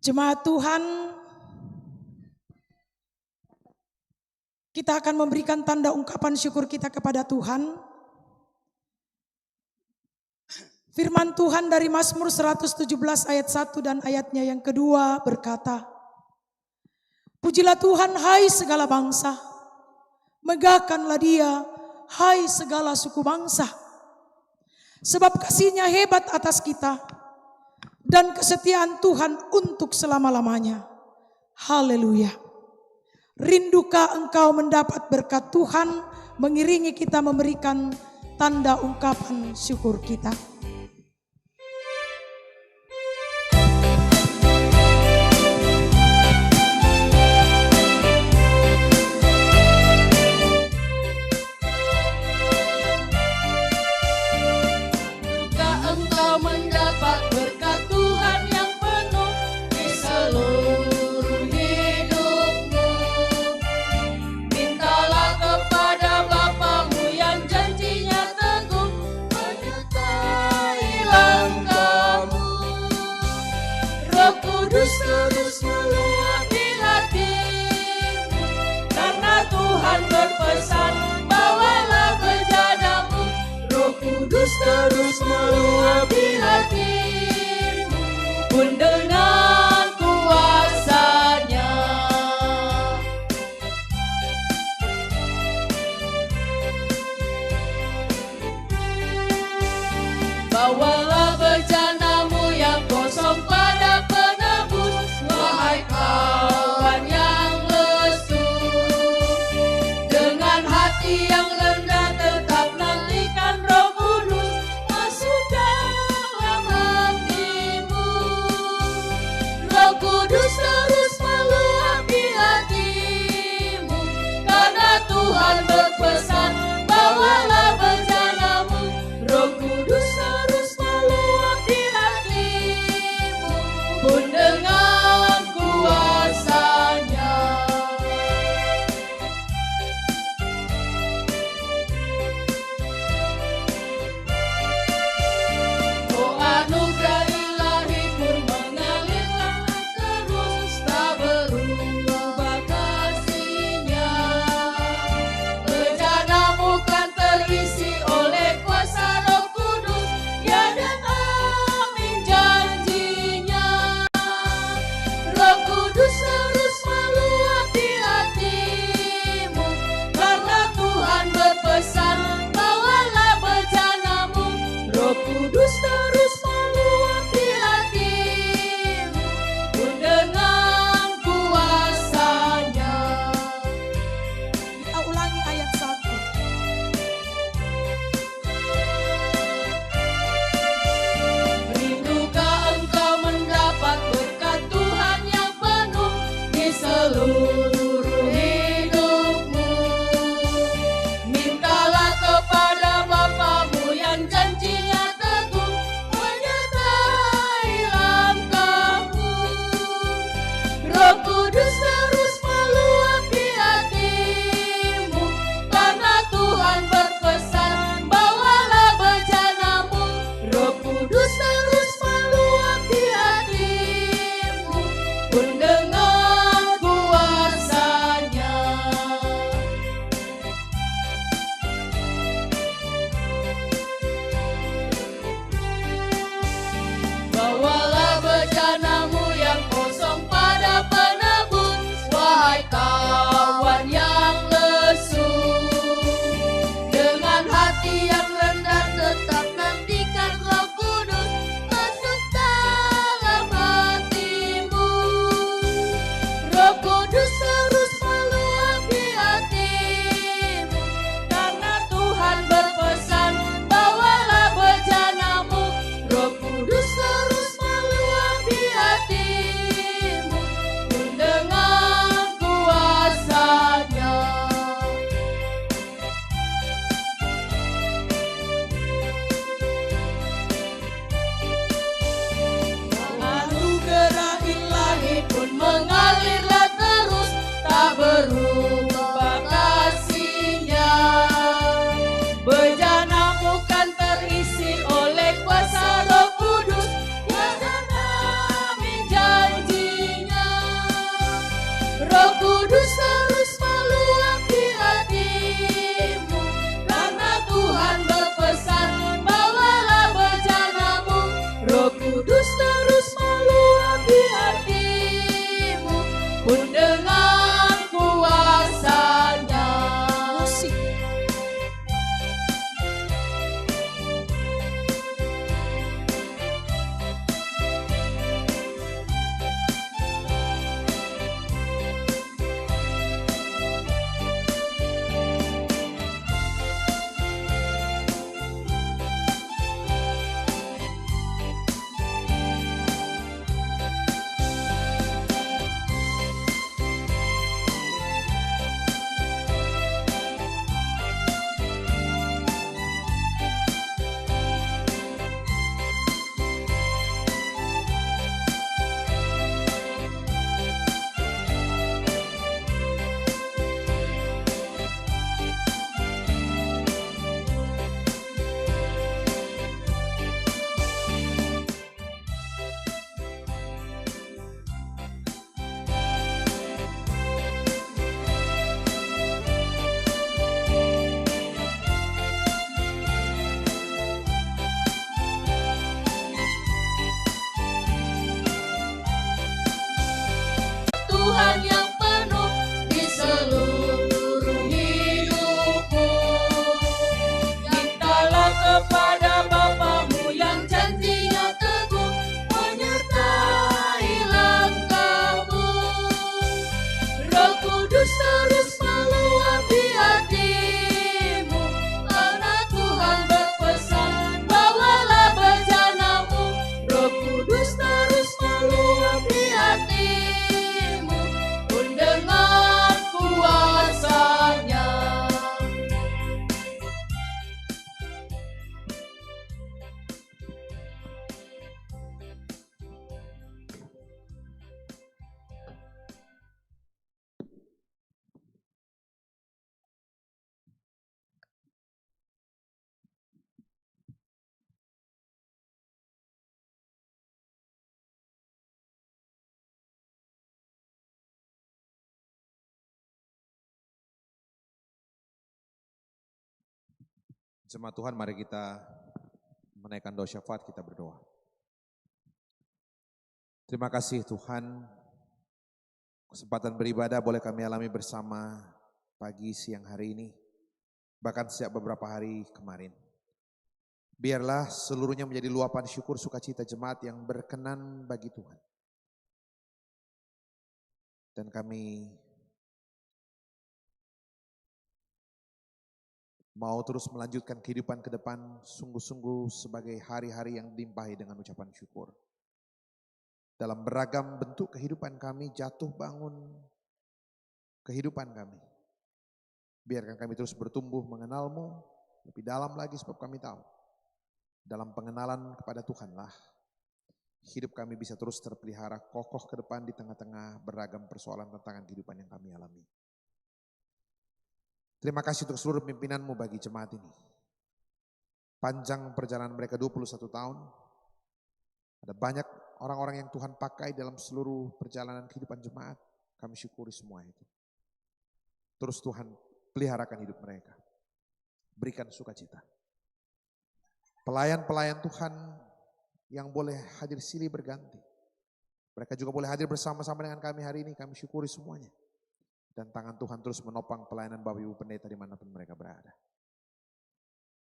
Jemaat Tuhan, kita akan memberikan tanda ungkapan syukur kita kepada Tuhan. Firman Tuhan dari Mazmur 117 ayat 1 dan ayatnya yang kedua berkata, "Pujilah Tuhan hai segala bangsa, megahkanlah Dia hai segala suku bangsa. Sebab kasih-Nya hebat atas kita dan kesetiaan Tuhan untuk selama-lamanya. Haleluya. Rindukah engkau mendapat berkat Tuhan mengiringi kita memberikan tanda ungkapan syukur kita? Terus meluapi hatimu, karena Tuhan berpesan, bawalah bejanamu. Roh Kudus terus meluapi hatimu, pun dengan kuasa-Nya. Bawalah bejanamu yang kosong pada kawan yang lesu, dengan hati yang rendah tetap nantikan Roh Kudus masuk dalam hatimu. Jemaat Tuhan, mari kita menaikkan doa syafaat, kita berdoa. Terima kasih Tuhan, kesempatan beribadah boleh kami alami bersama pagi siang hari ini, bahkan sejak beberapa hari kemarin. Biarlah seluruhnya menjadi luapan syukur sukacita jemaat yang berkenan bagi Tuhan. Dan kami mau terus melanjutkan kehidupan ke depan sungguh-sungguh sebagai hari-hari yang dilimpahi dengan ucapan syukur. Dalam beragam bentuk kehidupan kami, jatuh bangun kehidupan kami. Biarkan kami terus bertumbuh mengenal-Mu lebih dalam lagi, sebab kami tahu dalam pengenalan kepada Tuhanlah hidup kami bisa terus terpelihara kokoh ke depan di tengah-tengah beragam persoalan tantangan kehidupan yang kami alami. Terima kasih untuk seluruh pimpinan-Mu bagi jemaat ini. Panjang perjalanan mereka 21 tahun. Ada banyak orang-orang yang Tuhan pakai dalam seluruh perjalanan kehidupan jemaat. Kami syukuri semua itu. Terus Tuhan peliharakan hidup mereka. Berikan sukacita. Pelayan-pelayan Tuhan yang boleh hadir silih berganti. Mereka juga boleh hadir bersama-sama dengan kami hari ini. Kami syukuri semuanya. Dan tangan Tuhan terus menopang pelayanan Bapak Ibu Pendeta dimanapun mereka berada.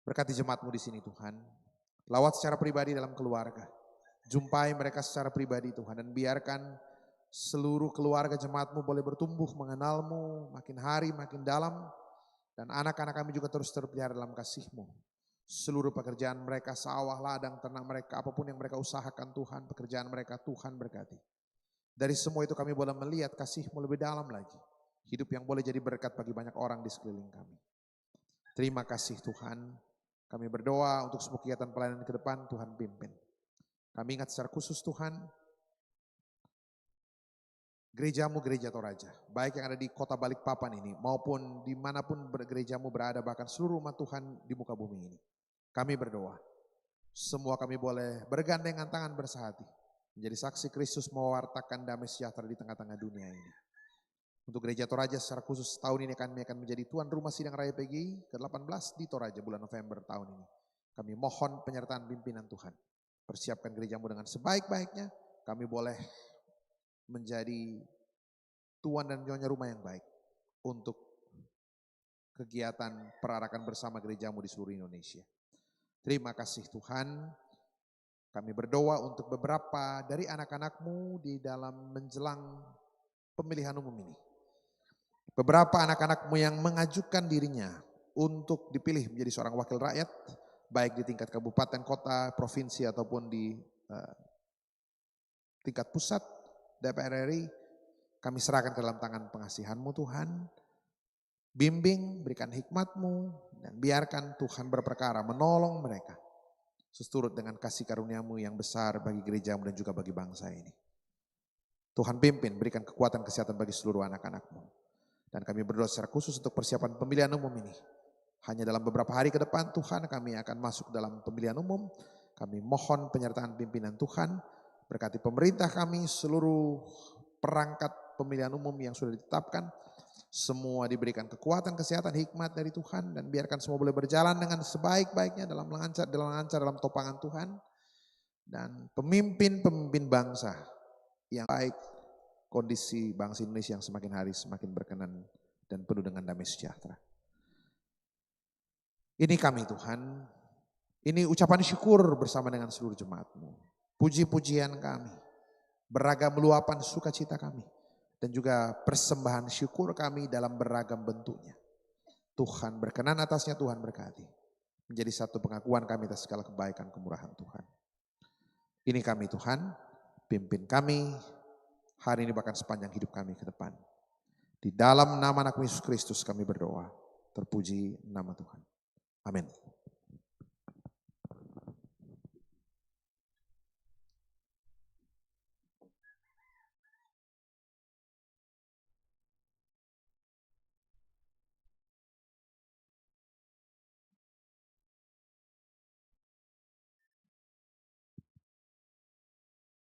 Berkati jemaat-Mu di sini Tuhan. Lawat secara pribadi dalam keluarga. Jumpai mereka secara pribadi Tuhan. Dan biarkan seluruh keluarga jemaat-Mu boleh bertumbuh mengenal-Mu makin hari makin dalam. Dan anak-anak kami juga terus terpelihara dalam kasih-Mu. Seluruh pekerjaan mereka, sawah, ladang, ternak mereka, apapun yang mereka usahakan Tuhan, pekerjaan mereka Tuhan berkati. Dari semua itu kami boleh melihat kasih-Mu lebih dalam lagi. Hidup yang boleh jadi berkat bagi banyak orang di sekeliling kami. Terima kasih Tuhan. Kami berdoa untuk semua kegiatan pelayanan ke depan, Tuhan pimpin. Kami ingat secara khusus Tuhan, gereja-Mu, Gereja Toraja, baik yang ada di kota Balikpapan ini, maupun dimanapun gereja-Mu berada, bahkan seluruh umat Tuhan di muka bumi ini. Kami berdoa, semua kami boleh bergandengan tangan bersehati, menjadi saksi Kristus mewartakan damai sejahtera di tengah-tengah dunia ini. Untuk Gereja Toraja secara khusus tahun ini kami akan menjadi tuan rumah sidang raya PGI ke-18 di Toraja bulan November tahun ini. Kami mohon penyertaan pimpinan Tuhan. Persiapkan gereja-Mu dengan sebaik-baiknya. Kami boleh menjadi tuan dan nyonya rumah yang baik untuk kegiatan perarakan bersama gereja-Mu di seluruh Indonesia. Terima kasih Tuhan. Kami berdoa untuk beberapa dari anak-anak-Mu di dalam menjelang pemilihan umum ini. Beberapa anak-anak-Mu yang mengajukan dirinya untuk dipilih menjadi seorang wakil rakyat, baik di tingkat kabupaten, kota, provinsi ataupun di tingkat pusat DPR RI, kami serahkan ke dalam tangan pengasihan-Mu Tuhan. Bimbing, berikan hikmat-Mu, dan biarkan Tuhan berperkara menolong mereka. Seturut dengan kasih karunia-Mu yang besar bagi gereja-Mu dan juga bagi bangsa ini. Tuhan pimpin, berikan kekuatan kesehatan bagi seluruh anak-anak-Mu. Dan kami berdoa secara khusus untuk persiapan pemilihan umum ini. Hanya dalam beberapa hari ke depan Tuhan kami akan masuk dalam pemilihan umum. Kami mohon penyertaan pimpinan Tuhan. Berkati pemerintah kami, seluruh perangkat pemilihan umum yang sudah ditetapkan. Semua diberikan kekuatan, kesehatan, hikmat dari Tuhan. Dan biarkan semua boleh berjalan dengan sebaik-baiknya dalam lancar dalam topangan Tuhan. Dan pemimpin-pemimpin bangsa yang baik, kondisi bangsa Indonesia yang semakin hari semakin berkenan dan penuh dengan damai sejahtera. Ini kami Tuhan, ini ucapan syukur bersama dengan seluruh jemaat-Mu. Puji-pujian kami, beragam luapan sukacita kami, dan juga persembahan syukur kami dalam beragam bentuknya. Tuhan berkenan atasnya, Tuhan berkati. Menjadi satu pengakuan kami atas segala kebaikan kemurahan Tuhan. Ini kami Tuhan, pimpin kami hari ini bahkan sepanjang hidup kami ke depan. Di dalam nama anak Yesus Kristus kami berdoa. Terpuji nama Tuhan. Amin.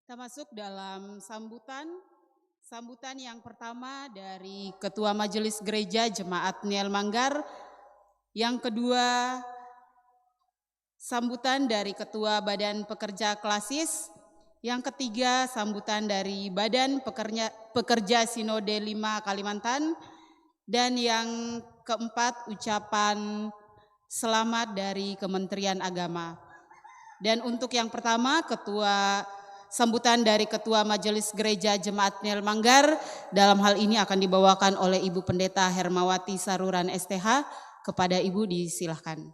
Kita masuk dalam sambutan yang pertama dari Ketua Majelis Gereja Jemaat Niel Manggar, yang kedua sambutan dari Ketua Badan Pekerja Klasis. Yang ketiga, sambutan dari Badan Pekerja Sinode 5 Kalimantan. Dan yang keempat, ucapan selamat dari Kementerian Agama. Dan untuk yang pertama, sambutan dari Ketua Majelis Gereja Jemaat Pinel Manggar. Dalam hal ini akan dibawakan oleh Ibu Pendeta Hermawati Saruran STH. Kepada Ibu disilahkan.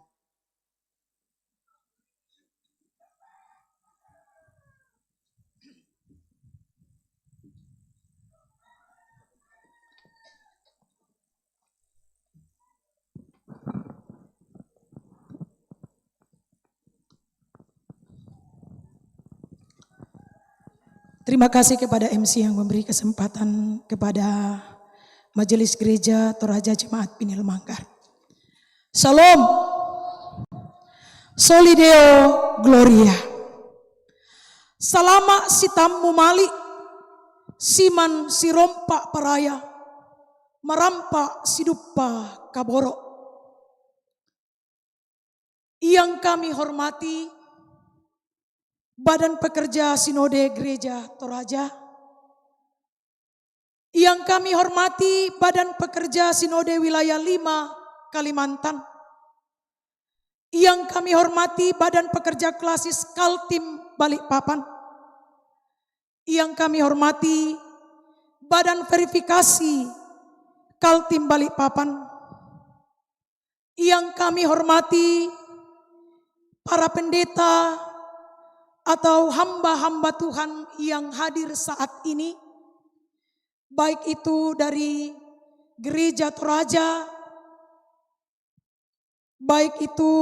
Terima kasih kepada MC yang memberi kesempatan kepada Majelis Gereja Toraja Jemaat Pinel Manggar. Salam, Soli Deo Gloria. Salama sitam mumali, siman sirompa paraya, marampa sidupa kaboro. Yang kami hormati Badan Pekerja Sinode Gereja Toraja, yang kami hormati Badan Pekerja Sinode Wilayah 5 Kalimantan, yang kami hormati Badan Pekerja Klasis Kaltim Balikpapan, yang kami hormati Badan Verifikasi Kaltim Balikpapan, yang kami hormati para pendeta atau hamba-hamba Tuhan yang hadir saat ini, baik itu dari Gereja Toraja, baik itu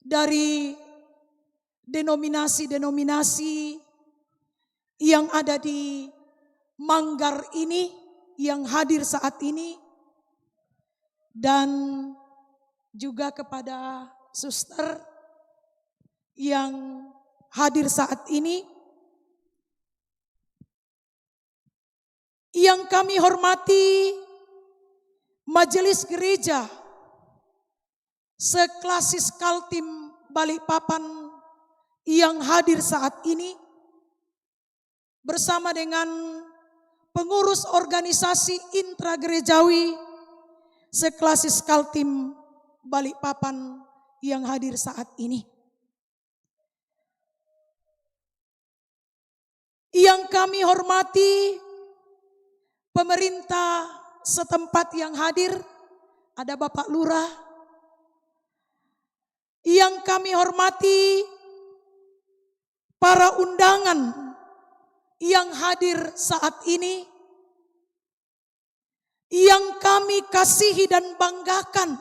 dari denominasi-denominasi yang ada di Manggar ini, yang hadir saat ini, dan juga kepada suster yang hadir saat ini, yang kami hormati Majelis Gereja seklasis Kaltim Balikpapan yang hadir saat ini, bersama dengan pengurus organisasi intragerejawi seklasis Kaltim Balikpapan yang hadir saat ini. Yang kami hormati pemerintah setempat yang hadir, ada Bapak Lurah. Yang kami hormati para undangan yang hadir saat ini. Yang kami kasihi dan banggakan,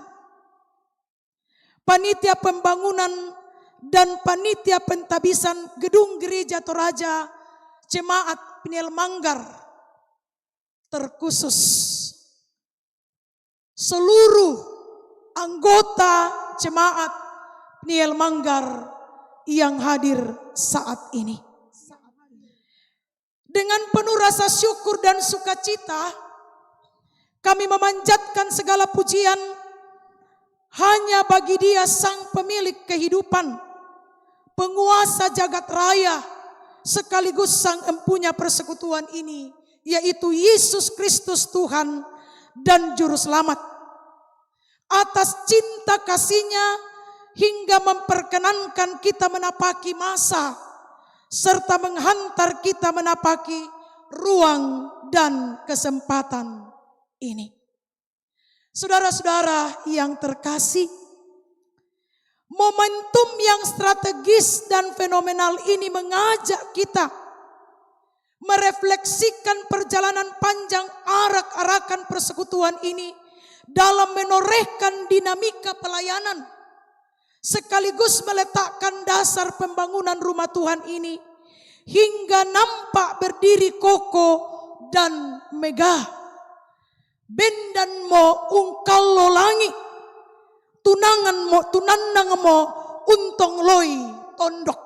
panitia pembangunan dan panitia pentabisan Gedung Gereja Toraja Jemaat Pinel Manggar, terkhusus seluruh anggota Jemaat Pinel Manggar yang hadir saat ini. Dengan penuh rasa syukur dan sukacita, kami memanjatkan segala pujian hanya bagi Dia Sang Pemilik kehidupan, penguasa jagat raya, sekaligus Sang Empunya persekutuan ini, yaitu Yesus Kristus Tuhan dan Juru Selamat. Atas cinta kasih-Nya hingga memperkenankan kita menapaki masa, serta menghantar kita menapaki ruang dan kesempatan ini. Saudara-saudara yang terkasih, momentum yang strategis dan fenomenal ini mengajak kita merefleksikan perjalanan panjang arak-arakan persekutuan ini dalam menorehkan dinamika pelayanan, sekaligus meletakkan dasar pembangunan rumah Tuhan ini hingga nampak berdiri kokoh dan megah. Bendan mo ungkalo langi, tunanang mo untong loi tondok.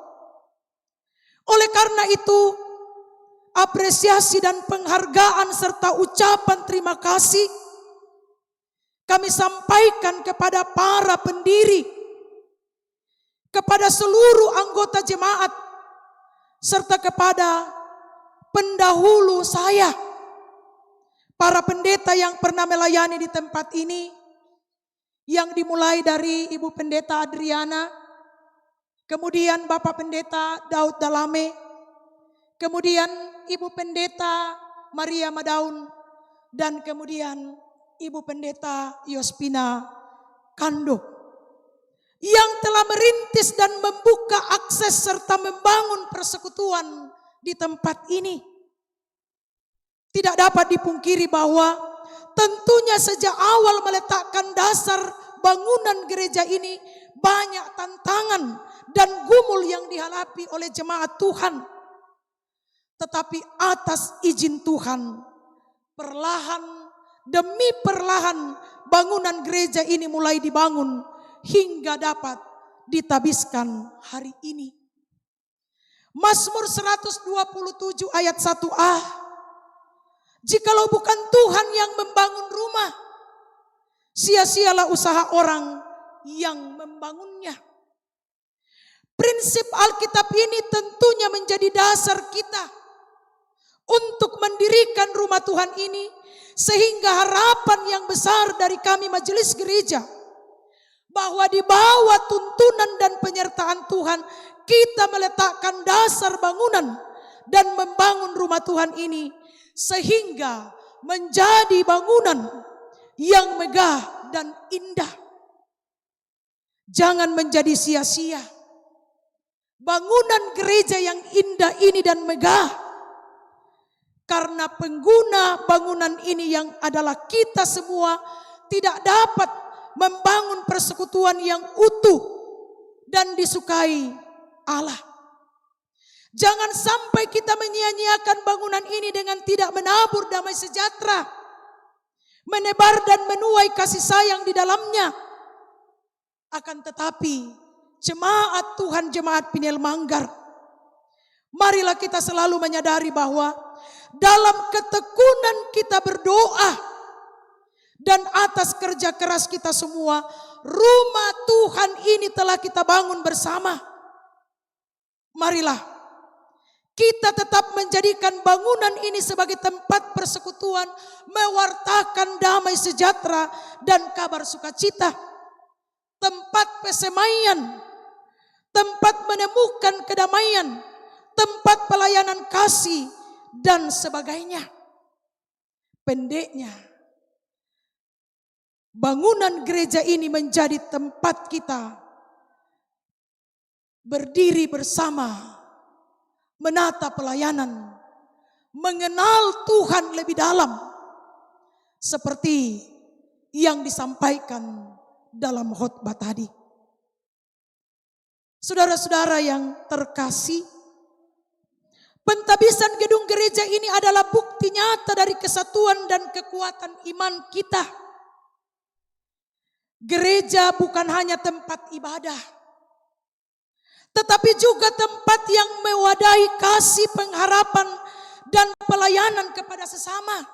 Oleh karena itu, apresiasi dan penghargaan serta ucapan terima kasih kami sampaikan kepada para pendiri kepada seluruh anggota jemaat, serta kepada pendahulu saya, para pendeta yang pernah melayani di tempat ini, yang dimulai dari Ibu Pendeta Adriana, kemudian Bapak Pendeta Daud Dalame, kemudian Ibu Pendeta Maria Madaun, dan kemudian Ibu Pendeta Yospina Kando, yang telah merintis dan membuka akses serta membangun persekutuan di tempat ini. Tidak dapat dipungkiri bahwa tentunya sejak awal meletakkan dasar bangunan gereja ini banyak tantangan dan gumul yang dihadapi oleh jemaat Tuhan. Tetapi atas izin Tuhan, perlahan demi perlahan bangunan gereja ini mulai dibangun hingga dapat ditabiskan hari ini. Mazmur 127 ayat 1a, jikalau bukan Tuhan yang membangun rumah, sia-sialah usaha orang yang membangunnya. Prinsip Alkitab ini tentunya menjadi dasar kita untuk mendirikan rumah Tuhan ini, sehingga harapan yang besar dari kami majelis gereja, bahwa di bawah tuntunan dan penyertaan Tuhan, kita meletakkan dasar bangunan dan membangun rumah Tuhan ini, sehingga menjadi bangunan yang megah dan indah. Jangan menjadi sia-sia bangunan gereja yang indah ini dan megah, karena pengguna bangunan ini yang adalah kita semua tidak dapat membangun persekutuan yang utuh dan disukai Allah. Jangan sampai kita menyia-nyiakan bangunan ini dengan tidak menabur damai sejahtera, menebar dan menuai kasih sayang di dalamnya. Akan tetapi jemaat Tuhan, jemaat Peniel Manggar, marilah kita selalu menyadari bahwa dalam ketekunan kita berdoa dan atas kerja keras kita semua, rumah Tuhan ini telah kita bangun bersama. Marilah kita tetap menjadikan bangunan ini sebagai tempat persekutuan, mewartakan damai sejahtera dan kabar sukacita, tempat persemaian, tempat menemukan kedamaian, tempat pelayanan kasih, dan sebagainya. Pendeknya, bangunan gereja ini menjadi tempat kita berdiri bersama, menata pelayanan, mengenal Tuhan lebih dalam, seperti yang disampaikan dalam khotbah tadi. Saudara-saudara yang terkasih, pentabisan gedung gereja ini adalah bukti nyata dari kesatuan dan kekuatan iman kita. Gereja bukan hanya tempat ibadah, tetapi juga tempat yang mewadahi kasih, pengharapan, dan pelayanan kepada sesama.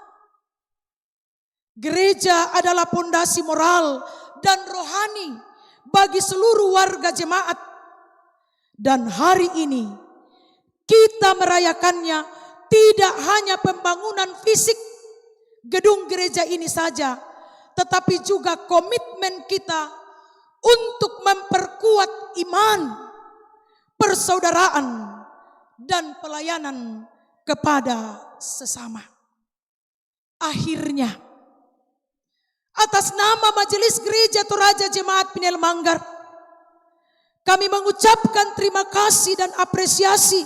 Gereja adalah pondasi moral dan rohani bagi seluruh warga jemaat. Dan hari ini kita merayakannya tidak hanya pembangunan fisik gedung gereja ini saja, tetapi juga komitmen kita untuk memperkuat iman, persaudaraan, dan pelayanan kepada sesama. Akhirnya, atas nama Majelis Gereja Toraja Jemaat Peniel Manggar, kami mengucapkan terima kasih dan apresiasi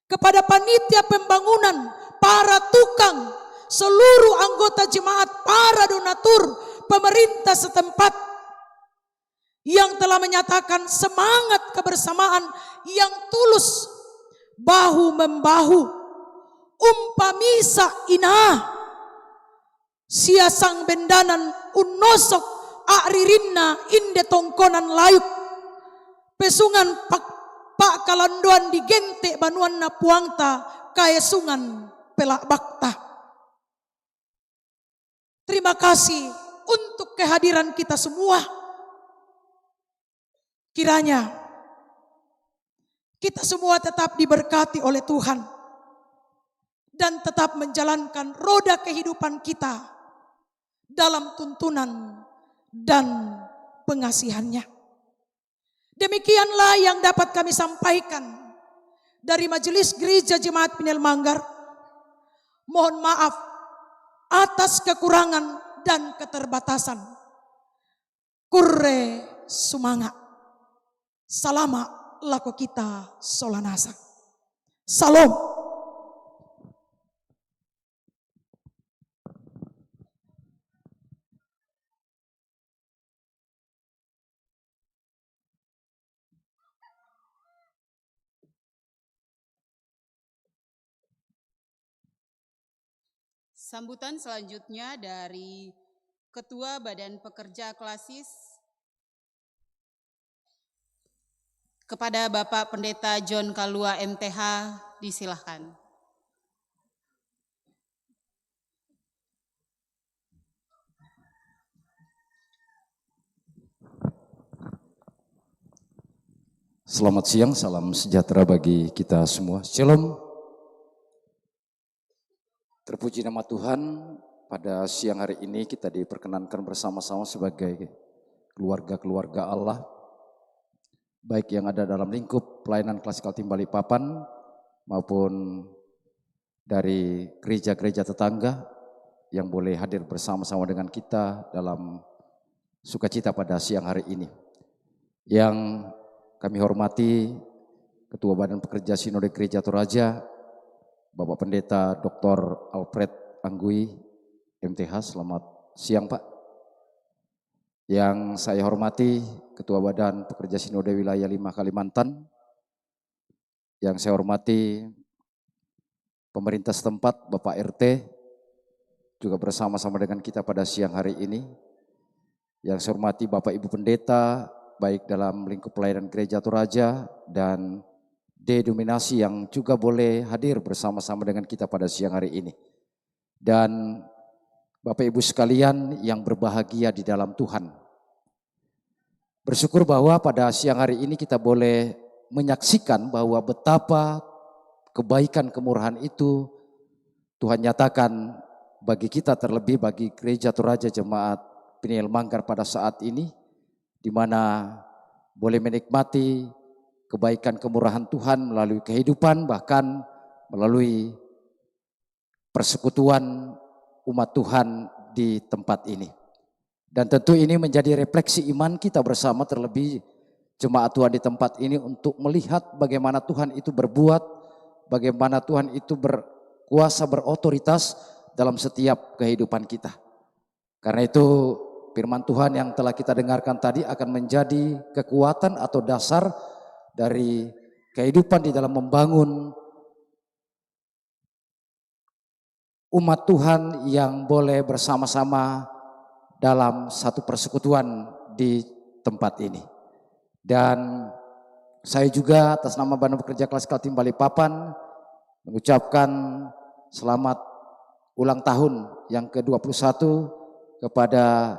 kepada panitia pembangunan, para tukang, seluruh anggota jemaat, para donatur, pemerintah setempat yang telah menyatakan semangat kebersamaan yang tulus, bahu membahu, umpamisa inah, siasang bendanan unosok a'ririnna inde tongkonan layuk, pesungan pak kalanduan di gente banuan na puangta kaesungan pelak bakta. Terima kasih untuk kehadiran kita semua. Kiranya kita semua tetap diberkati oleh Tuhan dan tetap menjalankan roda kehidupan kita dalam tuntunan dan pengasihannya. Demikianlah yang dapat kami sampaikan dari Majelis Gereja Jemaat Pinel Manggar. Mohon maaf atas kekurangan dan keterbatasan. Kurre sumanga. Salama lako kita solanasa. Salam. Sambutan selanjutnya dari Ketua Badan Pekerja Klasis kepada Bapak Pendeta John Kalua MTH, disilahkan. Selamat siang, salam sejahtera bagi kita semua. Shalom. Terpuji nama Tuhan, pada siang hari ini kita diperkenankan bersama-sama sebagai keluarga-keluarga Allah, baik yang ada dalam lingkup pelayanan Klasikal Tim Balikpapan maupun dari gereja-gereja tetangga yang boleh hadir bersama-sama dengan kita dalam sukacita pada siang hari ini. Yang kami hormati Ketua Badan Pekerja Sinode Gereja Toraja, Bapak Pendeta Dr. Alfred Anggui, MTH, selamat siang Pak. Yang saya hormati Ketua Badan Pekerja Sinode Wilayah 5 Kalimantan. Yang saya hormati pemerintah setempat, Bapak RT, juga bersama-sama dengan kita pada siang hari ini. Yang saya hormati Bapak Ibu Pendeta, baik dalam lingkup pelayanan Gereja Toraja dan denominasi yang juga boleh hadir bersama-sama dengan kita pada siang hari ini. Dan Bapak Ibu sekalian yang berbahagia di dalam Tuhan. Bersyukur bahwa pada siang hari ini kita boleh menyaksikan bahwa betapa kebaikan kemurahan itu Tuhan nyatakan bagi kita, terlebih bagi Gereja Toraja Jemaat Pinel Manggar pada saat ini, di mana boleh menikmati kebaikan kemurahan Tuhan melalui kehidupan, bahkan melalui persekutuan umat Tuhan di tempat ini. Dan tentu ini menjadi refleksi iman kita bersama, terlebih jemaat Tuhan di tempat ini, untuk melihat bagaimana Tuhan itu berbuat, bagaimana Tuhan itu berkuasa, berotoritas dalam setiap kehidupan kita. Karena itu firman Tuhan yang telah kita dengarkan tadi akan menjadi kekuatan atau dasar dari kehidupan di dalam membangun umat Tuhan yang boleh bersama-sama dalam satu persekutuan di tempat ini. Dan saya juga atas nama Badan Pekerja Klasikal Tim Balikpapan mengucapkan selamat ulang tahun yang ke-21 kepada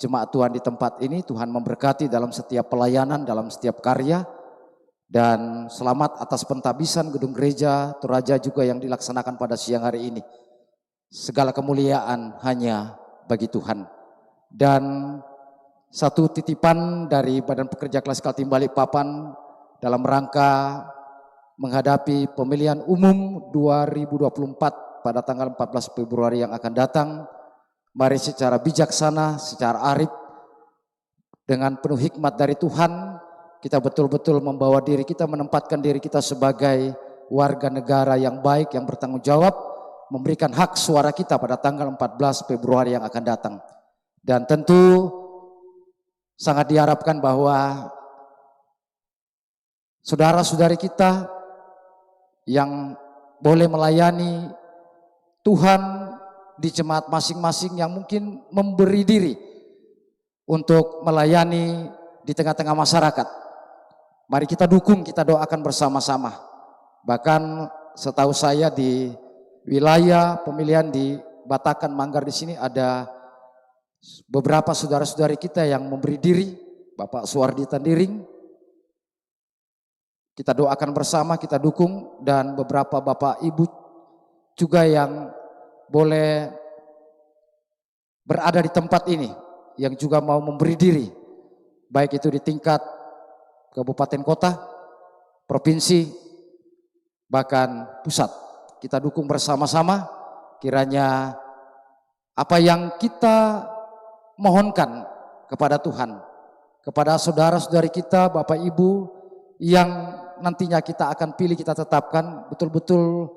jemaat Tuhan di tempat ini. Tuhan memberkati dalam setiap pelayanan, dalam setiap karya. Dan selamat atas pentabisan gedung gereja Toraja juga yang dilaksanakan pada siang hari ini. Segala kemuliaan hanya bagi Tuhan. Dan satu titipan dari Badan Pekerja Klasikal Tim Balikpapan dalam rangka menghadapi pemilihan umum 2024 pada tanggal 14 Februari yang akan datang. Mari secara bijaksana, secara arif, dengan penuh hikmat dari Tuhan, kita betul-betul membawa diri kita, menempatkan diri kita sebagai warga negara yang baik, yang bertanggung jawab, memberikan hak suara kita pada tanggal 14 Februari yang akan datang. Dan tentu sangat diharapkan bahwa saudara-saudari kita yang boleh melayani Tuhan di jemaat masing-masing, yang mungkin memberi diri untuk melayani di tengah-tengah masyarakat, mari kita dukung, kita doakan bersama-sama. Bahkan setahu saya di wilayah pemilihan di Batakan Manggar di sini ada beberapa saudara-saudari kita yang memberi diri, Bapak Suwardi Tandiring, Kita doakan bersama, kita dukung, dan beberapa Bapak Ibu juga yang boleh berada di tempat ini, yang juga mau memberi diri, baik itu di tingkat kabupaten kota, provinsi, bahkan pusat. Kita dukung bersama-sama, kiranya apa yang kita mohonkan kepada Tuhan, kepada saudara-saudari kita, Bapak Ibu yang nantinya kita akan pilih, kita tetapkan betul-betul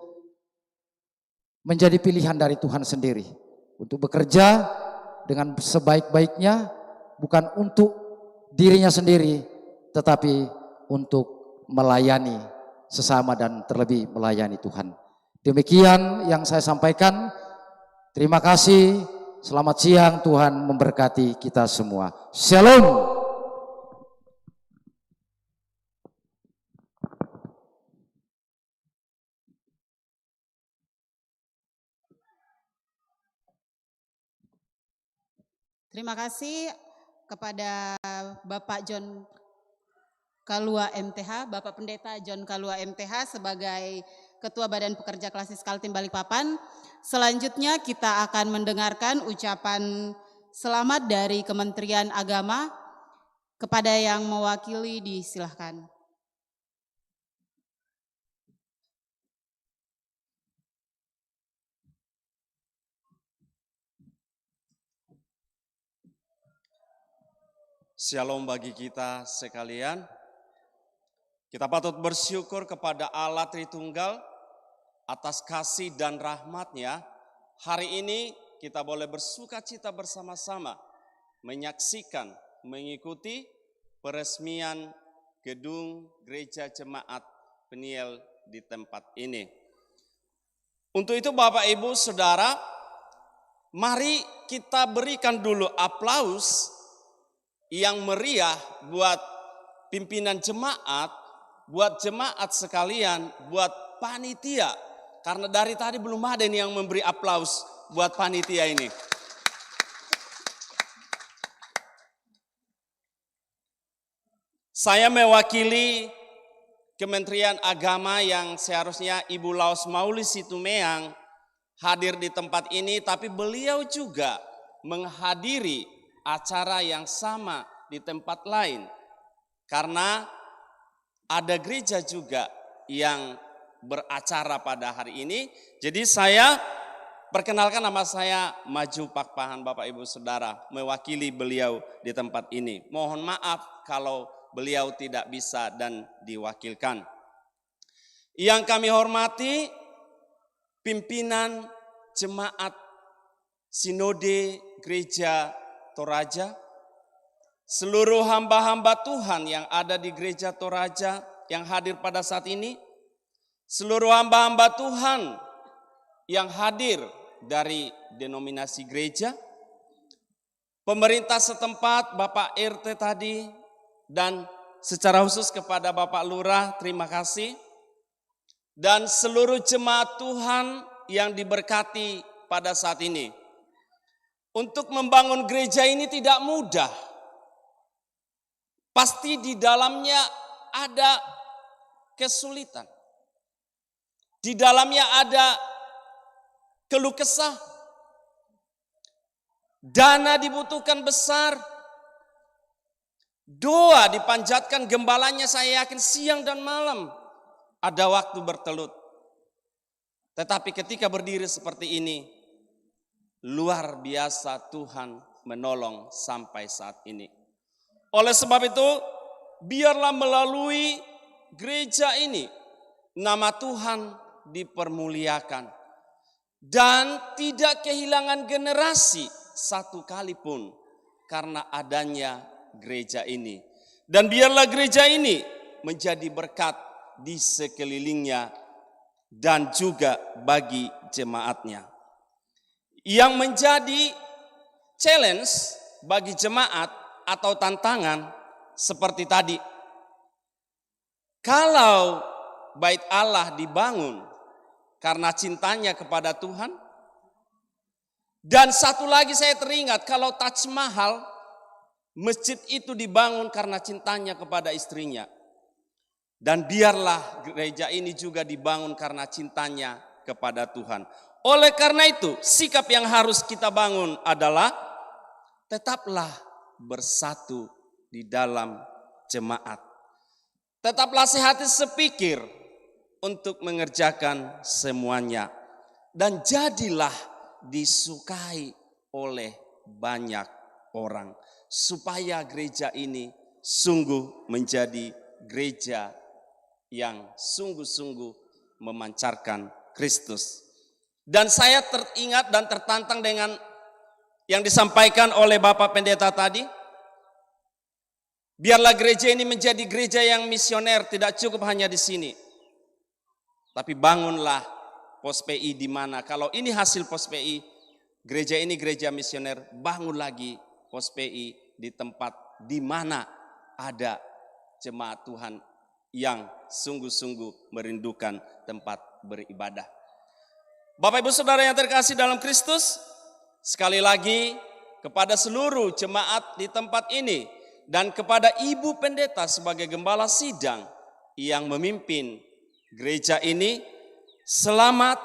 menjadi pilihan dari Tuhan sendiri untuk bekerja dengan sebaik-baiknya, bukan untuk dirinya sendiri, tetapi untuk melayani sesama dan terlebih melayani Tuhan. Demikian yang saya sampaikan. Terima kasih. Selamat siang, Tuhan memberkati kita semua. Shalom. Terima kasih kepada Bapak John Kalua MTH, Bapak Pendeta John Kalua MTH sebagai Ketua Badan Pekerja Klasis Kaltim Balikpapan. Selanjutnya kita akan mendengarkan ucapan selamat dari Kementerian Agama. Kepada yang mewakili disilahkan. Shalom bagi kita sekalian. Kita patut bersyukur kepada Allah Tritunggal atas kasih dan rahmat-Nya. Hari ini kita boleh bersuka cita bersama-sama menyaksikan, mengikuti peresmian gedung Gereja Jemaat Peniel di tempat ini. Untuk itu Bapak Ibu Saudara, mari kita berikan dulu aplaus yang meriah buat pimpinan jemaat, buat jemaat sekalian, buat panitia. Karena dari tadi belum ada yang memberi aplaus buat panitia ini. Saya mewakili Kementerian Agama yang seharusnya Ibu Laos Mauli Situmeang hadir di tempat ini, tapi beliau juga menghadiri acara yang sama di tempat lain. Karena ada gereja juga yang beracara pada hari ini. Jadi saya perkenalkan, nama saya Maju Pakpahan Bapak Ibu Saudara, mewakili beliau di tempat ini. Mohon maaf kalau beliau tidak bisa dan diwakilkan. Yang kami hormati pimpinan jemaat Sinode Gereja Toraja, seluruh hamba-hamba Tuhan yang ada di Gereja Toraja yang hadir pada saat ini, seluruh hamba-hamba Tuhan yang hadir dari denominasi gereja, pemerintah setempat, Bapak RT tadi, dan secara khusus kepada Bapak Lurah, terima kasih. Dan seluruh jemaat Tuhan yang diberkati pada saat ini. Untuk membangun gereja ini tidak mudah. Pasti di dalamnya ada kesulitan. Di dalamnya ada keluh kesah. Dana dibutuhkan besar. Doa dipanjatkan gembalanya, saya yakin siang dan malam ada waktu bertelut. Tetapi ketika berdiri seperti ini, luar biasa Tuhan menolong sampai saat ini. Oleh sebab itu, biarlah melalui gereja ini nama Tuhan dipermuliakan dan tidak kehilangan generasi satu kali pun karena adanya gereja ini. Dan biarlah gereja ini menjadi berkat di sekelilingnya dan juga bagi jemaatnya. Yang menjadi challenge bagi jemaat atau tantangan seperti tadi. Kalau bait Allah dibangun karena cintanya kepada Tuhan. Dan satu lagi saya teringat, kalau Taj Mahal, masjid itu dibangun karena cintanya kepada istrinya. Dan biarlah gereja ini juga dibangun karena cintanya kepada Tuhan. Oleh karena itu, sikap yang harus kita bangun adalah tetaplah bersatu di dalam jemaat. Tetaplah sehati sepikir untuk mengerjakan semuanya. Dan jadilah disukai oleh banyak orang. Supaya gereja ini sungguh menjadi gereja yang sungguh-sungguh memancarkan Kristus. Dan saya teringat dan tertantang dengan yang disampaikan oleh Bapak Pendeta tadi. Biarlah gereja ini menjadi gereja yang misioner, tidak cukup hanya di sini. Tapi bangunlah pos PI di mana, kalau ini hasil pos PI, gereja ini gereja misioner, bangun lagi pos PI di tempat di mana ada jemaat Tuhan yang sungguh-sungguh merindukan tempat beribadah. Bapak Ibu Saudara yang terkasih dalam Kristus, sekali lagi kepada seluruh jemaat di tempat ini dan kepada Ibu Pendeta sebagai gembala sidang yang memimpin gereja ini, selamat,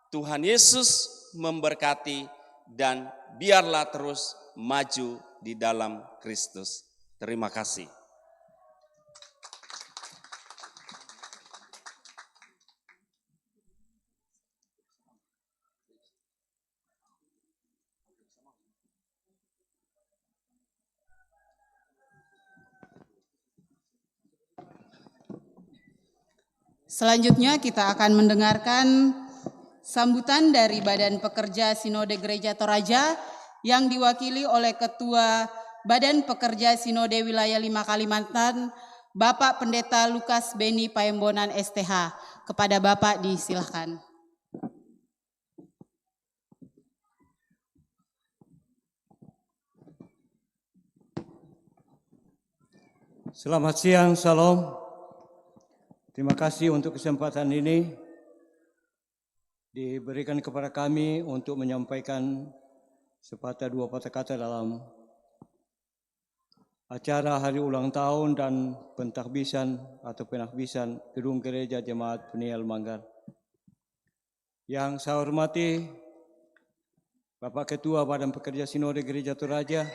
Tuhan Yesus memberkati dan biarlah terus maju di dalam Kristus. Terima kasih. Selanjutnya kita akan mendengarkan sambutan dari Badan Pekerja Sinode Gereja Toraja yang diwakili oleh Ketua Badan Pekerja Sinode Wilayah 5 Kalimantan, Bapak Pendeta Lukas Beni Paembonan STH. Kepada Bapak disilahkan. Selamat siang, salam. Terima kasih untuk kesempatan ini diberikan kepada kami untuk menyampaikan sepatah dua patah kata dalam acara hari ulang tahun dan pentahbisan atau penahbisan Gedung Gereja Jemaat Peniel Manggar. Yang saya hormati Bapak Ketua Badan Pekerja Sinode Gereja Toraja,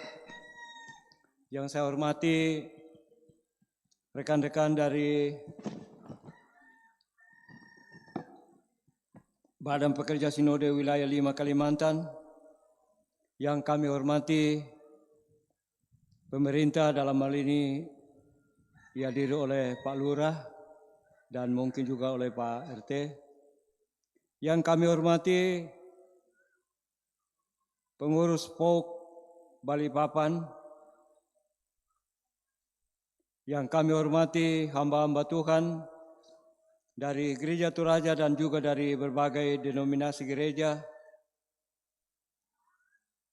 yang saya hormati rekan-rekan dari Badan Pekerja Sinode Wilayah 5 Kalimantan, yang kami hormati pemerintah dalam hal ini dihadiri oleh Pak Lurah dan mungkin juga oleh Pak RT, yang kami hormati pengurus POK Balikpapan, yang kami hormati hamba-hamba Tuhan dari Gereja Toraja dan juga dari berbagai denominasi gereja.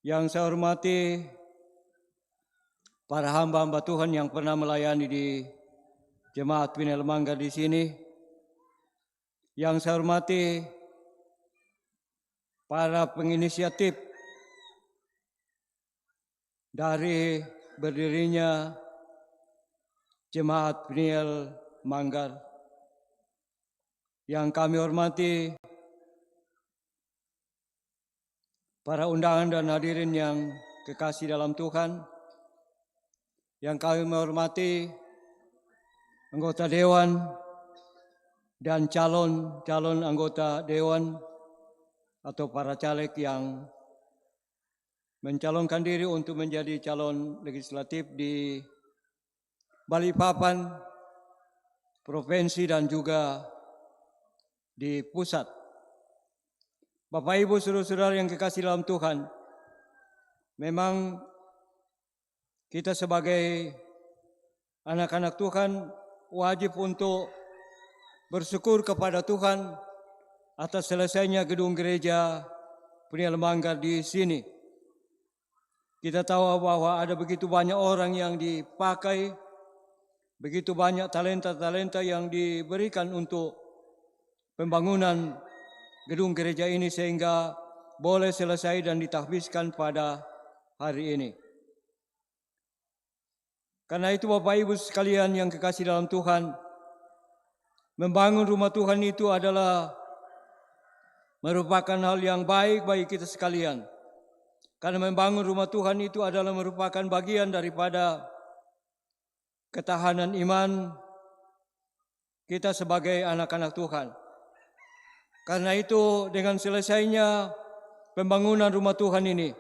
Yang saya hormati para hamba-hamba Tuhan yang pernah melayani di Jemaat Peniel Manggar di sini. Yang saya hormati para penginisiatif dari berdirinya Jemaat Peniel Manggar. Yang kami hormati para undangan dan hadirin yang kekasih dalam Tuhan, yang kami menghormati anggota dewan dan calon anggota dewan atau para caleg yang mencalonkan diri untuk menjadi calon legislatif di Balikpapan, provinsi dan juga di pusat. Bapak Ibu saudara-saudara yang kekasih dalam Tuhan, memang kita sebagai anak-anak Tuhan wajib untuk bersyukur kepada Tuhan atas selesainya gedung gereja Peniel Manggar di sini. Kita tahu bahwa ada begitu banyak orang yang dipakai, begitu banyak talenta-talenta yang diberikan untuk pembangunan gedung gereja ini sehingga boleh selesai dan ditahbiskan pada hari ini. Karena itu Bapak Ibu sekalian yang kekasih dalam Tuhan, membangun rumah Tuhan itu adalah merupakan hal yang baik bagi kita sekalian. Karena membangun rumah Tuhan itu adalah merupakan bagian daripada ketahanan iman kita sebagai anak-anak Tuhan. Karena itu dengan selesainya pembangunan rumah Tuhan ini,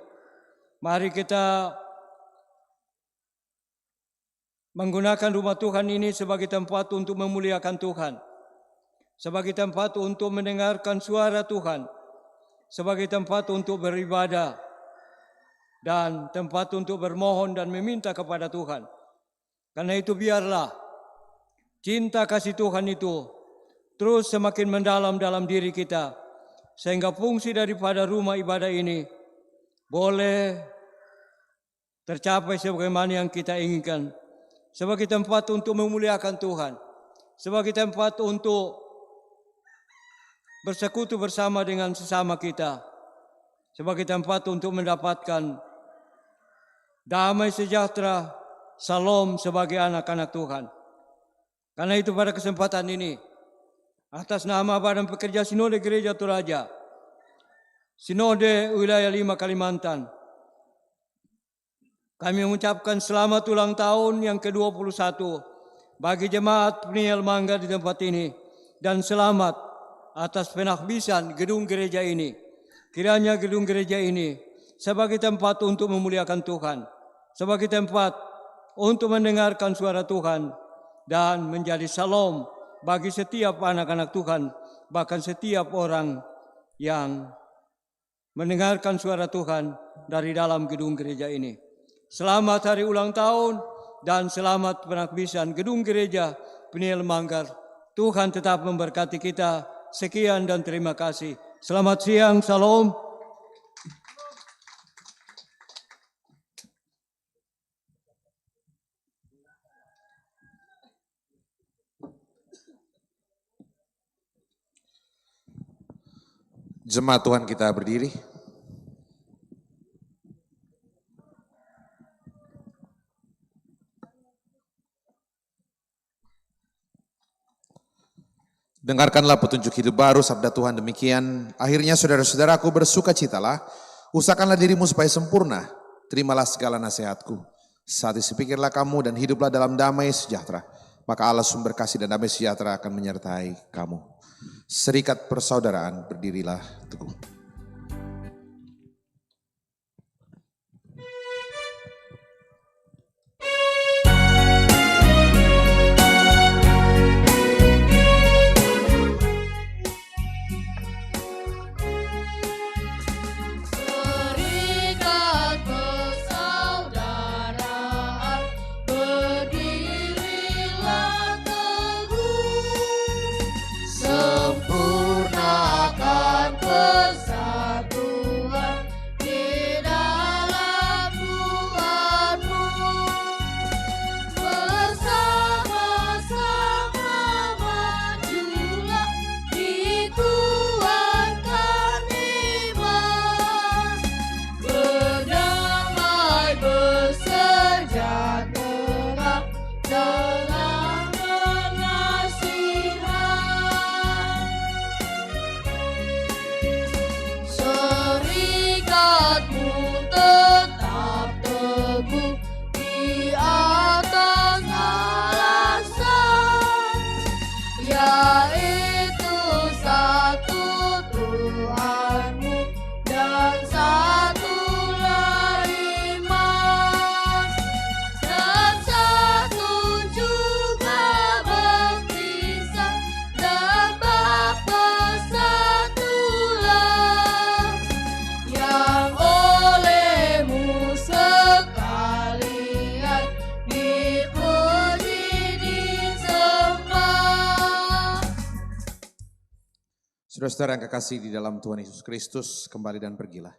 mari kita menggunakan rumah Tuhan ini sebagai tempat untuk memuliakan Tuhan, sebagai tempat untuk mendengarkan suara Tuhan, sebagai tempat untuk beribadah, dan tempat untuk bermohon dan meminta kepada Tuhan. Karena itu biarlah cinta kasih Tuhan itu terus semakin mendalam dalam diri kita, sehingga fungsi daripada rumah ibadah ini boleh tercapai sebagaimana yang kita inginkan, sebagai tempat untuk memuliakan Tuhan, sebagai tempat untuk bersekutu bersama dengan sesama kita, sebagai tempat untuk mendapatkan damai sejahtera, salam sebagai anak-anak Tuhan. Karena itu pada kesempatan ini, atas nama Badan Pekerja Sinode Gereja Toraja, Sinode Wilayah 5 Kalimantan, kami mengucapkan selamat ulang tahun yang ke-21 bagi jemaat Peniel Manggar di tempat ini, dan selamat atas penakbisan gedung gereja ini. Kiranya gedung gereja ini sebagai tempat untuk memuliakan Tuhan, sebagai tempat untuk mendengarkan suara Tuhan, dan menjadi salam bagi setiap anak-anak Tuhan, bahkan setiap orang yang mendengarkan suara Tuhan dari dalam gedung gereja ini. Selamat hari ulang tahun dan selamat penakbisan gedung gereja Peniel Manggar. Tuhan tetap memberkati kita. Sekian dan terima kasih. Selamat siang, salam. Jemaat Tuhan kita berdiri. Dengarkanlah petunjuk hidup baru, sabda Tuhan demikian. Akhirnya saudara-saudaraku, bersukacitalah, usahakanlah dirimu supaya sempurna, terimalah segala nasihatku. Saat itu pikirlah kamu dan hiduplah dalam damai sejahtera, maka Allah sumber kasih dan damai sejahtera akan menyertai kamu. Serikat persaudaraan, berdirilah teguh. Serikat persaudaraan, berdirilah teguh. Sempurnakan persatuan di dalam Tuhanmu. Bersama-sama majulah, dikuatkan iman. Berdamai bersejahtera dalam pengasihan. Serikatmu tetap teguh di atas alasan, yaitu satu Tuhanmu dan satulah iman, dan satu juga baptisan dan Bapa satulah, yang olehmu sekalian dipuji disembah. Saudara-saudara yang kekasih di dalam Tuhan Yesus Kristus, kembali dan pergilah.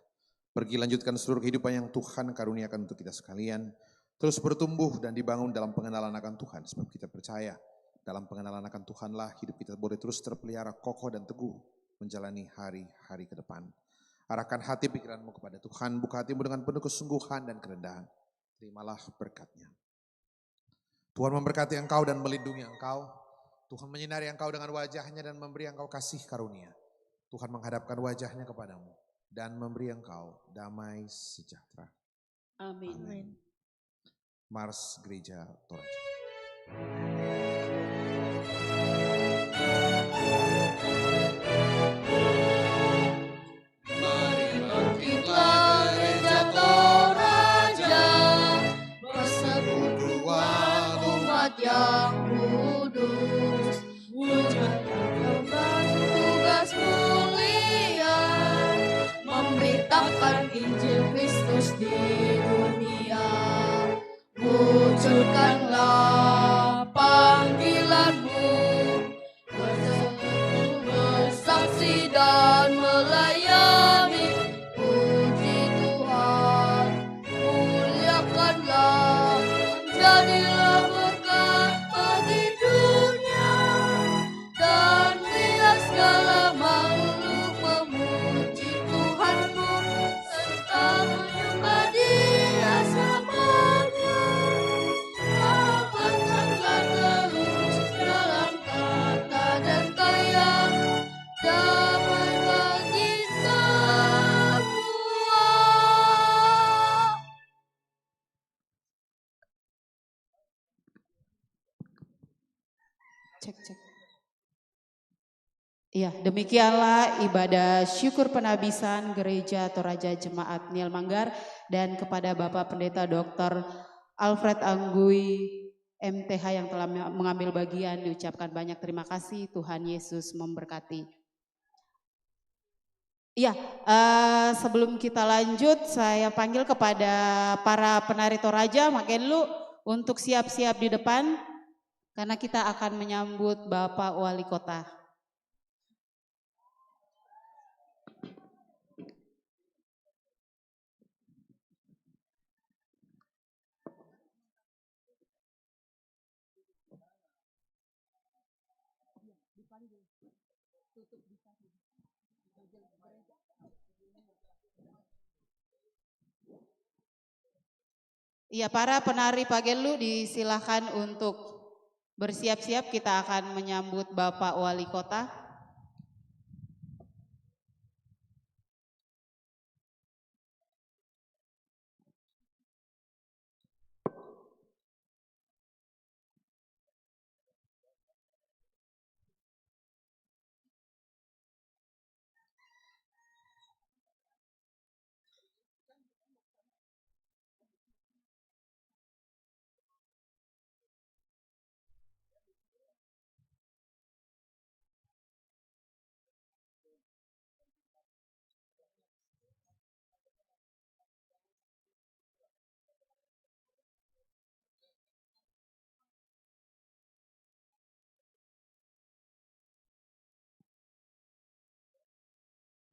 Pergi lanjutkan seluruh kehidupan yang Tuhan karuniakan untuk kita sekalian. Terus bertumbuh dan dibangun dalam pengenalan akan Tuhan. Sebab kita percaya dalam pengenalan akan Tuhanlah hidup kita boleh terus terpelihara kokoh dan teguh menjalani hari-hari ke depan. Arahkan hati pikiranmu kepada Tuhan. Buka hatimu dengan penuh kesungguhan dan kerendahan. Terimalah berkat-Nya. Tuhan memberkati engkau dan melindungi engkau. Tuhan menyinari engkau dengan wajahnya dan memberi engkau kasih karunia. Tuhan menghadapkan wajahnya kepadamu dan memberi engkau damai sejahtera. Amin. Mars Gereja Toraja. Bangkitlah Gereja Toraja, persekutuan umat yang kudus, wujudkan tugas mulia, memberitakan Injil Kristus di dunia. Wujudkanlah panggilanmu, bersaksi dan melayani. Puji Tuhan, muliakanlah, jadilah berkat bagi dunia, dan biar segala makhluk memuji Tuhanmu, serta menyembah Dia selamanya. Lapangkanlah terus dalam kata dan karya, damai bagi semua. Cek. Iya, demikianlah ibadah syukur penabisan Gereja Toraja Jemaat Niel Manggar, dan kepada Bapak Pendeta Dr. Alfred Anggui MTH yang telah mengambil bagian diucapkan banyak terima kasih. Tuhan Yesus memberkati. Iya, sebelum kita lanjut saya panggil kepada para penari Toraja, makin lu untuk siap-siap di depan karena kita akan menyambut Bapak Wali Kota. Iya, para penari Pagelu disilahkan untuk bersiap-siap, kita akan menyambut Bapak Wali Kota.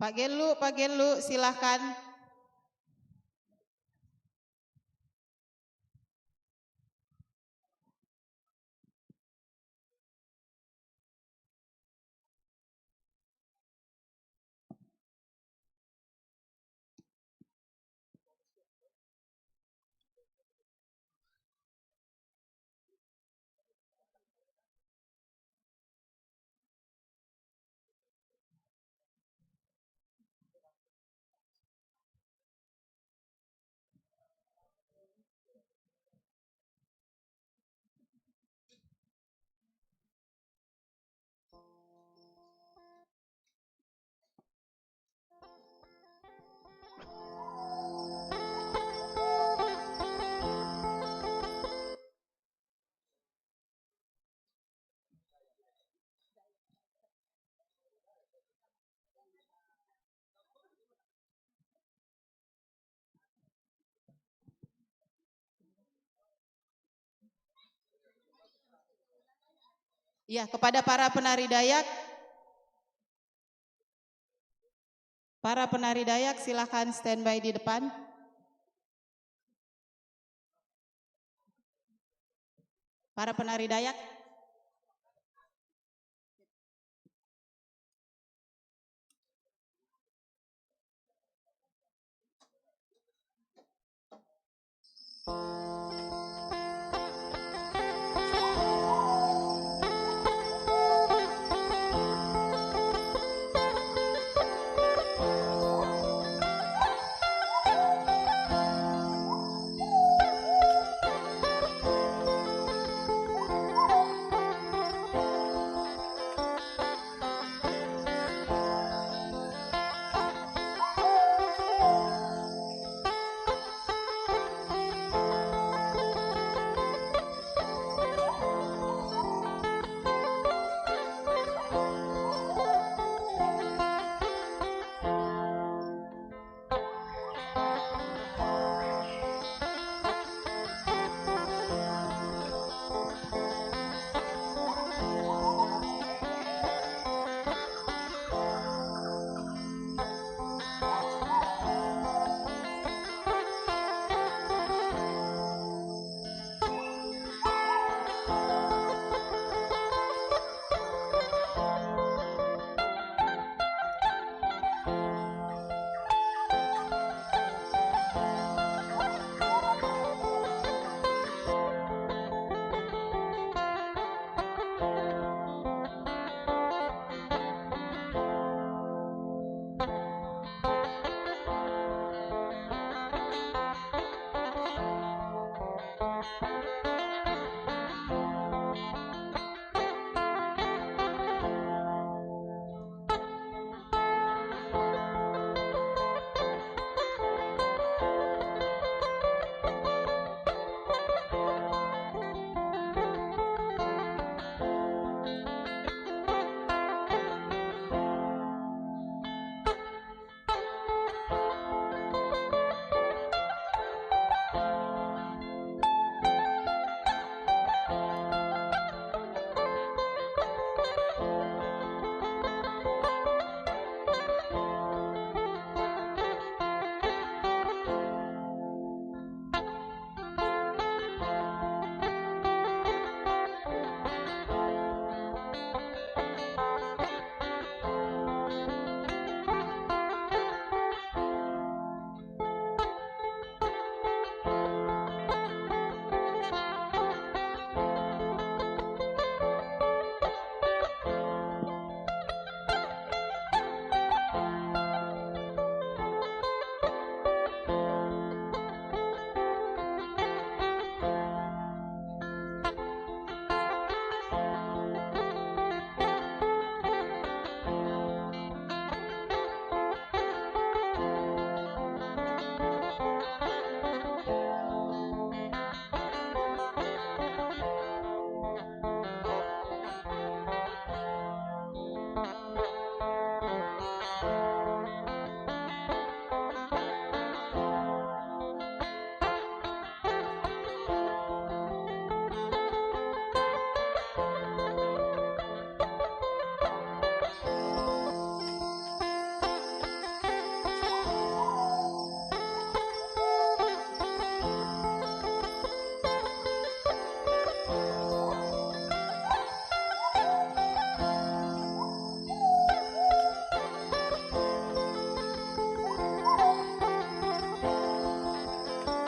Pak Genlu silahkan. Ya, kepada para penari Dayak. Para penari Dayak silahkan standby di depan. Para penari Dayak.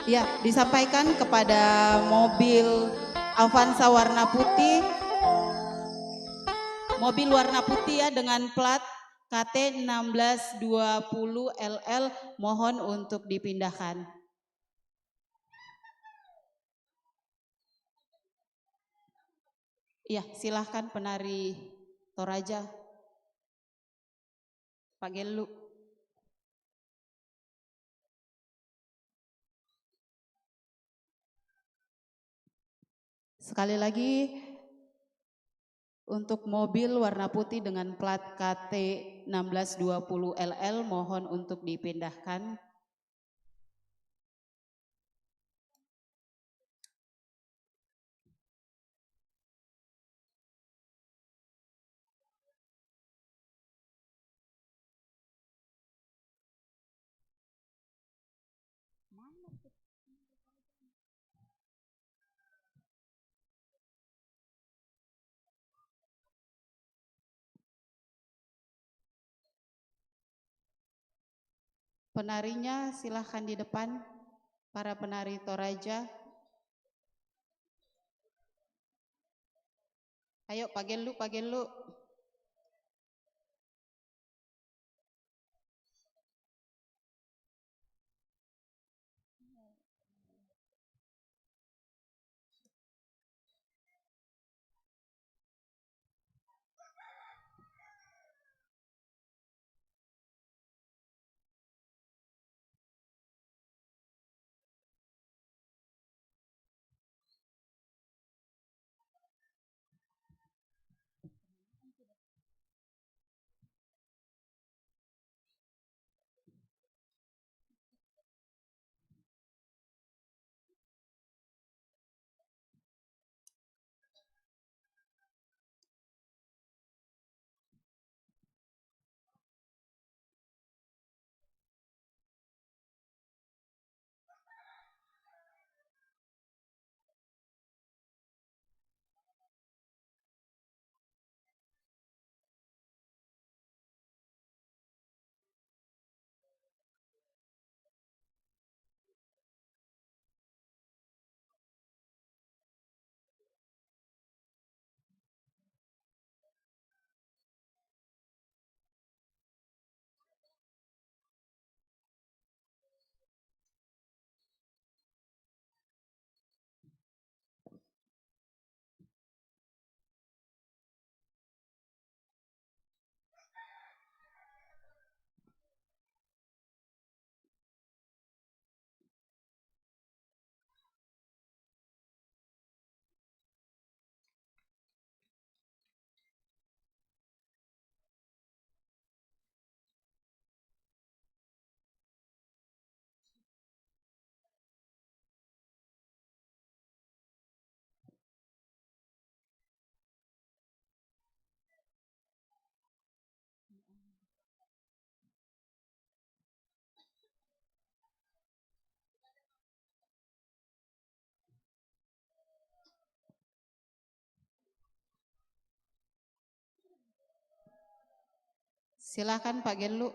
Ya, disampaikan kepada mobil Avanza warna putih. Mobil warna putih ya dengan plat KT 1620 LL, mohon untuk dipindahkan. Iya, silahkan penari Toraja. Pak Gelu. Sekali lagi, untuk mobil warna putih dengan plat KT 1620 LL, mohon untuk dipindahkan. Penarinya silahkan di depan, para penari Toraja. Ayo Pak Gelu, Pak Gelu. Silakan Pak Gelu.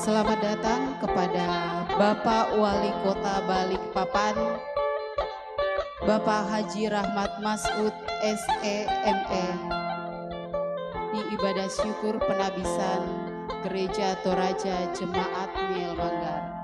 Selamat datang kepada Bapak Wali Kota Balikpapan, Bapak Haji Rahmat Masud SEME, di ibadah syukur penabisan Gereja Toraja Jemaat Miel Manggar.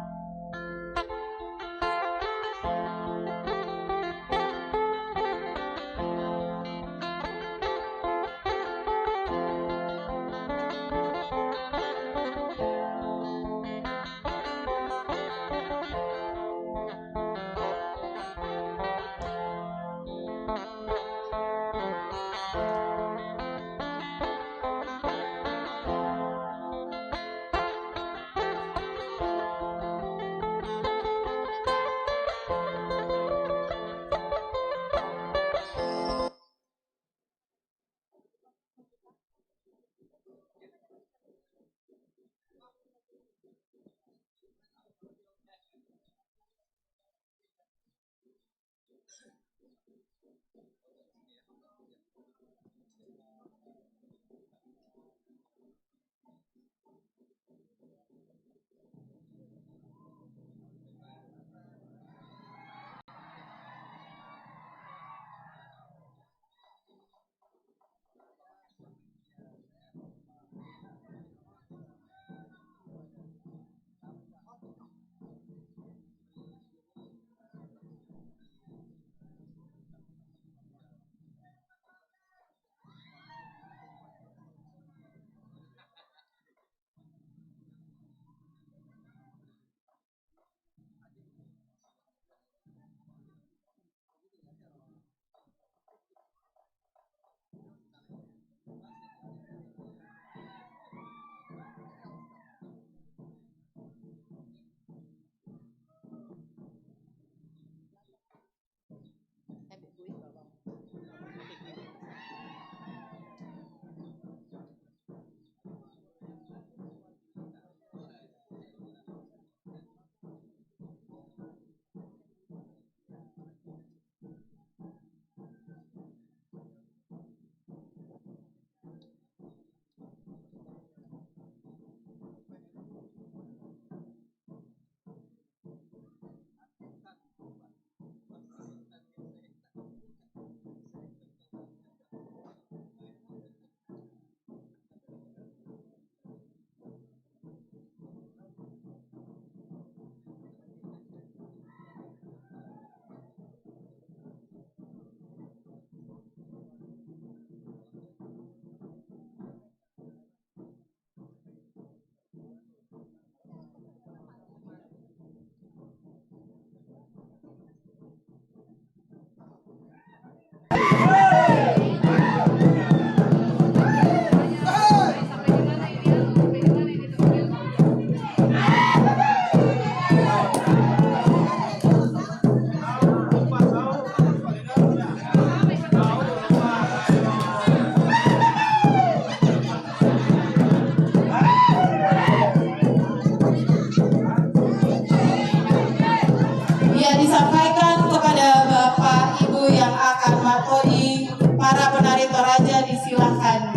Disampaikan kepada Bapak Ibu yang akan matoi para penari Toraja, disilahkan.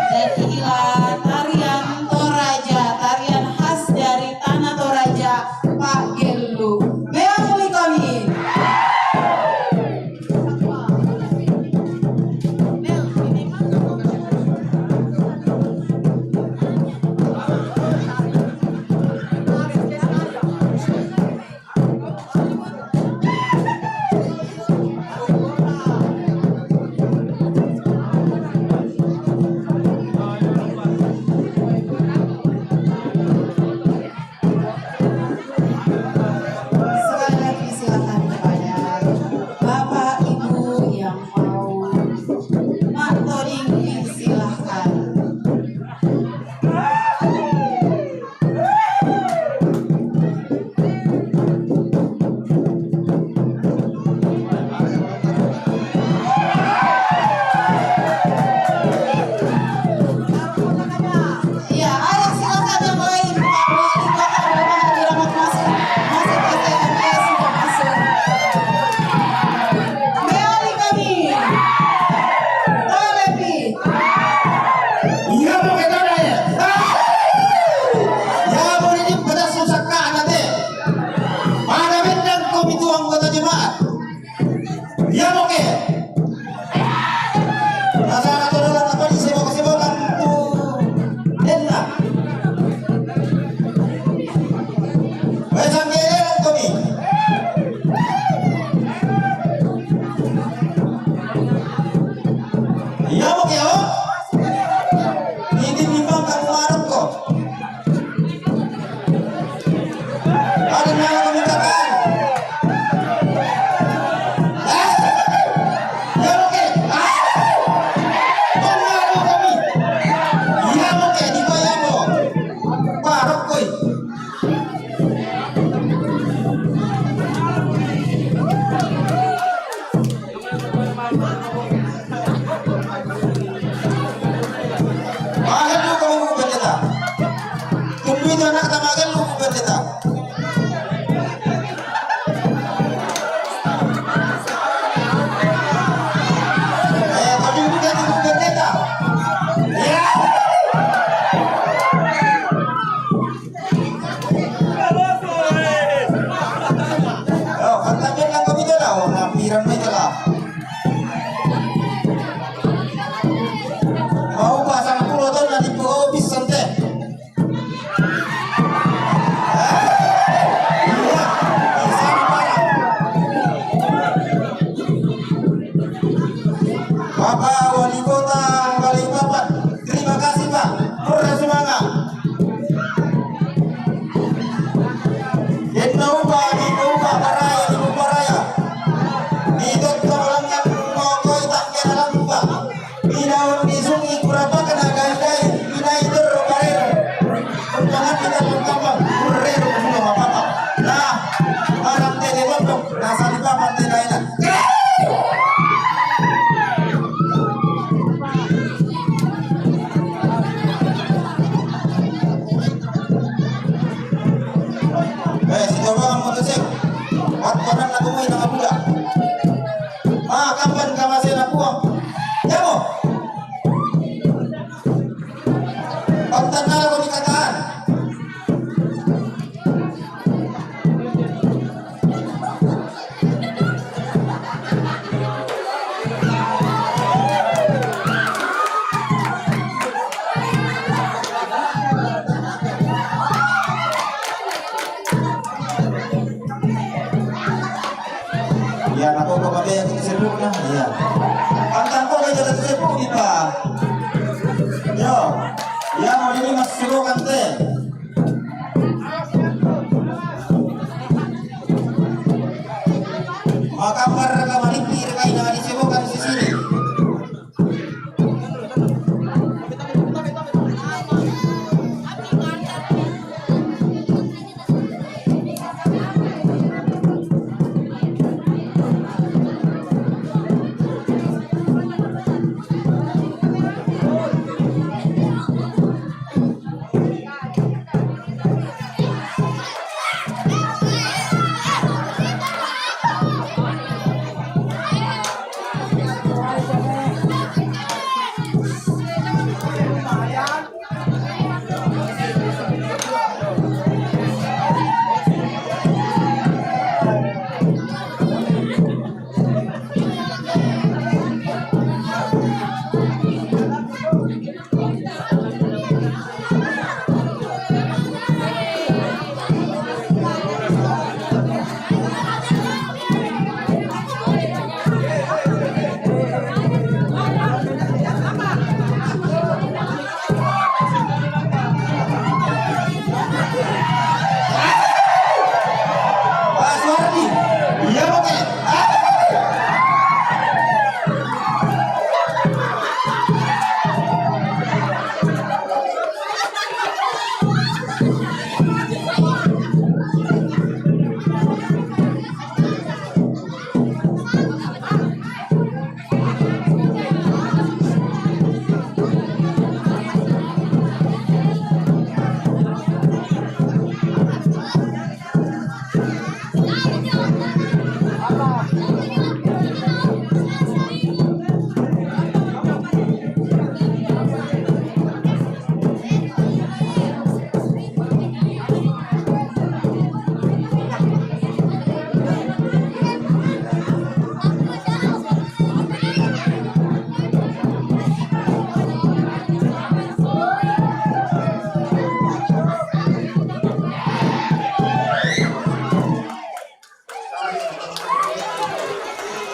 Dan inilah tarian Toraja, tarian khas dari tanah Toraja, Pak Gelu. Beang muli kami. Ya, aku kok pakai yang disebut nah. Iya. Pantan kok aja disebut kita. Yo. Ya, mau ini mas sebut kan teh. Maka para kamari kiri kain yang disebut kan di sini.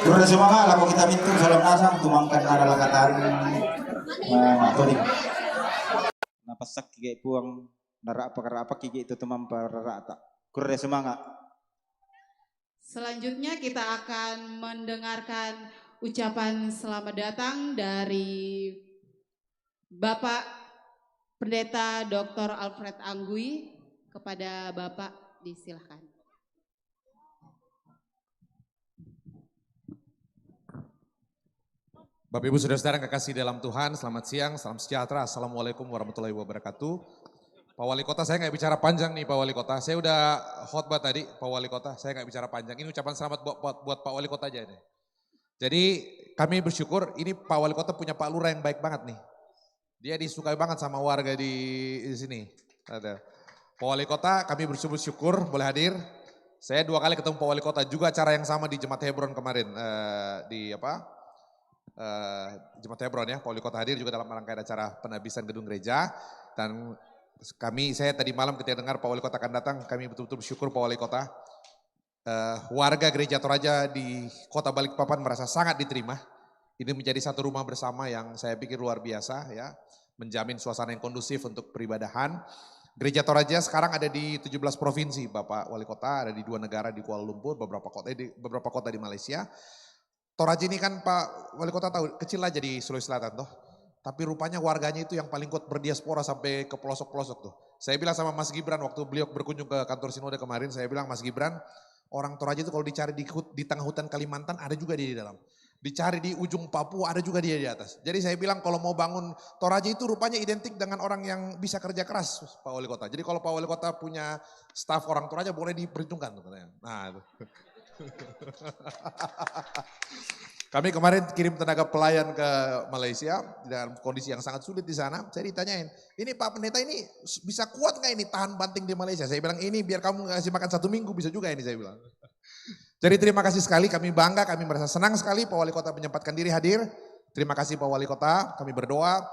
Kurang semangat lah kita minta salam nasang tumangkan adalah katarin matodik. Napasak kige puang nara apa kige itu temam parata. Kurang semangat. Selanjutnya kita akan mendengarkan ucapan selamat datang dari Bapak Pendeta Dr. Alfred Anggui. Kepada Bapak disilahkan. Bapak Ibu Saudara-saudara yang kekasih dalam Tuhan, selamat siang, salam sejahtera, Assalamualaikum warahmatullahi wabarakatuh. Pak Wali Kota, saya nggak bicara panjang nih Pak Wali Kota, saya udah khotbah tadi Pak Wali Kota, saya nggak bicara panjang, ini ucapan selamat buat Pak Wali Kota aja ini. Jadi kami bersyukur, ini Pak Wali Kota punya Pak Lurah yang baik banget nih. Dia disukai banget sama warga di sini. Ada. Pak Wali Kota, kami bersyukur boleh hadir. Saya 2 kali ketemu Pak Wali Kota, juga acara yang sama di Jemaat Hebron kemarin, Jemaat Hebron ya, Pak Wali Kota hadir juga dalam rangkaian acara penabisan gedung gereja. Dan saya tadi malam ketika dengar Pak Wali Kota akan datang, kami betul-betul bersyukur Pak Wali Kota. Warga Gereja Toraja di Kota Balikpapan merasa sangat diterima. Ini menjadi satu rumah bersama yang saya pikir luar biasa ya, menjamin suasana yang kondusif untuk peribadahan. Gereja Toraja sekarang ada di 17 provinsi, Bapak Wali Kota, ada di 2 negara di Kuala Lumpur, beberapa kota di Malaysia. Toraja ini kan Pak Wali Kota tahu, kecil aja di Sulawesi Selatan toh. Tapi rupanya warganya itu yang paling kuat berdiaspora sampai ke pelosok-pelosok tuh. Saya bilang sama Mas Gibran waktu beliau berkunjung ke kantor Sinode kemarin, saya bilang Mas Gibran, orang Toraja itu kalau dicari di tengah hutan Kalimantan ada juga dia di dalam. Dicari di ujung Papua ada juga dia di atas. Jadi saya bilang kalau mau bangun Toraja itu rupanya identik dengan orang yang bisa kerja keras Pak Wali Kota. Jadi kalau Pak Wali Kota punya staf orang Toraja boleh diperhitungkan tuh katanya. Nah itu. Kami kemarin kirim tenaga pelayan ke Malaysia dengan kondisi yang sangat sulit di sana. Saya ditanyain, ini Pak Pendeta ini bisa kuat nggak ini tahan banting di Malaysia? Saya bilang ini biar kamu ngasih makan 1 minggu bisa juga ini saya bilang. Jadi terima kasih sekali, kami bangga, kami merasa senang sekali Pak Wali Kota menyempatkan diri hadir. Terima kasih Pak Wali Kota, kami berdoa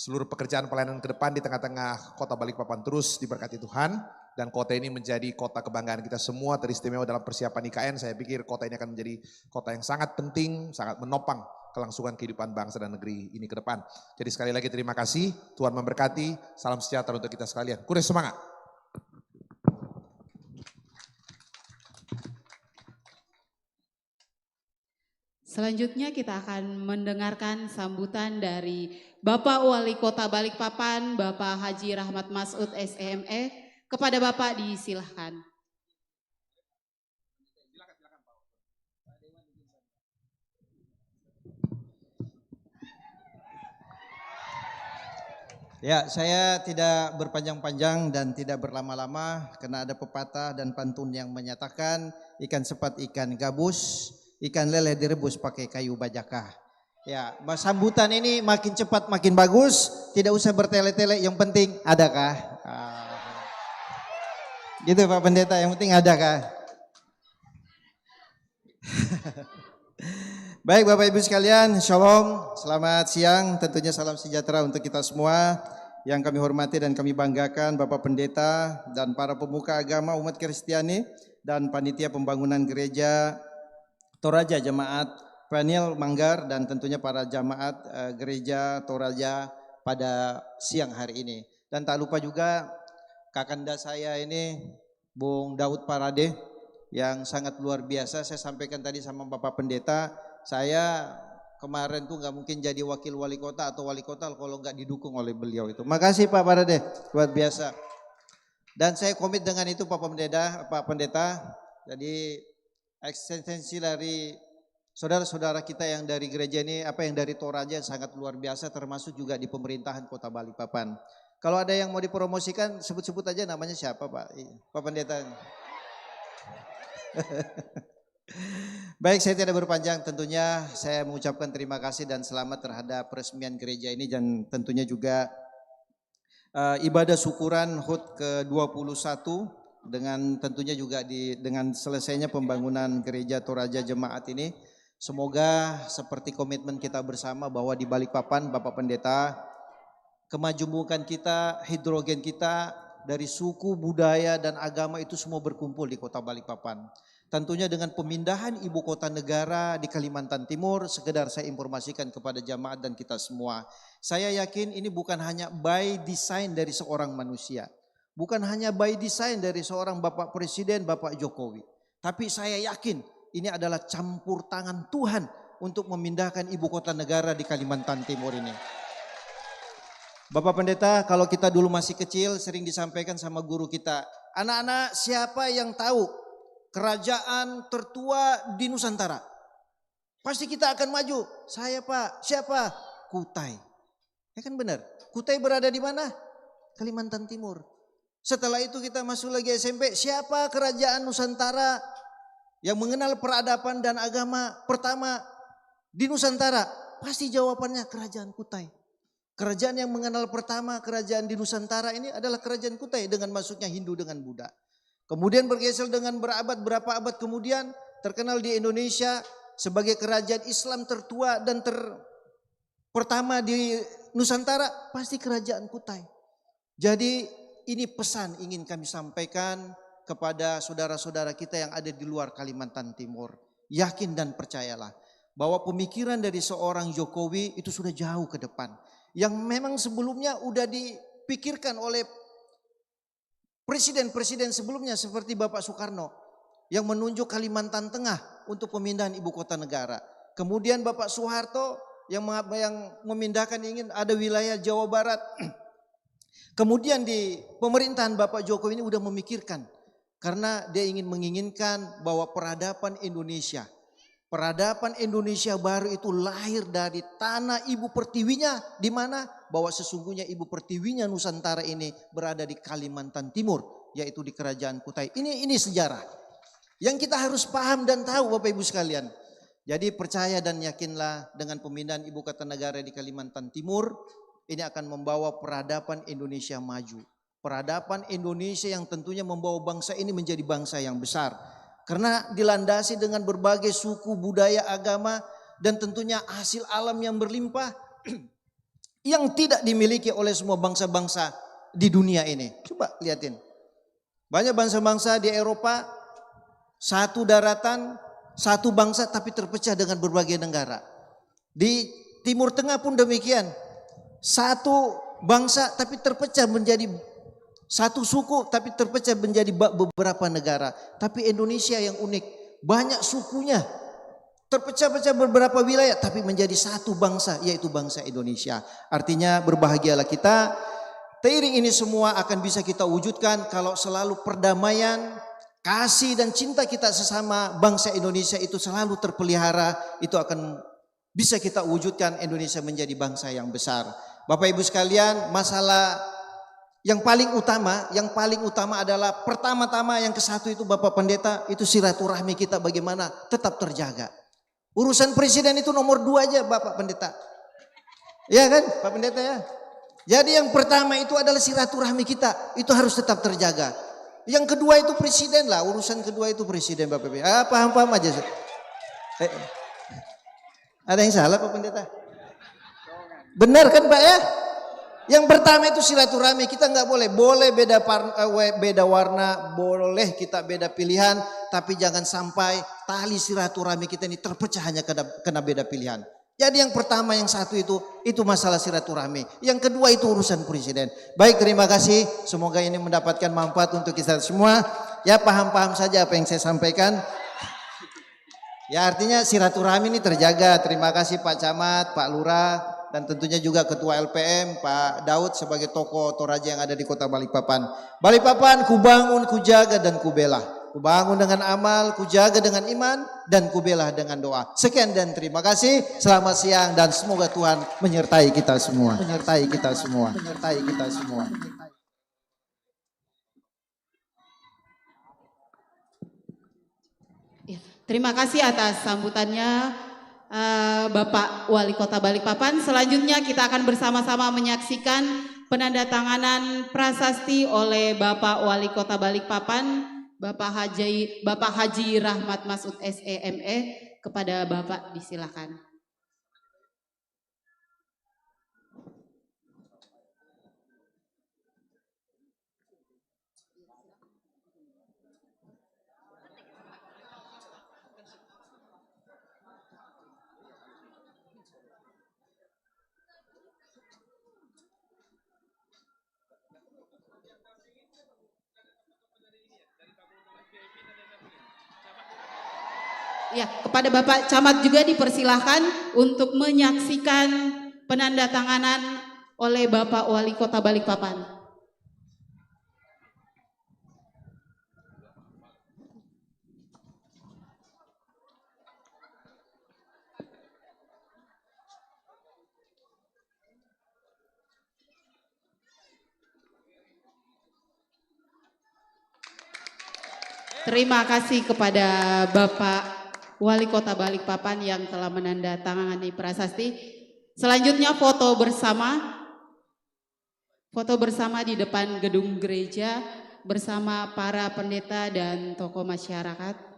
seluruh pekerjaan pelayanan ke depan di tengah-tengah kota Balikpapan terus diberkati Tuhan. Dan kota ini menjadi kota kebanggaan kita semua, teristimewa dalam persiapan IKN. Saya pikir kota ini akan menjadi kota yang sangat penting, sangat menopang kelangsungan kehidupan bangsa dan negeri ini ke depan. Jadi sekali lagi terima kasih, Tuhan memberkati, salam sejahtera untuk kita sekalian. Kures semangat. Selanjutnya kita akan mendengarkan sambutan dari Bapak Wali Kota Balikpapan, Bapak Haji Rahmat Masud SME. Kepada Bapak disilahkan. Ya, saya tidak berpanjang-panjang dan tidak berlama-lama karena ada pepatah dan pantun yang menyatakan ikan sepat ikan gabus, ikan lele direbus pakai kayu bajakah. Ya, sambutan ini makin cepat makin bagus, tidak usah bertele-tele, yang penting adakah? Gitu Pak Pendeta, yang penting ada kah? Baik Bapak Ibu sekalian, Shalom, selamat siang, tentunya salam sejahtera untuk kita semua. Yang kami hormati dan kami banggakan Bapak Pendeta dan para pemuka agama umat Kristiani dan panitia pembangunan gereja Toraja Jemaat Peniel Manggar dan tentunya para jamaat gereja Toraja pada siang hari ini. Dan tak lupa juga kakanda saya ini Bung Daud Parade yang sangat luar biasa. Saya sampaikan tadi sama Bapak Pendeta, saya kemarin tuh nggak mungkin jadi wakil wali kota atau wali kota kalau nggak didukung oleh beliau itu. Makasih Pak Parade, luar biasa. Dan saya komit dengan itu Pak Pendeta. Jadi eksistensi dari saudara-saudara kita yang dari gereja ini, yang dari Toraja sangat luar biasa, termasuk juga di pemerintahan Kota Balikpapan. Kalau ada yang mau dipromosikan, sebut-sebut aja namanya siapa Pak Pendeta. Baik, saya tidak berpanjang, tentunya saya mengucapkan terima kasih dan selamat terhadap peresmian gereja ini dan tentunya juga ibadah syukuran HUT ke-21 dengan tentunya juga dengan selesainya pembangunan gereja Toraja Jemaat ini. Semoga seperti komitmen kita bersama bahwa di Balikpapan Bapak Pendeta, kemajemukan kita, hidrogen kita dari suku, budaya, dan agama itu semua berkumpul di kota Balikpapan. Tentunya dengan pemindahan ibu kota negara di Kalimantan Timur, sekedar saya informasikan kepada jamaat dan kita semua. Saya yakin ini bukan hanya by design dari seorang manusia. Bukan hanya by design dari seorang Bapak Presiden, Bapak Jokowi. Tapi saya yakin ini adalah campur tangan Tuhan untuk memindahkan ibu kota negara di Kalimantan Timur ini. Bapak Pendeta, kalau kita dulu masih kecil sering disampaikan sama guru kita, anak-anak siapa yang tahu kerajaan tertua di Nusantara? Pasti kita akan maju. Saya Pak, siapa? Kutai. Ya kan benar. Kutai berada di mana? Kalimantan Timur. Setelah itu kita masuk lagi SMP, siapa kerajaan Nusantara yang mengenal peradaban dan agama pertama di Nusantara? Pasti jawabannya kerajaan Kutai. Kerajaan yang mengenal pertama kerajaan di Nusantara ini adalah kerajaan Kutai dengan masuknya Hindu dengan Buddha. Kemudian bergeser dengan berapa abad kemudian terkenal di Indonesia sebagai kerajaan Islam tertua dan pertama di Nusantara pasti kerajaan Kutai. Jadi ini pesan ingin kami sampaikan kepada saudara-saudara kita yang ada di luar Kalimantan Timur. Yakin dan percayalah bahwa pemikiran dari seorang Jokowi itu sudah jauh ke depan. Yang memang sebelumnya udah dipikirkan oleh presiden-presiden sebelumnya seperti Bapak Soekarno yang menunjuk Kalimantan Tengah untuk pemindahan ibu kota negara. Kemudian Bapak Soeharto yang memindahkan ingin ada wilayah Jawa Barat. Kemudian di pemerintahan Bapak Jokowi ini udah memikirkan karena dia menginginkan bahwa peradaban Indonesia baru itu lahir dari tanah ibu pertiwinya, di mana bahwa sesungguhnya ibu pertiwinya Nusantara ini berada di Kalimantan Timur, yaitu di Kerajaan Kutai. Ini sejarah yang kita harus paham dan tahu Bapak Ibu sekalian. Jadi percaya dan yakinlah dengan pemindahan ibu kota negara di Kalimantan Timur, ini akan membawa peradaban Indonesia maju. Peradaban Indonesia yang tentunya membawa bangsa ini menjadi bangsa yang besar. Karena dilandasi dengan berbagai suku, budaya, agama, dan tentunya hasil alam yang berlimpah yang tidak dimiliki oleh semua bangsa-bangsa di dunia ini. Coba lihatin. Banyak bangsa-bangsa di Eropa, satu daratan, satu bangsa tapi terpecah dengan berbagai negara. Di Timur Tengah pun demikian. Satu bangsa tapi terpecah menjadi satu suku tapi terpecah menjadi beberapa negara. Tapi Indonesia yang unik, banyak sukunya, terpecah-pecah beberapa wilayah tapi menjadi satu bangsa, yaitu bangsa Indonesia. Artinya berbahagialah kita. Seiring ini semua akan bisa kita wujudkan kalau selalu perdamaian, kasih dan cinta kita sesama bangsa Indonesia itu selalu terpelihara. Itu akan bisa kita wujudkan Indonesia menjadi bangsa yang besar. Bapak Ibu sekalian, masalah yang paling utama adalah pertama-tama yang ke-1 itu Bapak Pendeta, itu silaturahmi kita bagaimana tetap terjaga. Urusan presiden itu nomor 2 aja Bapak Pendeta. Ya kan Pak Pendeta ya. Jadi yang pertama itu adalah silaturahmi kita, itu harus tetap terjaga. Yang kedua itu presiden lah, urusan kedua itu presiden Bapak Pendeta. Paham-paham aja. Ada yang salah Pak Pendeta? Benar kan Pak ya? Yang pertama itu silaturahmi, kita nggak boleh beda warna, boleh kita beda pilihan, tapi jangan sampai tali silaturahmi kita ini terpecah hanya kena beda pilihan. Jadi yang pertama yang satu itu masalah silaturahmi. Yang kedua itu urusan presiden. Baik, terima kasih. Semoga ini mendapatkan manfaat untuk kita semua. Ya paham-paham saja apa yang saya sampaikan. Ya artinya silaturahmi ini terjaga. Terima kasih Pak Camat, Pak Lurah. Dan tentunya juga Ketua LPM Pak Daud sebagai tokoh Toraja yang ada di Kota Balikpapan. Balikpapan kubangun, kujaga dan kubela. Kubangun dengan amal, kujaga dengan iman dan kubela dengan doa. Sekian dan terima kasih. Selamat siang dan semoga Tuhan menyertai kita semua. Menyertai kita semua. Menyertai kita semua. Terima kasih atas sambutannya Bapak Wali Kota Balikpapan. Selanjutnya kita akan bersama-sama menyaksikan penandatanganan prasasti oleh Bapak Wali Kota Balikpapan, Bapak Haji Rahmat Masud SEME. Kepada Bapak disilakan. Ya, kepada Bapak Camat juga dipersilahkan untuk menyaksikan penandatanganan oleh Bapak Wali Kota Balikpapan. Terima kasih kepada Bapak Wali Kota Balikpapan yang telah menandatangani prasasti. Selanjutnya foto bersama di depan gedung gereja bersama para pendeta dan tokoh masyarakat.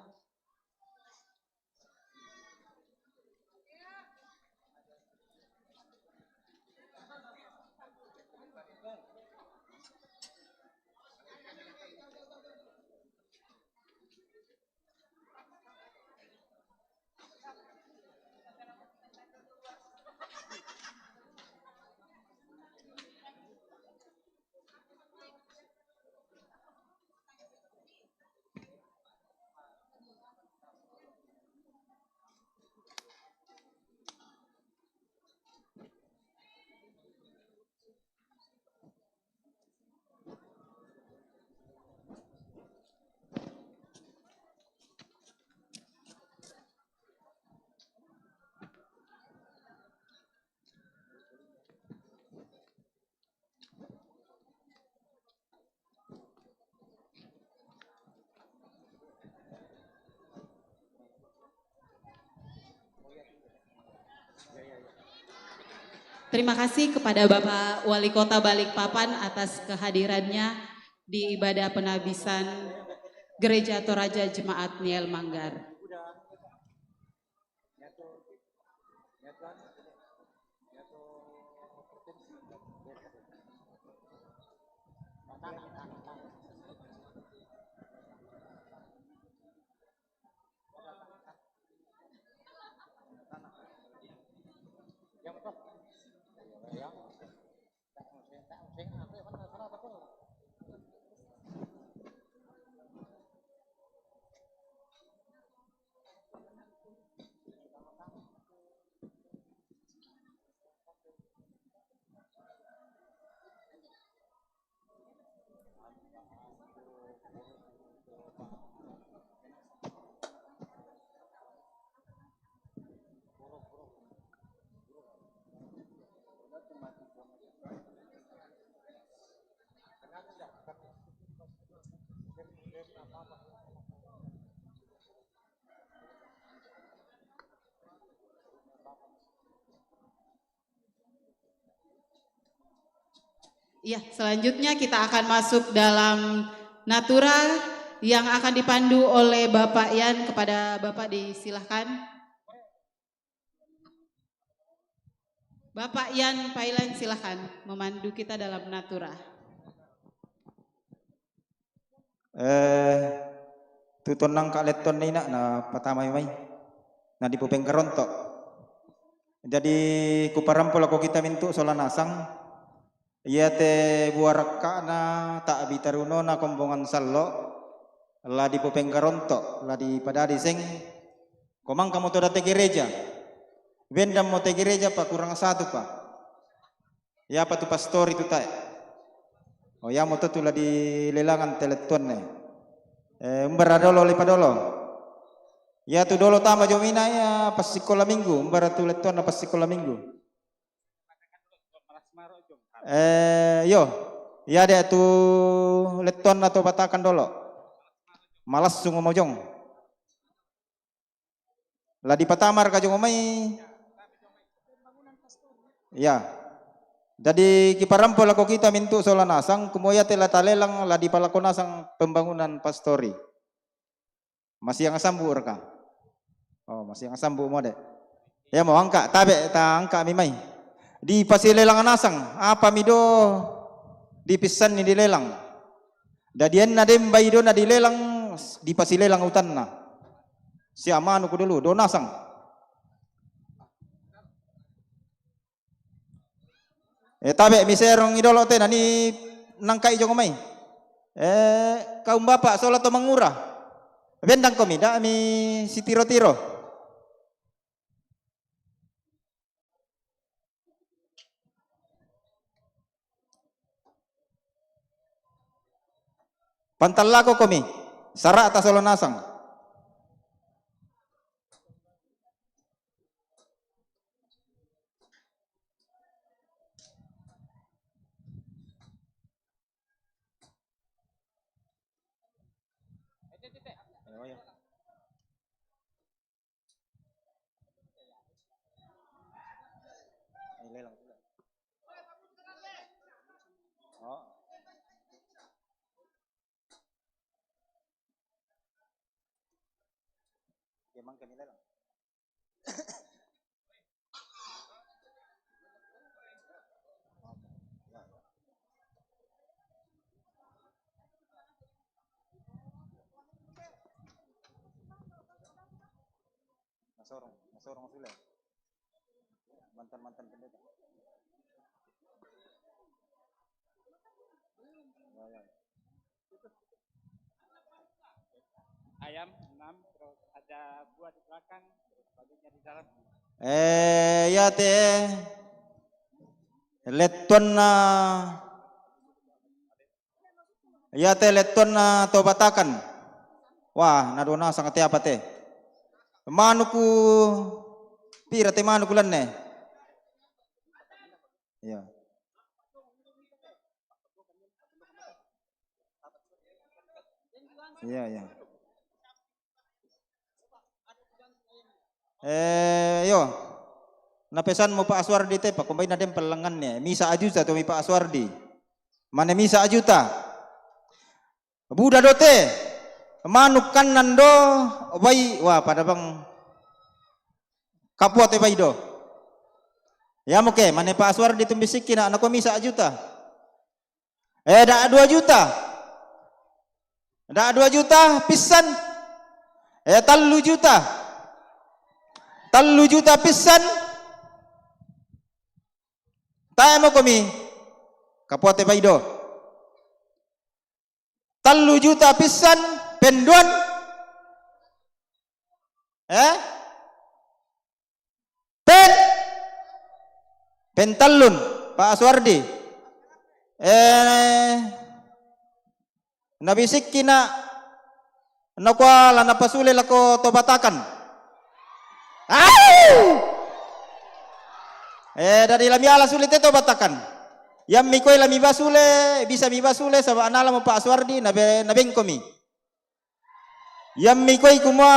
Terima kasih kepada Bapak Wali Kota Balikpapan atas kehadirannya di ibadah penabisan Gereja Toraja Jemaat Niel Manggar. Ya, selanjutnya kita akan masuk dalam natura yang akan dipandu oleh Bapak Yan. Kepada Bapak disilahkan. Bapak Yan Pailan silahkan memandu kita dalam natura. Tuton nang kaleton ni nak na pertama mai na di Pupeng Kerontok. Jadi kuparampol ako kita mintu sola nasang. Ia te buaraka na tak bitaruno na kombongan sallo la di Pupeng Kerontok la di padari sing komang kamu tu date gereja. Vendam mo te gereja pak kurang satu pak. Ya apa tu pastor itu tak. Oh ya mo tu la di lelangan teleton ne. Umbara dolo lipa dolo. Ya tu dolo tama jomina ya pas sekolah minggu. Umbara tu leton pas sekolah minggu. Yo, ya ada tu leton atau batakan dolo. Malas sungu mojong. Lah di patamar ka jomai. Ya. Jadi kiparampol ako kita mintu sola nasang kumoya tela talelang la di palakonasang pembangunan pastori. Masih yang sambu ka. Oh, masih yang sambu mo de. Ya mau angka tabe ta angka mimai. Di pasilelang nasang apa mido di pisan ni dilelang. Dadian na dem baido na dilelang di pasilelang utan na. Si amanu ko dulu do nasang. Tabe miserong idolo te nani nangkai jo komai. Kaum bapak solat to mangura. Bendang komi da mi si tiro-tiro. Pantal lako komi. Sara atas solo nasang. Emang kami lelang. Masorong sudah. Mantan pendeta. Ayam 6, terus ada buah di belakang, terus bajunya di dalam. Ya teh leton na ya teh leton na tobatakan. Wah, nadona sangat apa teh? Manuku pira teh manuku lenne. Ya. Iya, ya. Yo. Na pesan mo Pak Aswardi te Pak kumbay na dem pelengannya. Misa ajuta to mi Pak Aswardi. Mana misa ajuta. Buda dote. Manukan nando bay wah pada bang kapot bay do. Ya moke mana Pak Aswardi tumbisikin anak ko misa ajuta. Dah 2 juta. Dah 2 juta pisan. 3 juta. 3 juta pisan. Tayo mo kami. Kapote paido. 3 juta pisan penduan. Pentalun Pak Aswardi. Nabisik kina nakwa la napasule lako tobatakan. Dari lami ala sulit itu batakan. Yang mikoi lami basule bisa mi basule sama anala mo Pak Aswardi nabeng komi. Yang mikoi kuma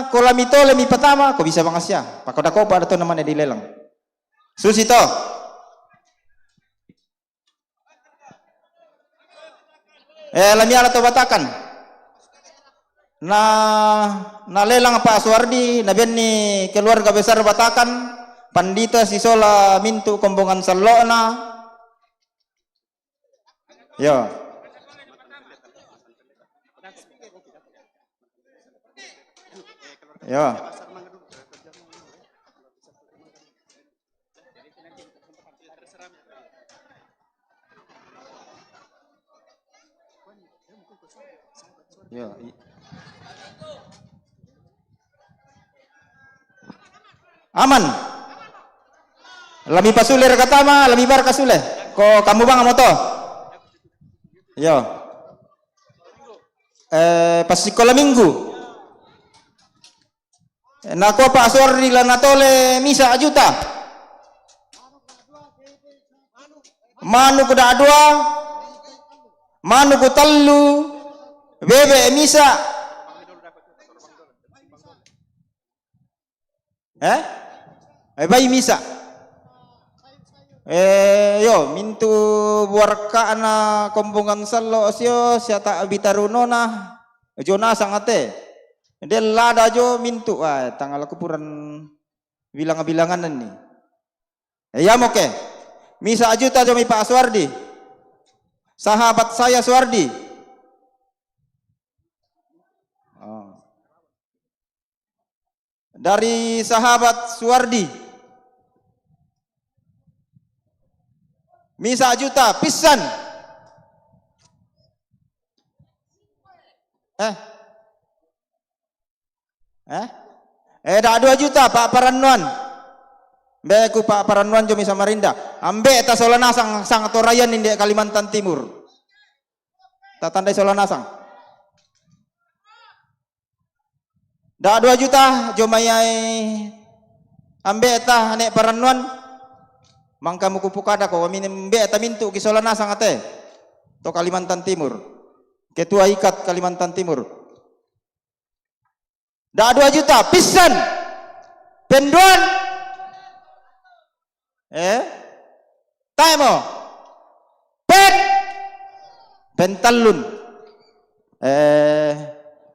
kolami tole mi pertama ko bisa bangasya. Pakoda ko pada to namanya dilelang. Susito. Lami ala to batakan. Na lelang Pak Aswardi naben ni keluarga besar Batakan. Pandita Sisola mintu kombongan salona. Yo. Yo. Yo. Aman. Lami pasule rekatama, lami bar kasule. Ko kamu bang moto. Yo. Pas sekolah minggu. Nako Pak Aswardi lanatole misa ajuta. Manu kuda 2. Manu ku 3. Bebe misa. Bayi misa. Yo mintu buarka na kombongan salo osyo siata bitaruno na jona sangate del lada jo mintu tanggal kupuran bilangan-bilangan nih ya moke misa ajuta jo mi Pak Aswardi sahabat saya Aswardi dari sahabat Aswardi misa juta pisan. Dah 2 juta Pak Paranuan. Beku Pak Paranuan jo misa Samarinda. Ambe ta Solanasang sang torayan inde Kalimantan Timur. Ta tandai Solanasang. Dah 2 juta jo mayai ambe ta nek Paranuan. Mangka muku pukada ko minim be ta mintu ki Solanasang ate to Kalimantan Timur. Ketua Ikat Kalimantan Timur. Dah 2 juta pisan. Penduan. Taimo. Pentalun.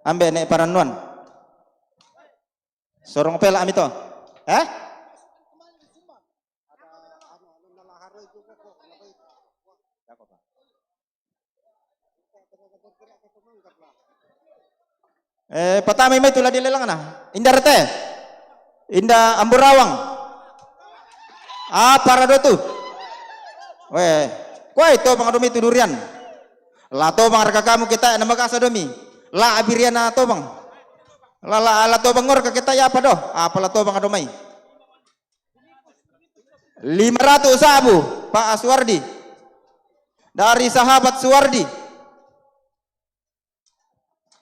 Ambe nek Paranuan. Sorong pela amito. Pertama ini itulah dilelang na. Indah rete. Indah Amburawang. Para dotu. Kau itu pengadomi itu durian. La to bang harga kamu kita nama kasa domi. La abiriana to bang. La to bang ngor kita ya apa doh? Apa la to bang adomai? 500 sabu Pak Aswardi. Dari sahabat Suwardi.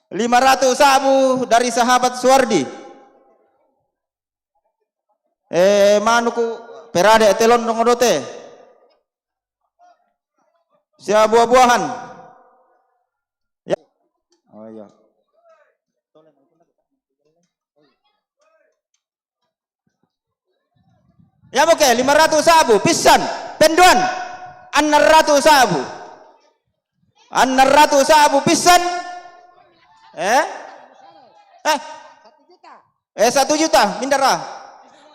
500 sabu dari sahabat Suwardi. Manuku perade telon dongodote. Sia buah-buahan. Ya. Oh iya. Ya oke, 500 sabu pisan penduan 600 sabu. 600 sabu pisan. 1 juta mindara.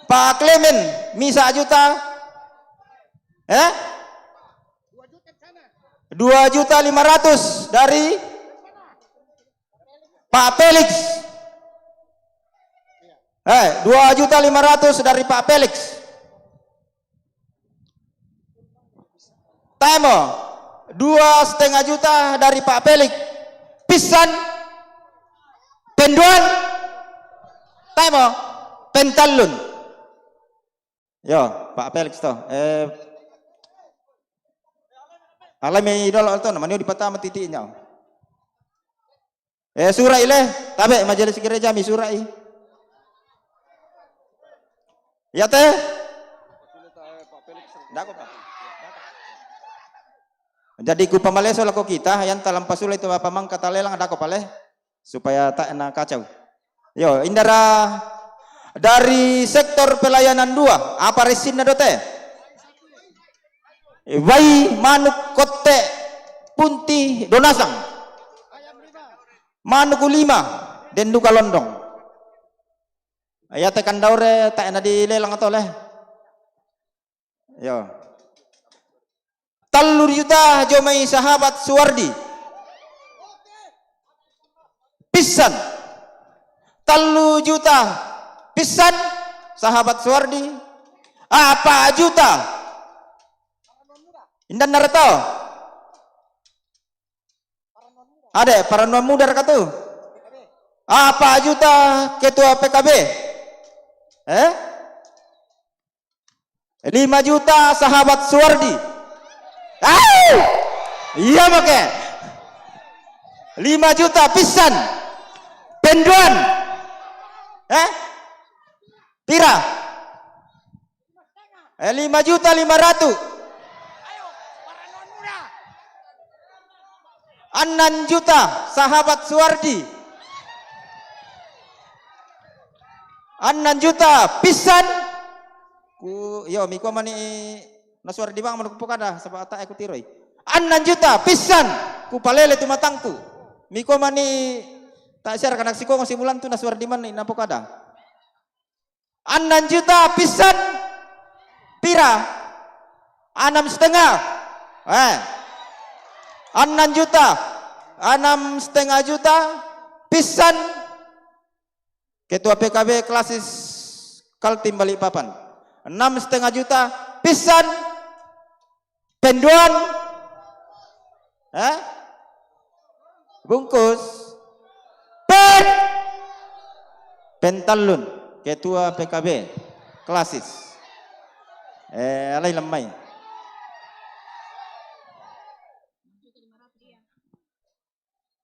Pak Clement misa juta. 2.500.000 dari Pak Felix. 2.500.000 dari Pak Felix. Temo 2,5 juta dari Pak Felix. Pisan penduan Temo pentalun. Yo Pak Felix toh. Alami idol to namanya di patama titiknya. Surai leh, tabe majelis gereja mi surai. Ya teh. Jadi ku pamaleso lako kita yang talam pasula itu apa mang kata lelang ada ko pale supaya tak enak kacau. Yo indara dari sektor pelayanan 2 apa resinna dote? Wai manuk kote punti donasang manuk 5 dan duka londong ya tekan daure tak enak dilelang atau leh yo 3 juta jomai sahabat Suwardi pisan 3 juta pisan sahabat Suwardi apa juta Indan Naruto. Ada para non muda katu. Apa juta ketua PKB? 5 juta sahabat Suwardi. Iya make. 5 juta pisan. Penduan. Pira? 5.500.000. 6 juta sahabat Suwardi. 6 juta pisan ku yo miko mani na Suwardi bang manuk pokada sabab ata aku tiroi. 6 juta pisan ku palele tu matangku. Miko mani tak share kanak siko ngasi bulan tu na Suwardi man na pokada. 6 juta pisan pira? 6,5. 6 juta, 6,5 juta pisan ketua PKB klasis Kaltim Balikpapan. 6,5 juta pisan penduan bungkus pentalun ketua PKB klasis alai lemai.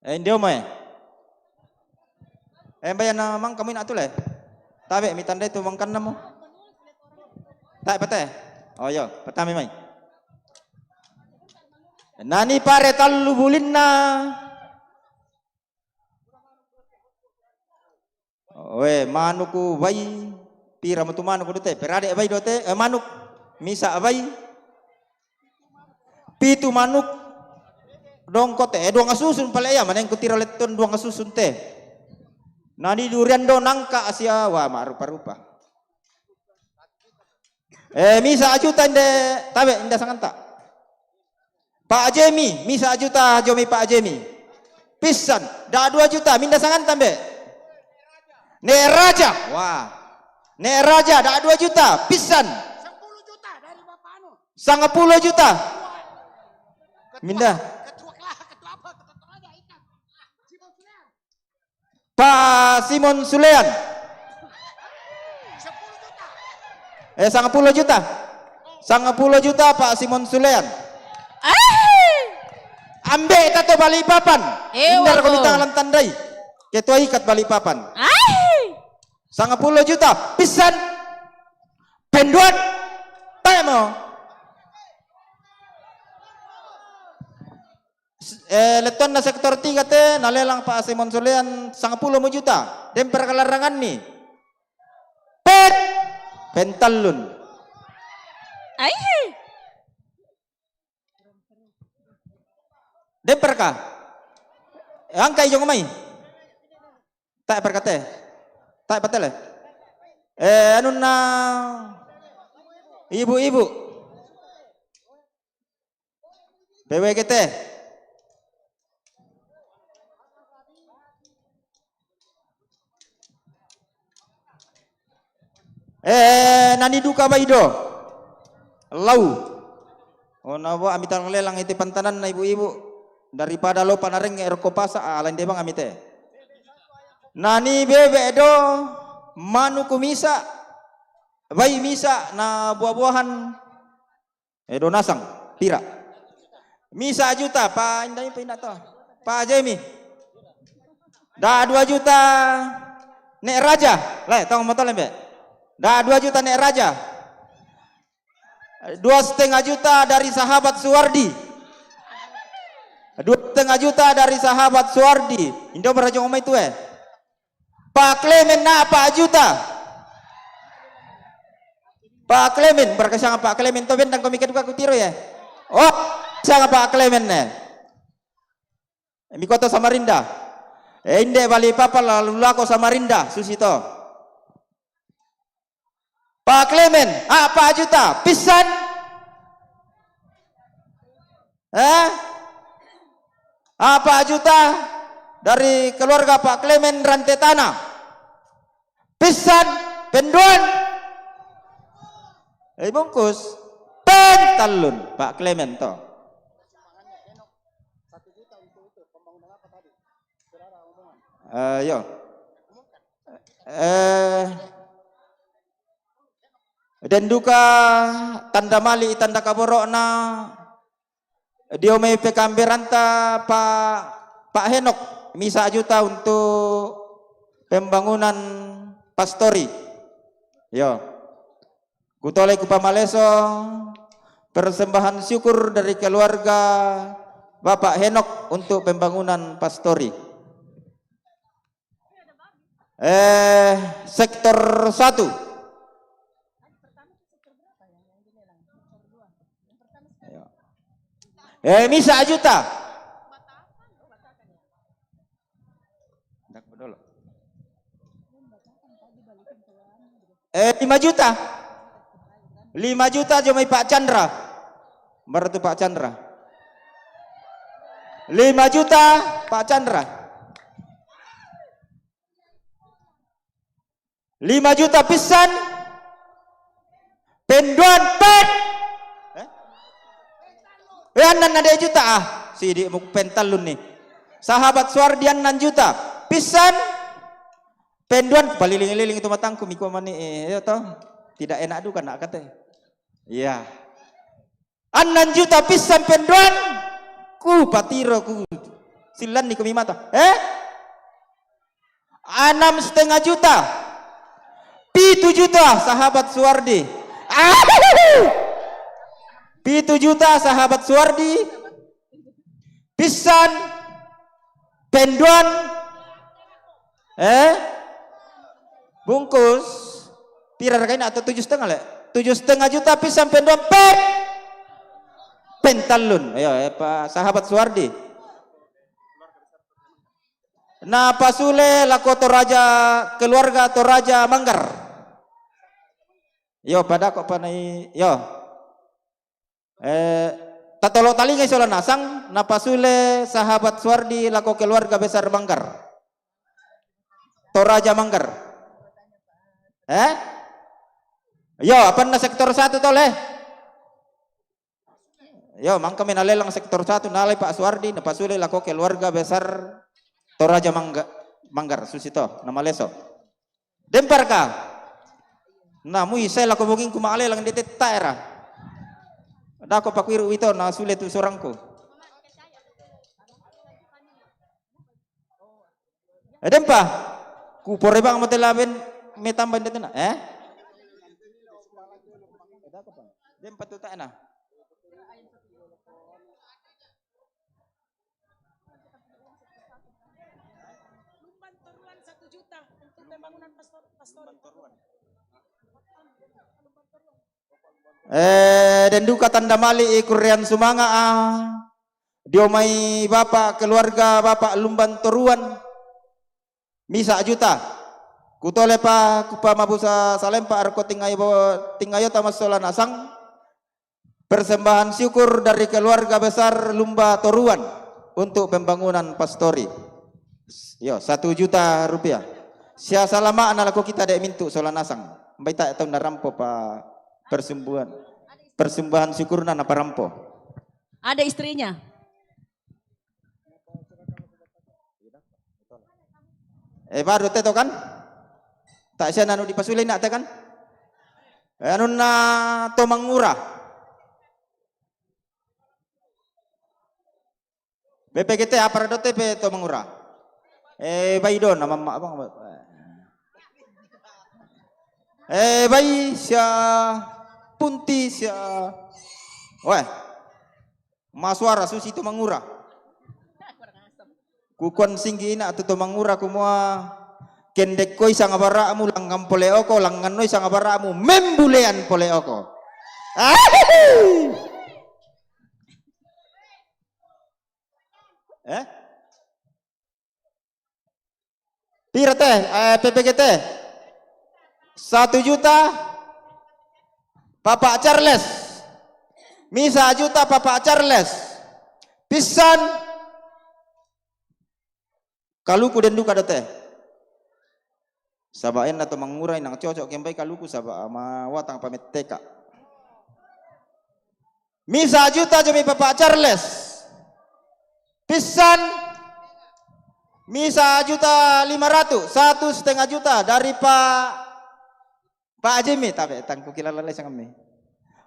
Indio mai. Bayan mang kami nak tu le. Tabe mi tanda itu mangkan namo. Tak patah. Oh yo, pertama mai. Nani pare tallu bulinna. We manuku wai pira mutu manuku dote. Perade wai dote manuk misa wai. Pitu manuk dong kote dua ngasusun pala ya mana yang kutira leton dua ngasusun teh nani durian do nangka asia wah mak rupa-rupa misa ajuta inde tabe inda sanganta Pak Jemi misa ajuta jomi Pak Jemi pisan dah 2 juta minda sanganta be ne raja wah ne raja dah 2 juta pisan 10 juta dari bapak anu 10 juta minda Pak Simon Sulean 10 juta 10 juta Pak Simon Sulean ambil tato Balikpapan indar ko tangan tandai ketua ikat Balikpapan 10 juta pisan penduan temo leton na sektor 3 te nalelang Pak Simon Sulean 10 juta dan perkelarangan nih pentalun Aihe. Demper ka? Angkai jong mai. Tak perkate. Tak betul. Anu na ibu-ibu. PWGT. Nani duka baido. Lau. Oh nawa amitan lelang iti pantanan na ibu-ibu. Daripada lo panareng erko pasa alain debang amite. Nani bebe do manu kumisa. Bayi misa na buah-buahan do nasang pira. Misa juta pa indai pa to. Pa Jemi. Da 2 juta nek raja. Le tong motor lembe. Da 2 juta nek raja. 2,5 juta dari sahabat Suwardi. 2,5 juta dari sahabat Suwardi. Indo berajong omai itu Pak Klemen na Pak juta. Pak Klemen berkesang Pak Klemen to bentang komika duka kutiro ya. Oh, sang Pak Klemen ne. Mi kota Samarinda. Inde bali papa lalu lako Samarinda Susito. Pak Klemen, Pak juta, pisan. Pak juta dari keluarga Pak Klemen rantai tanah. Pisan, penduan. Bungkus. Pentalun Pak Klemen to. Yo. Dan duka tanda mali tanda kaborok na diomei pekamberanta Pak Henok misa juta untuk pembangunan pastori. Yo. Kutolai kupamaleso persembahan syukur dari keluarga Bapak Henok untuk pembangunan pastori. Sektor 1. Misa juta. 5 juta. 5 juta jomai Pak Chandra. Berarti Pak Chandra. 5 juta Pak Chandra. 5 juta pisan. Penduan pen. Nan ada juta si di pentalun nih. Sahabat Suwardian 6 juta. Pisan. Penduan paliling-liling itu matangku miko mani ya toh. Tidak enak duka nak kata. Iya. 6 juta pisan penduan. Ku patiro ku. Silan ni kami mata. 6,5 juta. 7 juta sahabat Suwardi. 7 juta sahabat Suwardi. Pisan. Penduan. Bungkus. Pira kain atau 7,5 le? 7,5 juta pisan penduan pentalun. Ayo Pak sahabat Suwardi. Nah pasule lako Toraja keluarga Toraja Manggar. Yo pada kok panai yo. Tatolo tali ngai sola nasang na pasule sahabat Suwardi lako keluarga besar Manggar. Toraja Manggar. Yo, apa na sektor 1 toleh? Yo, mangka menalelang sektor 1 nalai Pak Suwardi, na pasule lako keluarga besar Toraja Manggar Susito, nama leso. Dempar ka? Nah, mui saya lako bunging kumale lang detet taera. Dako pakwiru ito na sule tu sorangku. Dempa? Kupore bang matelaben metamban dito na. Dempa tu tak na. Dan duka tanda mali ikurian sumanga diomai bapak keluarga bapak Lumban Toruan misa juta kutole pa kupa mabusa salempa arko tingayo tamasola nasang persembahan syukur dari keluarga besar Lumba Toruan untuk pembangunan pastori. Yo 1 juta rupiah. Sia salama analako kita dek mintu sola nasang. Mbak tak tahu narampo pa persembahan syukur nana parampo. Ada istrinya. Baru teto kan? Tak siya nanu dipasulay na kan? Anu na tomang murah. BPGT apa dote pe tomang murah. Bayi don nama abang. Bayi siya punti siya. Weh. Maswara susi tomang murah. Kukuan singgi ina atau mangura kumua kendek koi sang abaramu langgam pole oko langgan noi sang abaramu membulean pole oko. Pira teh PPGT 1 juta Bapak Charles misa juta Bapak Charles pisan kaluku dan duka dote. Sabain atau mengurai nang cocok kembai kaluku sabak ama watang pamit teka. Misa juta jami Bapak Charles. Pisan misa juta 500, 1,5 juta dari Pak Jimmy tapi tangku kila lalai sang kami.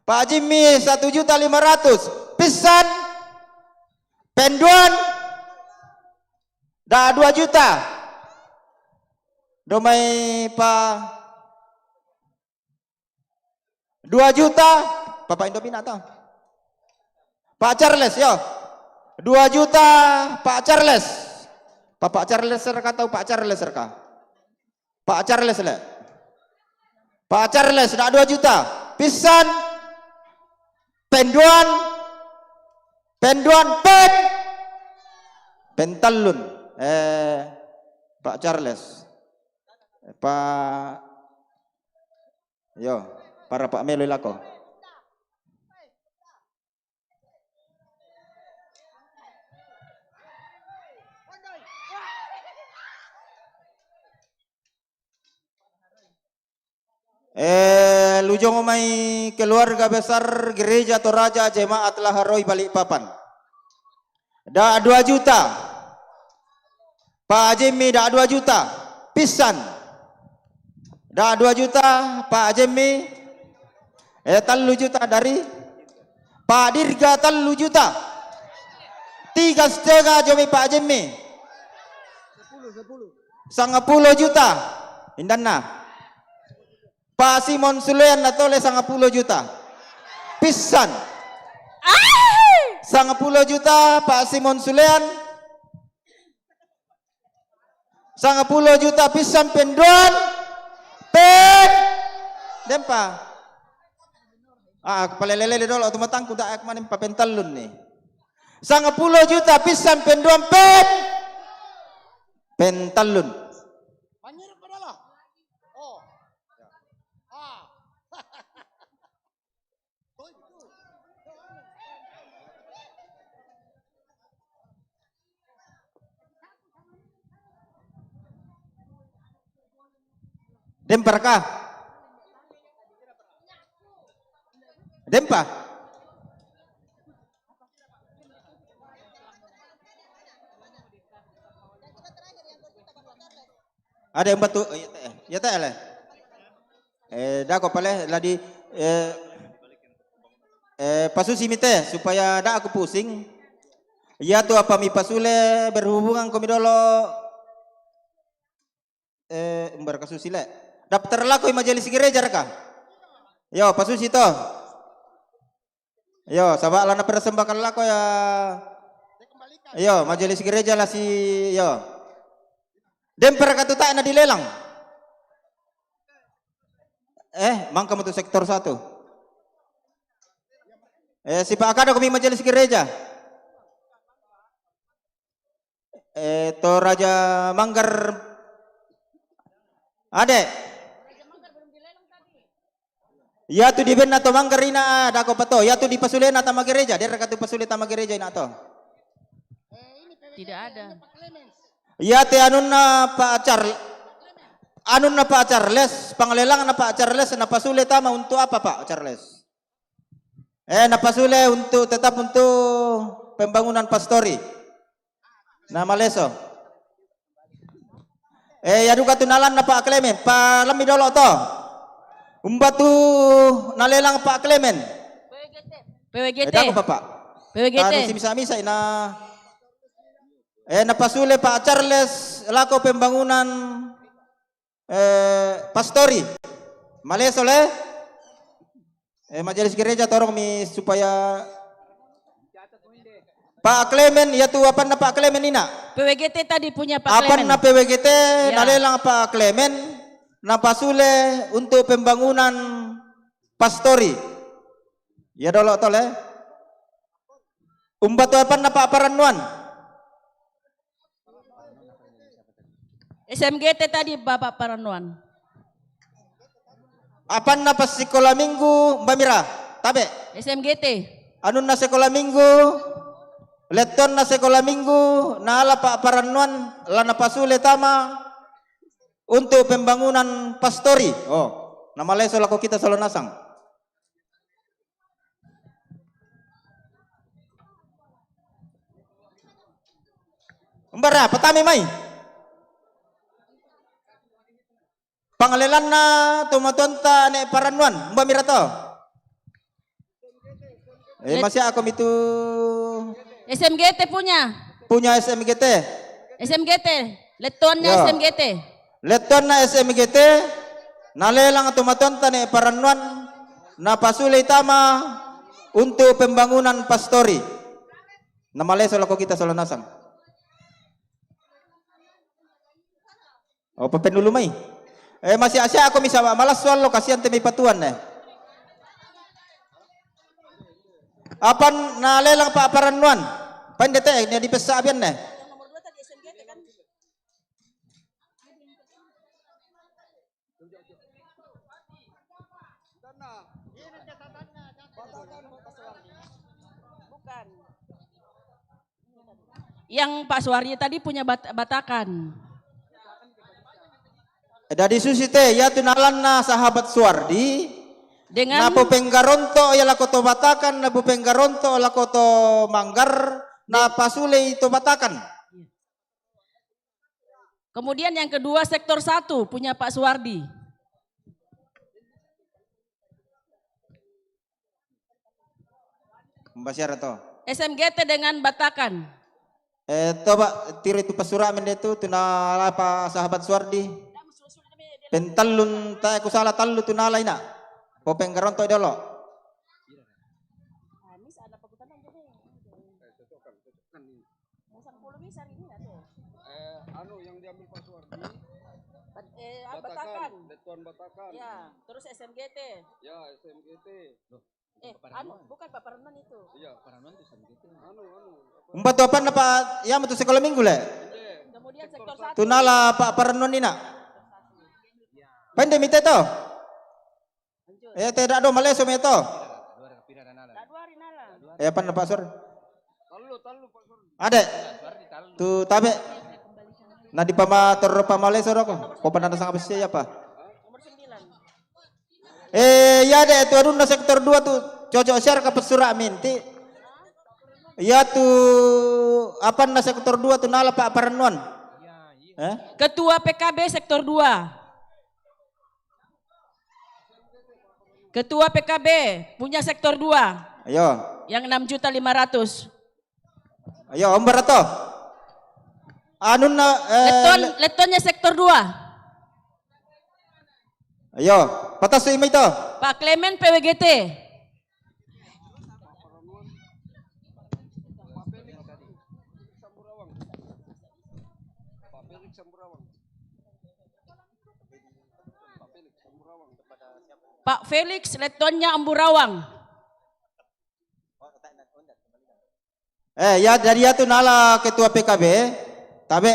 Pak Jimmy 1.500.000. Pisan penduan dah 2 juta. Domai pa 2 juta. Bapak Indopina tahu. Pak Charles yo. 2 juta Pak Charles. Bapak Charles serka tahu Pak Charles serka. Pak Charles le. Pak Charles dah 2 juta. Pisan penduan pentalun. Pak Charles, Pak, yo, para Pak Melo lako. Lujong umay keluarga besar gereja Toraja Jemaat Laharoi Balikpapan. Da 2 juta. Pak Jimmy dah 2 juta. Pisan. Dah 2 juta Pak Jimmy. 3 juta dari Pak Dirga 3 juta. 3,5 Jommy Pak Jimmy. 10 juta. Indana. Pak Simon Sulean natole 10 juta. Pisan. 10 juta Pak Simon Sulean. 10 juta pisan penduan dempa kepala lele dulu otomatang kuda ek manim papentalun nih 10 juta pisan penduan pentalun Dempar kah? Dempa? Ada yang batu? Ya teh lah. Dah kau pale ladi pasusi mite supaya dah aku pusing. Ya tu apa mi pasule berhubungan kami dolo umbar kasus sila. Daftar laku majelis gereja kah? Yo pasus itu. Yo sabak lana persembahkan laku ya. Yo majelis gereja lah si yo. Demper katu tak na dilelang. Mangka untuk sektor 1. Si Pak Akada Komisi Majelis Gereja. Toraja Manggar. Ade. Ya tu di bena to Manggar ina ada ko pato. Ya tu di pasulena tama gereja. Dia rekatu pasule tama gereja ina to. Tidak ada. Ya te anun na Pak Charles, panglelang na Pak Charles na pasule tama untuk apa Pak Charles? Na pasule untuk tetap untuk pembangunan pastori. Na Maleso. Ya duka tunalan na Pak Clement, Pak Lami dolo to. Umbatu nalelang Pak Clement. PWGT. Dako Pak. PWGT. Tanu si misa-misa na napasule Pak Charles lako pembangunan pastori. Maleso le. Majelis gereja torong mi supaya Pak Clement ya tu apa na Pak Clement ina? PWGT tadi punya Pak Apa Clement. na PWGT Ya. nalelang Pak Clement na pasule untuk pembangunan pastori. Ya dolo tole. Umbat tu apa na Pak Paranuan? SMGT tadi Bapak Paranuan. Apa na pas sekolah minggu Mbak Mira? Tabe. SMGT. Anun na sekolah minggu? Leton na sekolah minggu na ala Pak Paranuan lana pasule tama untuk pembangunan pastori. Oh, nama leso lako kita solo nasang. Mbara, petami mai. Pangalelan na tumatonta ne Paranuan, Mbak Mirato. Masih aku itu SMGT punya. Punya SMGT. SMGT. Letonnya Ya. SMGT. Leton na SMGT. Nalelang tumatonta ne Paranuan na pasule tama untuk pembangunan pastori. Nama leso lako kita solo nasang. Oh, pepen dulu mai. Masih asya aku misa malas soal lo kasihan temi patuan nih. Apa nalelang Pak Paranuan? Pandete ini di pesabian nih. Bukan. Yang Pak Suwardi tadi punya Batakan. Dari susite ya tunalan na sahabat Suwardi dengan na penggaronto ya lakoto Batakan na penggaronto lakoto Manggar na pasule itu Batakan. Kemudian yang kedua sektor 1 punya Pak Suwardi. Membasyar atau SMGT dengan Batakan. Toba tiri itu pasuramen itu tunala pa sahabat Suwardi. Pentalun ta aku salah talu tunala ina. Popeng garonto dolo. Anu yang diambil Pak Suwardi. Batakan. Letuan Batakan. Ya, terus SMGT. Ya, SMGT. Bukan Pak Paranuan itu. Iya, Paranuan itu SMGT. Anu. Empat apa na Pak ya metu sekolah minggu le. Kemudian sektor 1. Tunala Pak Paranuan ina. Pandemi to. Tidak do maleso meto. Apa na Pak Sur? Talu Pak Suwardi. Ada. Tu tabe. Na di pamator pamaleso roko. Ko panana sang abisya apa? Ya deh tu adun na sektor 2 tu cocok share ke pesura minti. Ya tu apa na sektor 2 tu nala Pak Paranuan. Ketua PKB sektor 2. Ketua PKB punya sektor 2. Ayo. Yang 6.500.000. Ayo Om Barato. Anun na Letonnya sektor 2. Ayo, patas imo ito. Pak Clement PWGT. Pak Felix Letonnya Amburawang. Ya dari ya tunala ketua PKB, tabe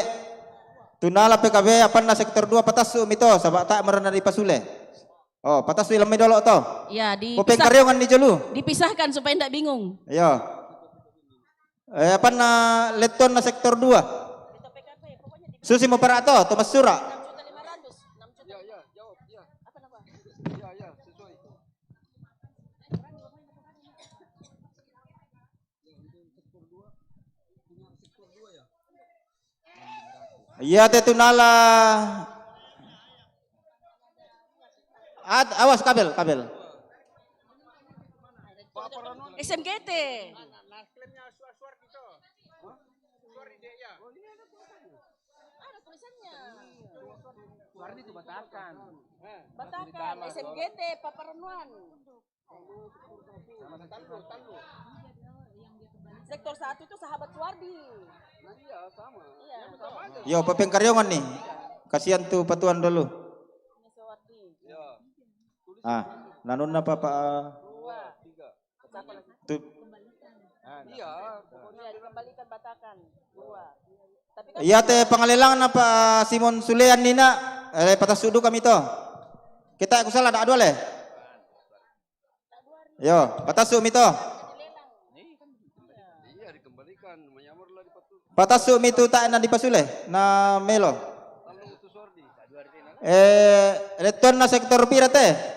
tunala PKB apa na sektor 2 patasu mito sabak tak merana di pasule. Oh, patasu ilmu dolo to. Ya, Kopeng karyongan di jolu. dipisahkan supaya tidak bingung. Yo. Apa na leton na sektor 2. Susi mau para to, Thomas Sura. Iya teh tunala. Awas kabel. SMGT. Ada tulisannya. Suardi itu Batakan. Batakan, SMGT, Paparenuan. Tandu. Sektor 1 itu sahabat Suardi. Nah iya sama. Iya. Yo Kopeng karyongan nih. Kasihan tuh patuan dulu. Nanun apa Pak? 2, 3. Tuh. Iya, pokoknya dikembalikan Batakan. 2. Iya teh pengalelangan apa Simon Sulean nina patas sudu kami to. Kita aku salah ada dua le. Yo, patas sumi to. Iya dikembalikan, menyamurlah di patu. Patas sumi tu tak na di pasule na melo. Leton na sektor pira teh?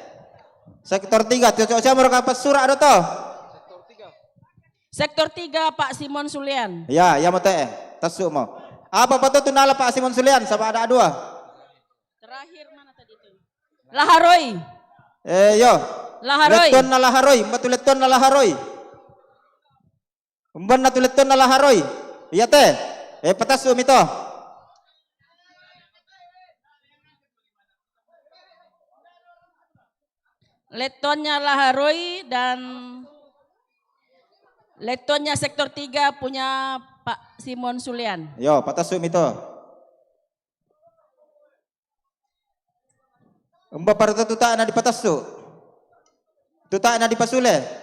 Sektor 3 cocok jamur kapas surah ada to. Sektor 3 Pak Simon Sulian. Ya mau teh. Tasu mau. Apa patut tunala Pak Simon Sulian sama ada dua. Terakhir mana tadi itu? Laharoy. Yo. Laharoy. Leton na Laharoy, betul leton na Laharoy. Umban na leton na Laharoy. Iya teh. Patas sumi to. Letonnya Laharoy dan letonnya sektor 3 punya Pak Simon Sulian. Yo, patas sumi to. Umba para tuta na di patas su. Tuta na di pasule.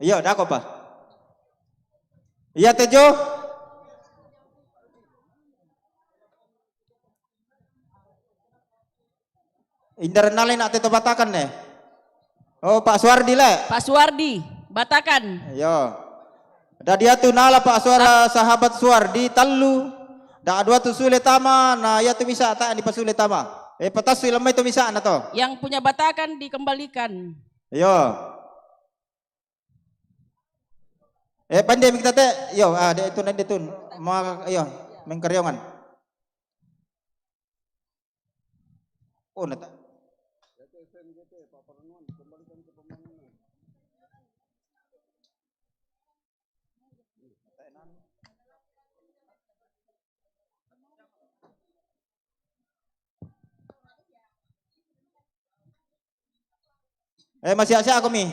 Iya, dah kok, Pak. Iya, Tejo. Internalin nak teto Batakan nih. Oh, Pak Suardi le. Pak Suardi, Batakan. Yo. Dah dia tu nala Pak Suara sahabat Suardi talu. Dah dua tu sule tama, nah ya tu bisa tak di pasule tama. Patas tu lemai tu bisa na to. Yang punya Batakan dikembalikan. Yo. Pandai kita teh, yo, dia itu nanti tu, yo, mengkaryongan. Oh, nata. Masih aja aku mi.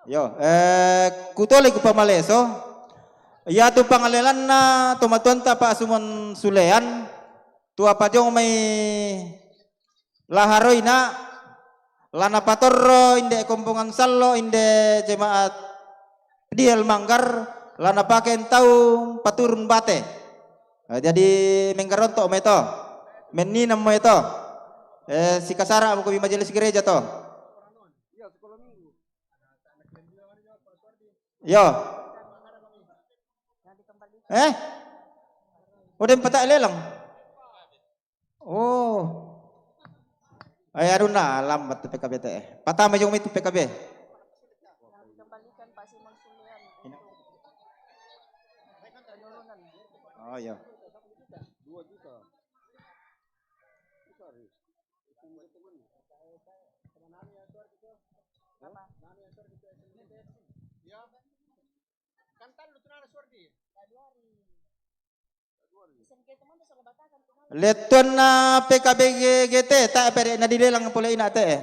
Yo, kutole ku pamaleso. Ya tu pangalelan na tumatuan ta Pak Sumon Sulean. Tu apa jong may Laharoy na lana patorro inde kompungan sallo inde jemaat Diel Manggar lana paken tau paturun bate. Jadi mengkaronto meto. Meninam meto. Si kasara mo kubi majelis gereja to. Yo. Udah petak lelang. Oh. Ay aron na alam mat PKB teh. Patama yung itu PKB. Oh ya. Leton na PKBGT tak pere na dilelang pula ina te.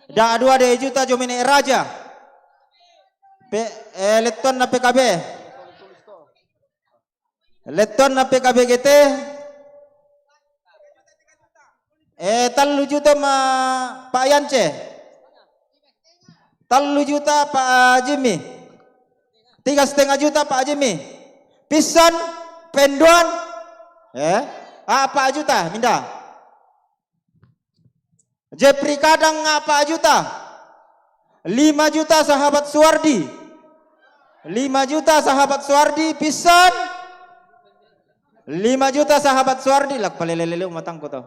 Da 2 juta jomine raja. Leton na PKB. Leton na PKBGT. 3 juta ma Pak Yance. 3 juta Pak Jimmy. 3,5 juta Pak Jimmy. Pisan penduan 4 juta minda. Jepri kadang 4 juta. 5 juta sahabat Suwardi. 5 juta sahabat Suwardi pisan. 5 juta sahabat Suwardi lak palelelele matangku to.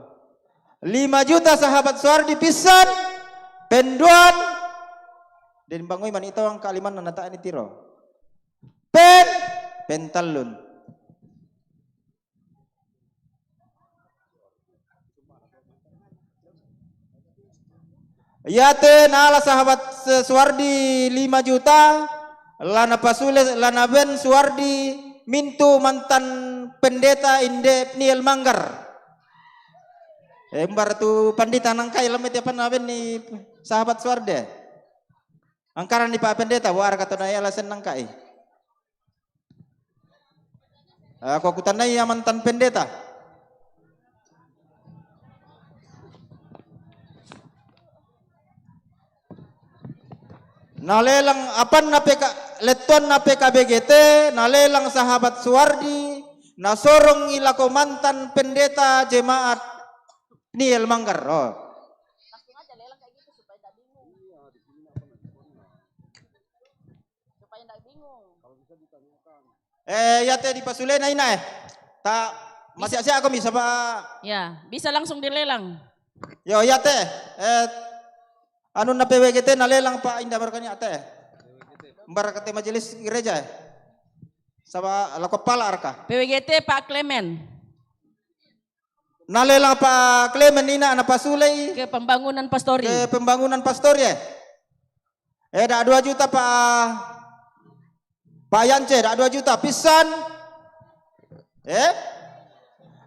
5 juta sahabat Suwardi pisan penduan dan bangoi man ito ang kaliman na nataan ni tiro. Pentalun. Yate nala sahabat Suwardi 5 juta, lana pasule lana ben Suwardi mintu mantan pendeta Inde Pniel Manggar. Embar tu pandita nangkai lemet apa naben ni sahabat Suwardi. Angkaran ni Pak Pendeta war kata naya alasan nangkai. Aku tanai ya mantan pendeta. Nalelang apa na leton na PKBGT, nalelang sahabat Suwardi, nasorong ilako mantan pendeta jemaat Niel Manggar. Oh. Yate di pasule na ina tak masih aja aku bisa pak. Ya, bisa langsung dilelang. Yo yate anu na PWGT nalelang Pak Indah Barkani ate. Barakate majelis gereja. Sama lako pala arka. PWGT Pak Clement. Nalelang Pak Clement ina ana pasulei ke pembangunan pastori. Ke pembangunan pastori ya. Da 2 juta Pak Yance da 2 juta pisan.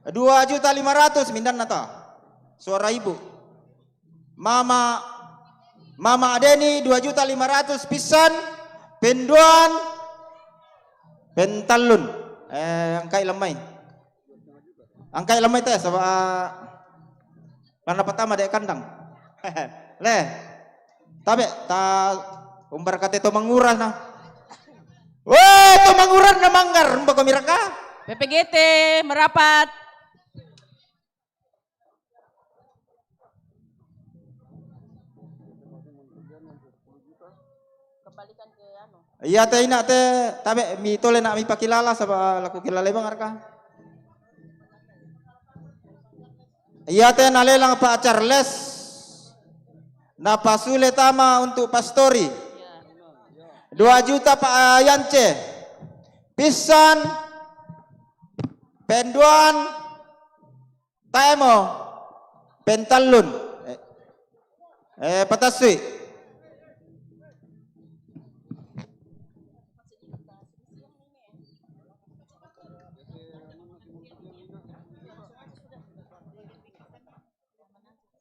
2.500.000 mindan nata. Suara ibu. Mama Adeni 2.500.000 pisan. Penduan pentalun. Angkai lemai. Angkai lemai teh sama karena pertama dek kandang. Le. Tabe ta umbar kate to mangurah na. Weh, to mangurah na manggar mbak miraka. PPGT merapat. Iya teh ina teh tabe mi tole nak mi pakilala sama laku kilala bang arka. Iya teh nalelang Pak Charles. Na pasule tama untuk pastori. 2 juta Pak Yance. Pisan penduan taemo pentalun patasui.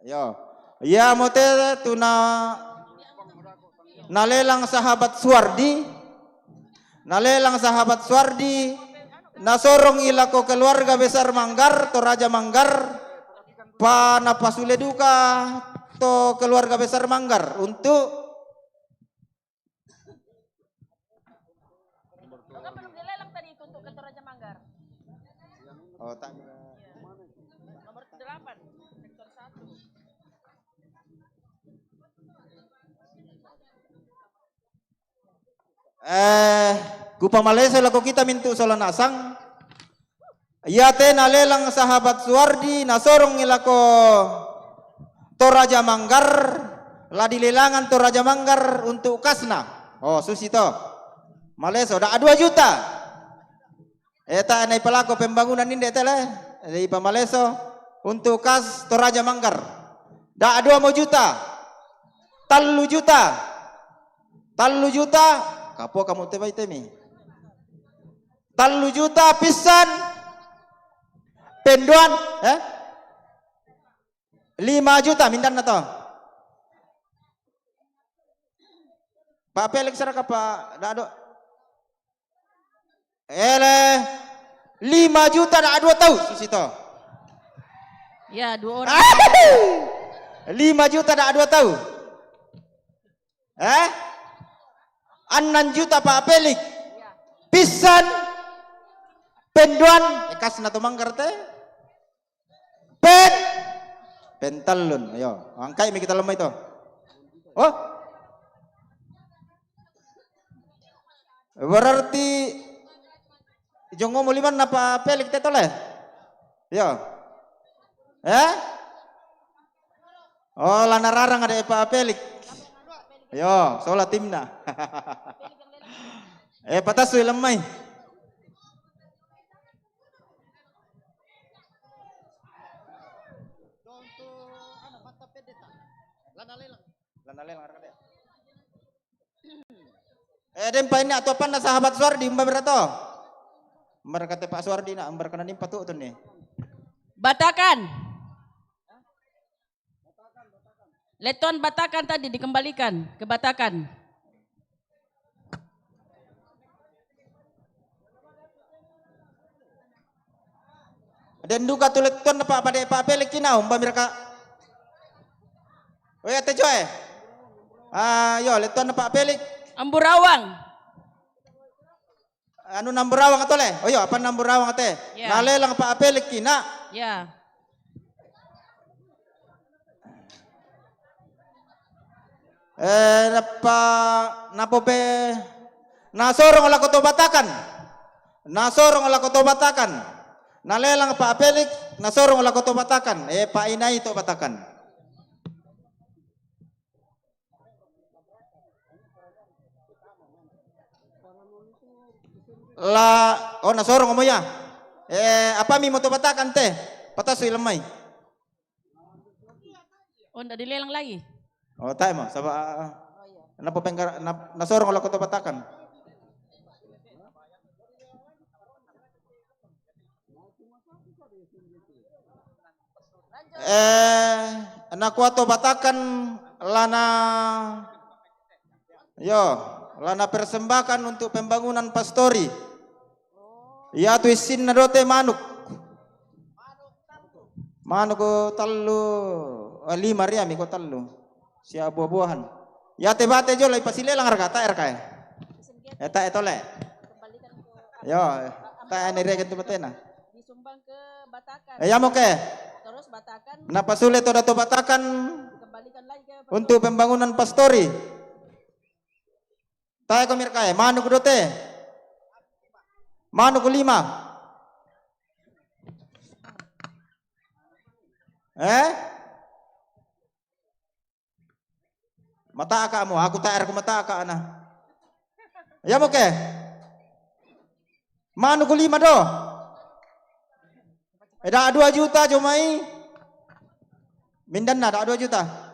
Yo, ya mote tuna nalelang sahabat Suwardi, nalelang sahabat Suwardi, nasorong ilako keluarga besar Manggar, to Raja Manggar, pana pasule duka, to keluarga besar Manggar untuk tak. Nomor 8, sektor 1. Kupa Malaysia lako kita mintu solan asang. Ya te nalelang sahabat Suwardi nasorong ilako Toraja Manggar, la dilelangan Toraja Manggar untuk kasna. Oh susito. Malaysia dah 2 juta. Eta nai pelako pembangunan ini tele di Malaysia untuk kas Toraja Manggar. Dah 2 juta. 3 juta. 3 juta. Kapo kamu tebai temi. 3 juta pisan penduan 5 juta mindan na to. Pak Pelik saraka Pak Dado. 5 juta dah 2 tahun sisito. Ya, 2 orang. 5 juta dah 2 tahun. 6 juta Pak Pelik. Pisan penduan ikas na tumanggar teh. Pentalun. Ayo, angkai mi kita lemah itu. Oh. Berarti jongo mo liman na Pak Pelik teh tole. Yo. Oh, lanararang ada Pak Pelik. Yo, sola timna. Patasui lemai. Dempa ini atau apa sahabat Suardi mbak berato. Mbak kata Pak Suardi nak mbak kena nimpa tuh nih. Batakan. Leton Batakan tadi dikembalikan ke Batakan. Dan duka tu leton apa pada Pak Pelik kinau mbak mereka. Oh ya tejoy. Yo leton Pak Pelik. Amburawang. Anu namburawang atau le? Oh yo apa namburawang teh? Ya. Nalelang Pak Pelik kina. Ya. Napope nasorong ala koto Batakan. Nasorong ala koto Batakan. Nalelang Pak Pelik nasorong ala koto Batakan. Pak Inai to Batakan. Nasorong mo ya. Apa mi mo to Batakan teh? Patasui lemai. Oh, ndak dilelang lagi. Oh, tayo mo. Napa penggar nasorong ala koto Batakan. Nakuato Batakan lana persembahkan untuk pembangunan pastori. Ya tu isin na dote manuk. Manuk ko tallo 5 riami ko tallo. Siya buah-buahan. Ya te bate jo lai pasilelang harga ta RK. Eta etole. Yo, ta ni regen tu batena. Disumbang ke Batakan. Ya mo ke? Terus Batakan. Napa sulit to dato Batakan untuk pembangunan pastori. Ta ko mirkae manuk dote. Manuk 5. Mata akamu, aku tak ko mata aka ana. Ya mo ke? Manuk 5 do. Eda 2 juta jomai. Mindan na 2 juta.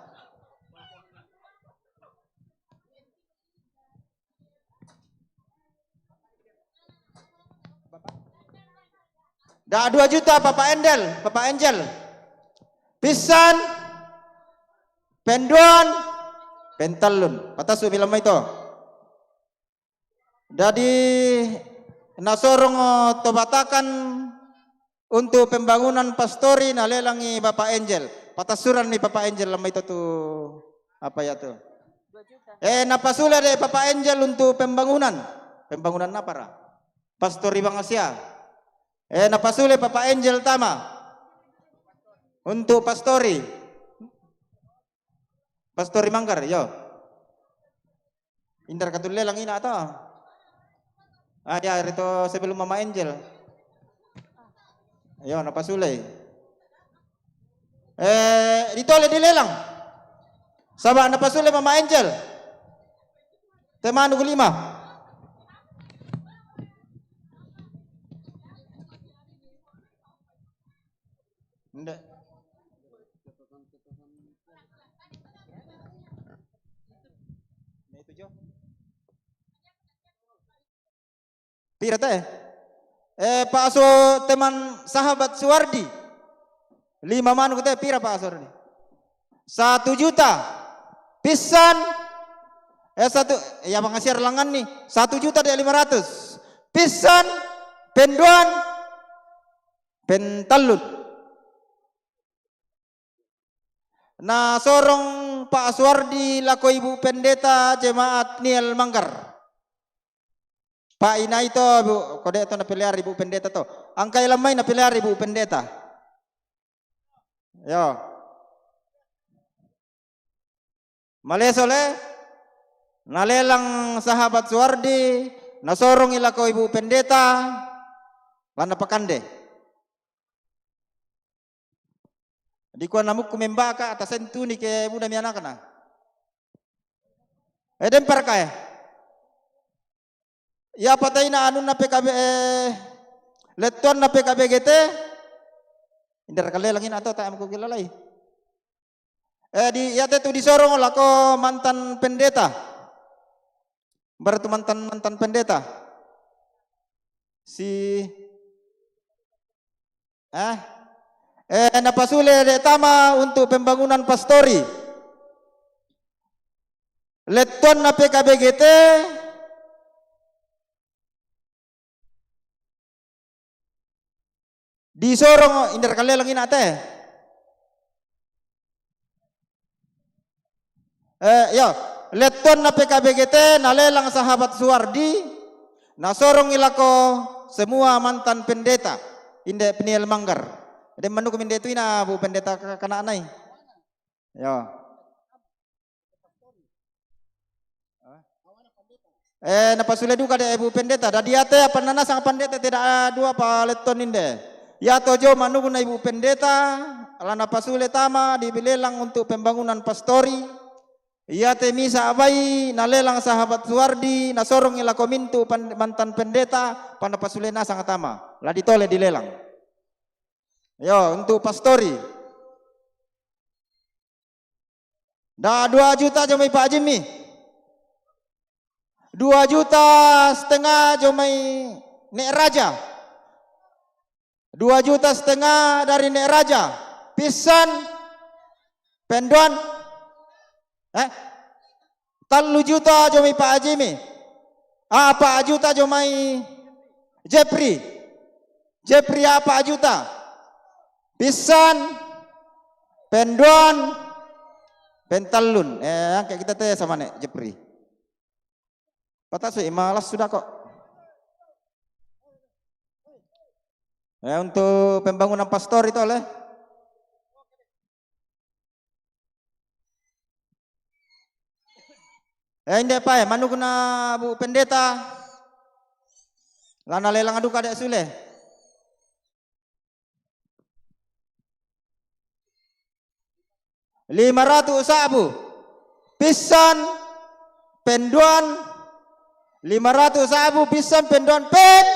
Dah 2 juta Papa Angel. Pisan penduan pentalun. Patasu bilang itu. Jadi nasorong to Batakan untuk pembangunan pastori nalelangi Bapak Angel. Patasuran nih Bapak Angel lama itu tuh apa ya tuh? Napasula deh Bapak Angel untuk pembangunan. Pembangunan apa ra? Pastori Bangasia. Napasule Bapak Angel tama untuk pastori Manggar yo. Indar katulelang ina to. Ya rito sebelum Mama Angel. Yo napasule. Ditole dilelang. Sabah napasule Mama Angel. Tema 5. Ndak. Pira teh? Pak Aso teman sahabat Suwardi. 5 manu kita pira Pak Aso ini? 1 juta. Pisan. Ya mengasih erlangan nih. 1 juta dia 500. Pisan. Penduan. Pentalut. Nah sorong Pak Suwardi lako Ibu Pendeta Jemaat Niel Manggar. Pak Ina itu Bu, kode itu napiliar Ibu Pendeta to. Angkai lamai napiliar Ibu Pendeta. Yo. Malesole nalelang sahabat Suwardi, nasorong ilako Ibu Pendeta, lana pakande. Di kuan namuk kumembaka atas sentu ni ke muda mi anak na. Dempar kaya. Ya patay na anu na PKB leton na PKB GT. Indar kale langin ato ta amko kilalay. Di ya tu disorong lako mantan pendeta. Berarti mantan pendeta. Si napasule de tama untuk pembangunan pastori. Leton na PKB GT disorong indar kali lagi nate. Ya, leton na PKB GT nalelang sahabat Suwardi, nasorong ilako semua mantan pendeta inde Peniel Manggar. Ada manu kuminde itu ina Bu Pendeta kana anai. Ya. Napasule duka de Bu Pendeta. Dadi ate apa nana sang pendeta tidak dua paleton inde. Ya tojo manu kuna Ibu Pendeta ala napasule tama dibilelang untuk pembangunan pastori. Ya te misa abai nalelang sahabat Suwardi nasorong ila komintu mantan pendeta panapasule na sang tama. La ditole dilelang. Yo untuk pastori. Dah 2 juta jomai Pak Jimmy. 2,5 juta jomai Nek Raja. 2,5 juta dari Nek Raja. Pisan penduan 3 juta jomai Pak Jimmy. Pak juta jomai Jepri. Jepri apa juta? Pisan, penduan, pentalun. Kayak kita teh sama nek Jepri. Patah sih malas sudah kok. Untuk pembangunan pastor itu oleh. Ini apa ya? Manu kena Bu Pendeta. Lana lelang adu kadek sule. 500 sabu. Pisan penduan 500 sabu pisan penduan pen.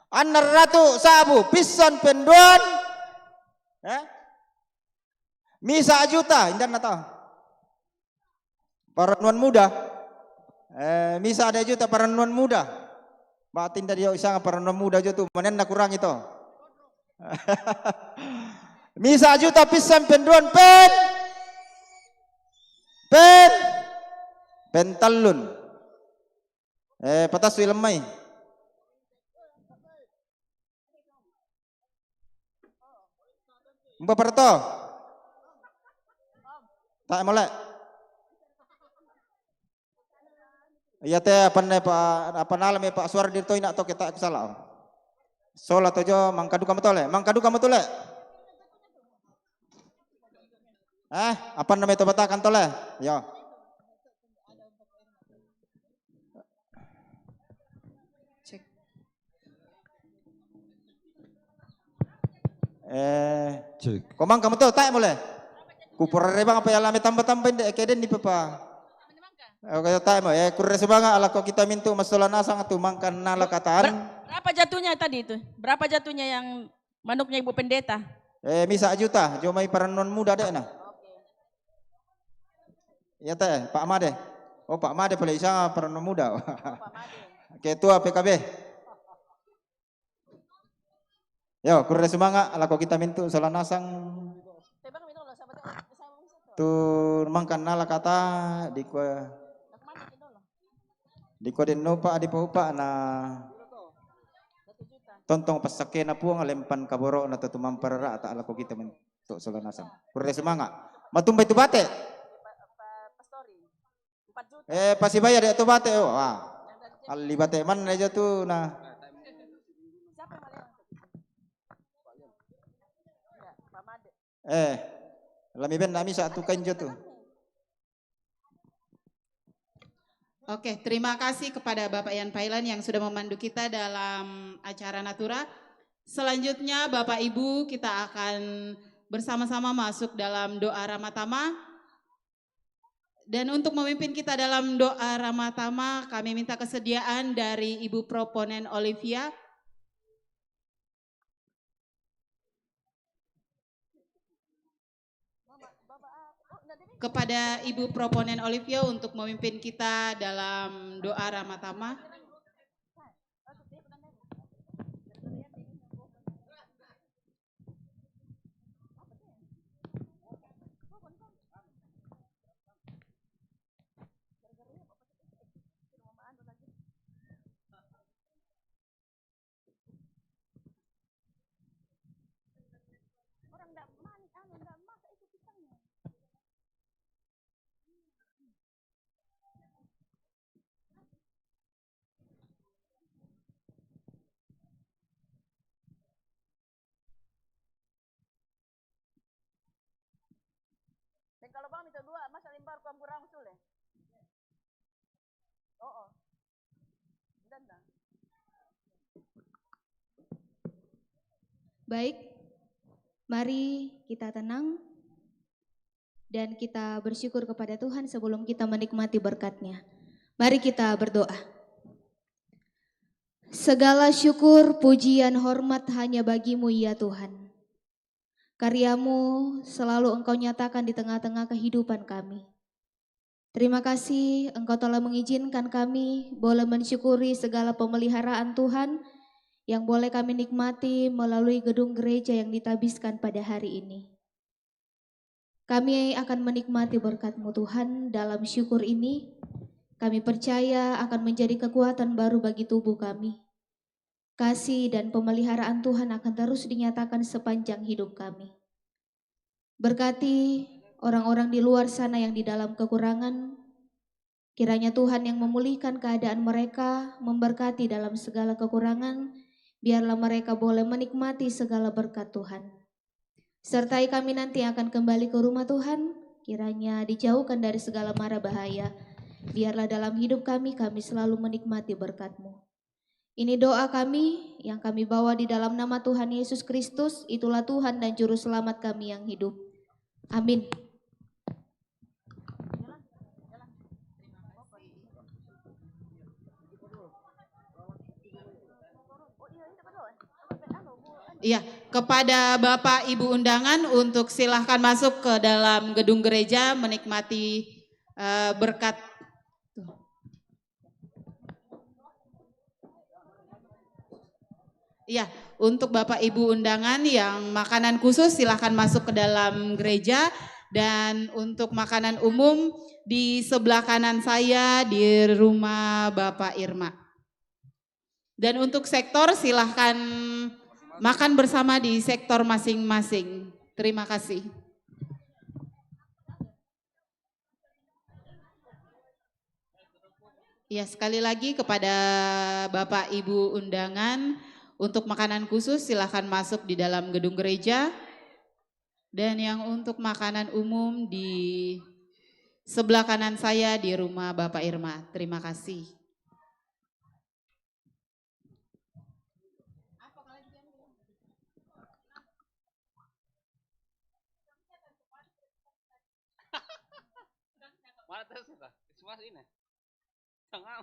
600 sabu pisan penduan. Misa juta indan nata. Para nuan muda. Misa ada juta para nuan muda. Batin dari isang para nuan muda juta manen na kurang itu. Misa juta pisan penduan pentalun. Patas lemai. Mbak Perto. Tak molek. Iya teh apa nalame Pak Suwardi to ina to kita salah. Sola tojo mangkadu kamu tole. Mangkadu kamu tole. Apa namanya itu batakan tole? Ya. Cek. Komang kamu tuh tak boleh. Kupur rebang apa ya lame tambah-tambahin dek keden di pepa. Oke tak mau kurre sebanga ala kok kita mintu masalah nasang atau mangkan nala kataan. Berapa jatuhnya tadi itu? Berapa jatuhnya yang manuknya Ibu Pendeta? Misa juta, jomai para non muda dek nah. Ya teh, Pak Made. Oh Pak Made boleh isa para non muda. Ketua PKB. Yo, kurang semangat, alako kita mintu salah nasang. Tu mangkan nala kata di den nopa di paupa na tontong pasake na puang lempan kaboro na tutumampara at alako kita mintu salah nasang. Kurang semangat. Matumbay tu bate. Pasibaya dia tu bate. Oh, ali bate man aja tu na. Lami ben nami satu kanjo tu. Oke, terima kasih kepada Bapak Ian Pailan yang sudah memandu kita dalam acara Natura. Selanjutnya Bapak Ibu kita akan bersama-sama masuk dalam doa Ramatama. Dan untuk memimpin kita dalam doa Ramatama kami minta kesediaan dari Ibu Proponen Olivia. Kepada Ibu Proponen Olivia untuk memimpin kita dalam doa Ramatama. Dan kalau bang minta dua, masa limbar kurang sulit. Oh. Dan. Baik, mari kita tenang dan kita bersyukur kepada Tuhan sebelum kita menikmati berkat-Nya. Mari kita berdoa. Segala syukur, pujian, hormat hanya bagi-Mu ya Tuhan. Karya-Mu selalu Engkau nyatakan di tengah-tengah kehidupan kami. Terima kasih Engkau telah mengizinkan kami boleh mensyukuri segala pemeliharaan Tuhan yang boleh kami nikmati melalui gedung gereja yang ditabiskan pada hari ini. Kami akan menikmati berkat-Mu Tuhan dalam syukur ini. Kami percaya akan menjadi kekuatan baru bagi tubuh kami. Kasih dan pemeliharaan Tuhan akan terus dinyatakan sepanjang hidup kami. Berkati orang-orang di luar sana yang di dalam kekurangan. Kiranya Tuhan yang memulihkan keadaan mereka, memberkati dalam segala kekurangan. Biarlah mereka boleh menikmati segala berkat Tuhan. Sertai kami nanti akan kembali ke rumah Tuhan. Kiranya dijauhkan dari segala mara bahaya. Biarlah dalam hidup kami selalu menikmati berkat-Mu. Ini doa kami yang kami bawa di dalam nama Tuhan Yesus Kristus, itulah Tuhan dan Juru Selamat kami yang hidup. Amin. Iya, kepada Bapak Ibu undangan untuk silahkan masuk ke dalam gedung gereja menikmati berkat. Iya, untuk Bapak Ibu undangan yang makanan khusus silahkan masuk ke dalam gereja, dan untuk makanan umum di sebelah kanan saya di rumah Bapak Irma. Dan untuk sektor silahkan makan bersama di sektor masing-masing. Terima kasih. Ya, sekali lagi kepada Bapak Ibu undangan, untuk makanan khusus silahkan masuk di dalam gedung gereja. Dan yang untuk makanan umum di sebelah kanan saya di rumah Bapak Irma. Terima kasih. Mana terus kita? Semua ini. Tengah.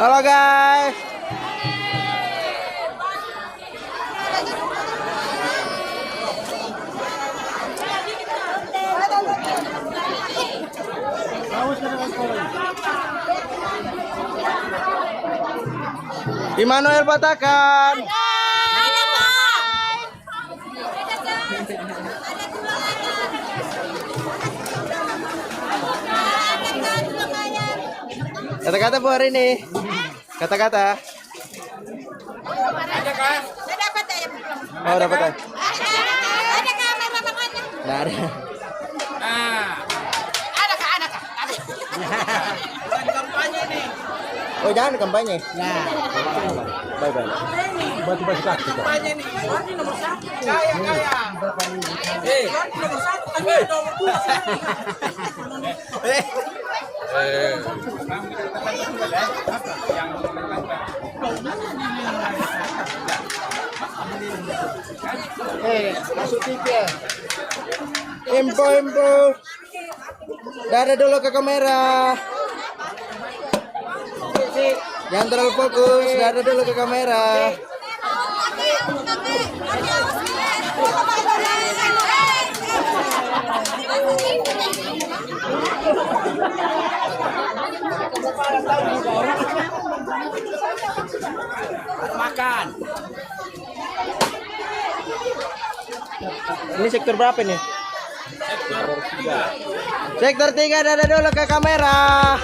Halo guys. Immanuel Batakan. Kata-kata Bu hari ini. Kata-kata. Oh, dapat ya. Nggak ada. Oh, jangan kampanye. Nah. Bye-bye. Batu-batu kaki. Kampanye nih. Ini nomor 1. Gaya. Nomor 1 kan nomor 2. Masuk TV ya. Info. Dada dulu ke kamera. Jangan terlalu fokus, dada dulu ke kamera. Makan. Ini sektor berapa nih? Sektor 3. Sektor 3, dada dulu ke kamera.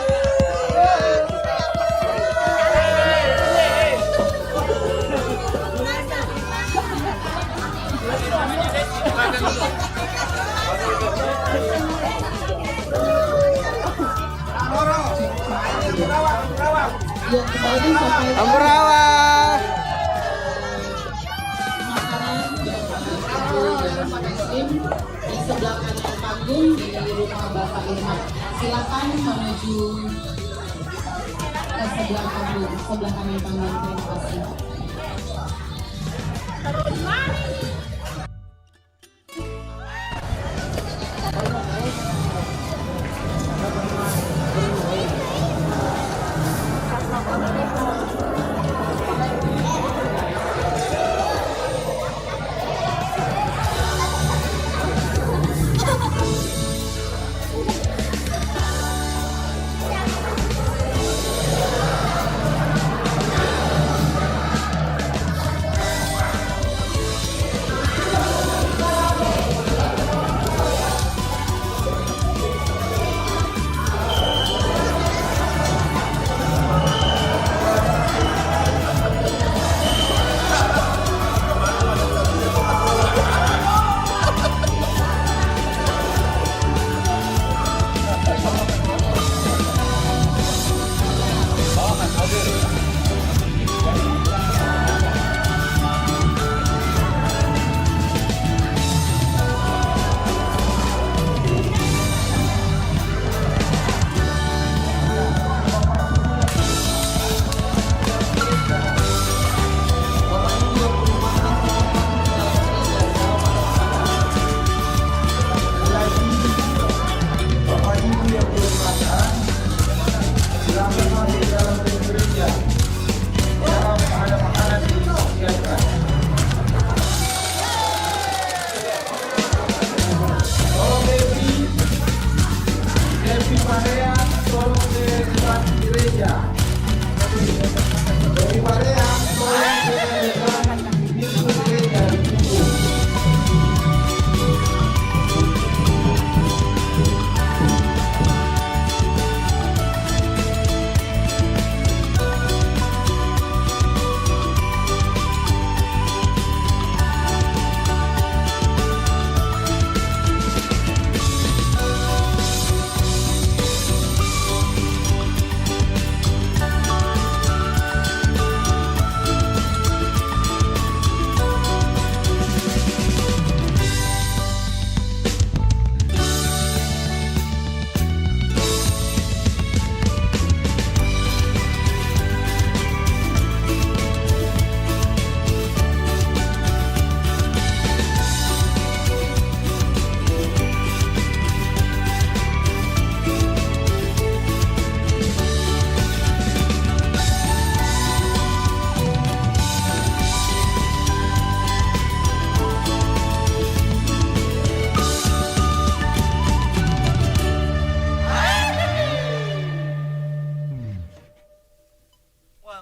Amburawa. Di sebelah kanan panggung di rumah Bapak Irman. Silakan menuju ke sebelah panggung, sebelah kanan panggung. Terima kasih.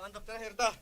Mantap terakhir dah.